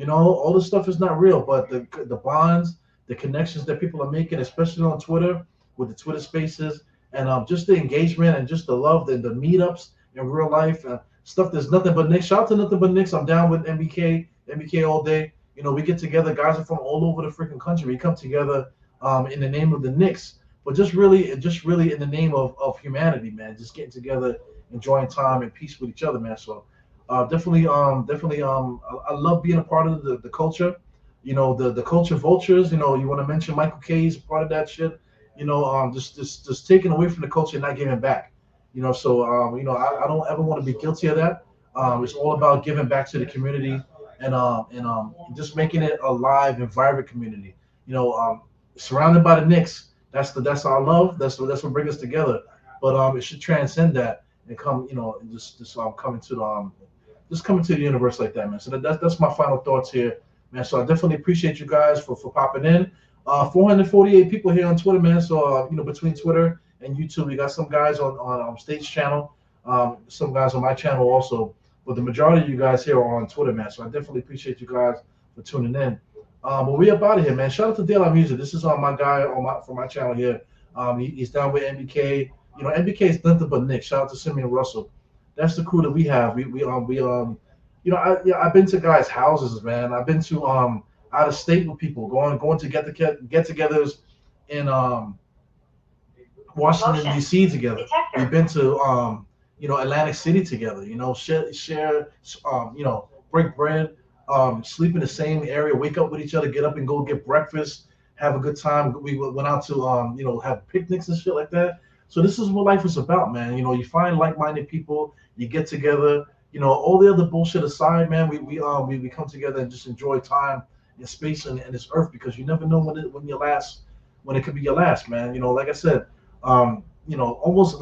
All this stuff is not real. But the bonds, the connections that people are making, especially on Twitter with the Twitter Spaces, and just the engagement and just the love, the meetups in real life, stuff. There's nothing but Knicks. Shout out to nothing but Knicks. I'm down with MBK all day. We get together. Guys are from all over the freaking country. We come together in the name of the Knicks, but just really in the name of humanity, man. Just getting together, enjoying time and peace with each other, man. So definitely, I love being a part of the culture. The culture vultures. You want to mention Michael K's part of that shit. Just taking away from the culture and not giving back. So I don't ever want to be guilty of that. It's all about giving back to the community and just making it a live and vibrant community. Surrounded by the Knicks. That's our love. That's what brings us together. But it should transcend that and come, just come into just come into the universe like that, man. So that's my final thoughts here, man. So I definitely appreciate you guys for popping in. 448 people here on Twitter, man. So between Twitter and YouTube, we got some guys on State's channel, some guys on my channel also. But the majority of you guys here are on Twitter, man. So I definitely appreciate you guys for tuning in. But we up out of here, man. Shout out to Diehard Music. This is my guy for my channel here. He's down with MBK. MBK is nothing but Knick. Shout out to Simeon Russell. That's the crew that we have. I've been to guys' houses, man. I've been to out of state with people, going to get-togethers in Washington D.C. together. We've been to Atlantic City together. Share break bread, sleep in the same area, wake up with each other, get up and go get breakfast, have a good time. We went out to have picnics and shit like that. So this is what life is about, man. You find like-minded people, you get together. All the other bullshit aside, man. We come together and just enjoy time and space and this earth, because you never know when it could be your last, man. Like I said, almost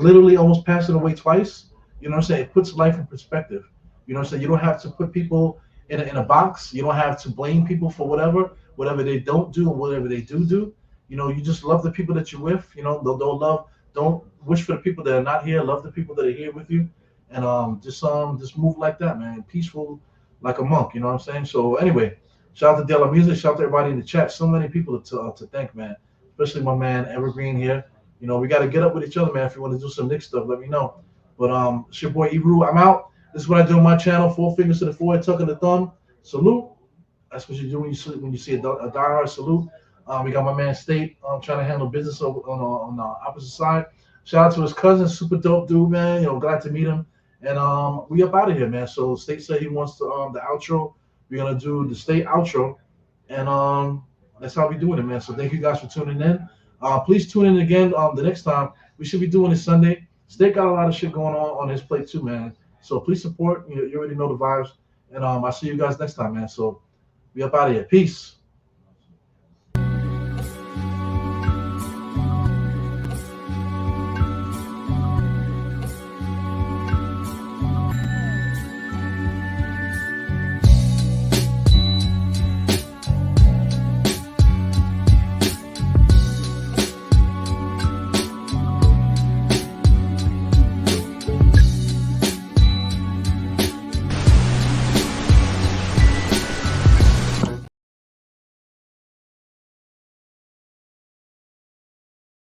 passing away twice. You know what I'm saying? It puts life in perspective. You know what I'm saying? You don't have to put people in a box. You don't have to blame people for whatever they don't do and whatever they do. You just love the people that you're with. Don't wish for the people that are not here. Love the people that are here with you, and just move like that, man. Peaceful, like a monk. You know what I'm saying? So anyway, shout out to Diehard Music. Shout out to everybody in the chat. So many people to thank, man. Especially my man Evergreen here. We got to get up with each other, man. If you want to do some Knicks stuff, let me know. But it's your boy Ebru. I'm out. This is what I do on my channel. 4 fingers to the forehead, tucking the thumb. Salute. That's what you do when you see a diehard. Salute. We got my man State trying to handle business on the opposite side. Shout out to his cousin, super dope dude, man. Glad to meet him. And we up out of here, man. So State said he wants the outro. We're gonna do the State outro, and that's how we doing it, man. So thank you guys for tuning in. Please tune in again the next time. We should be doing it Sunday. State got a lot of shit going on his plate too, man. So please support. You already know the vibes. And I'll see you guys next time, man. So we up out of here. Peace.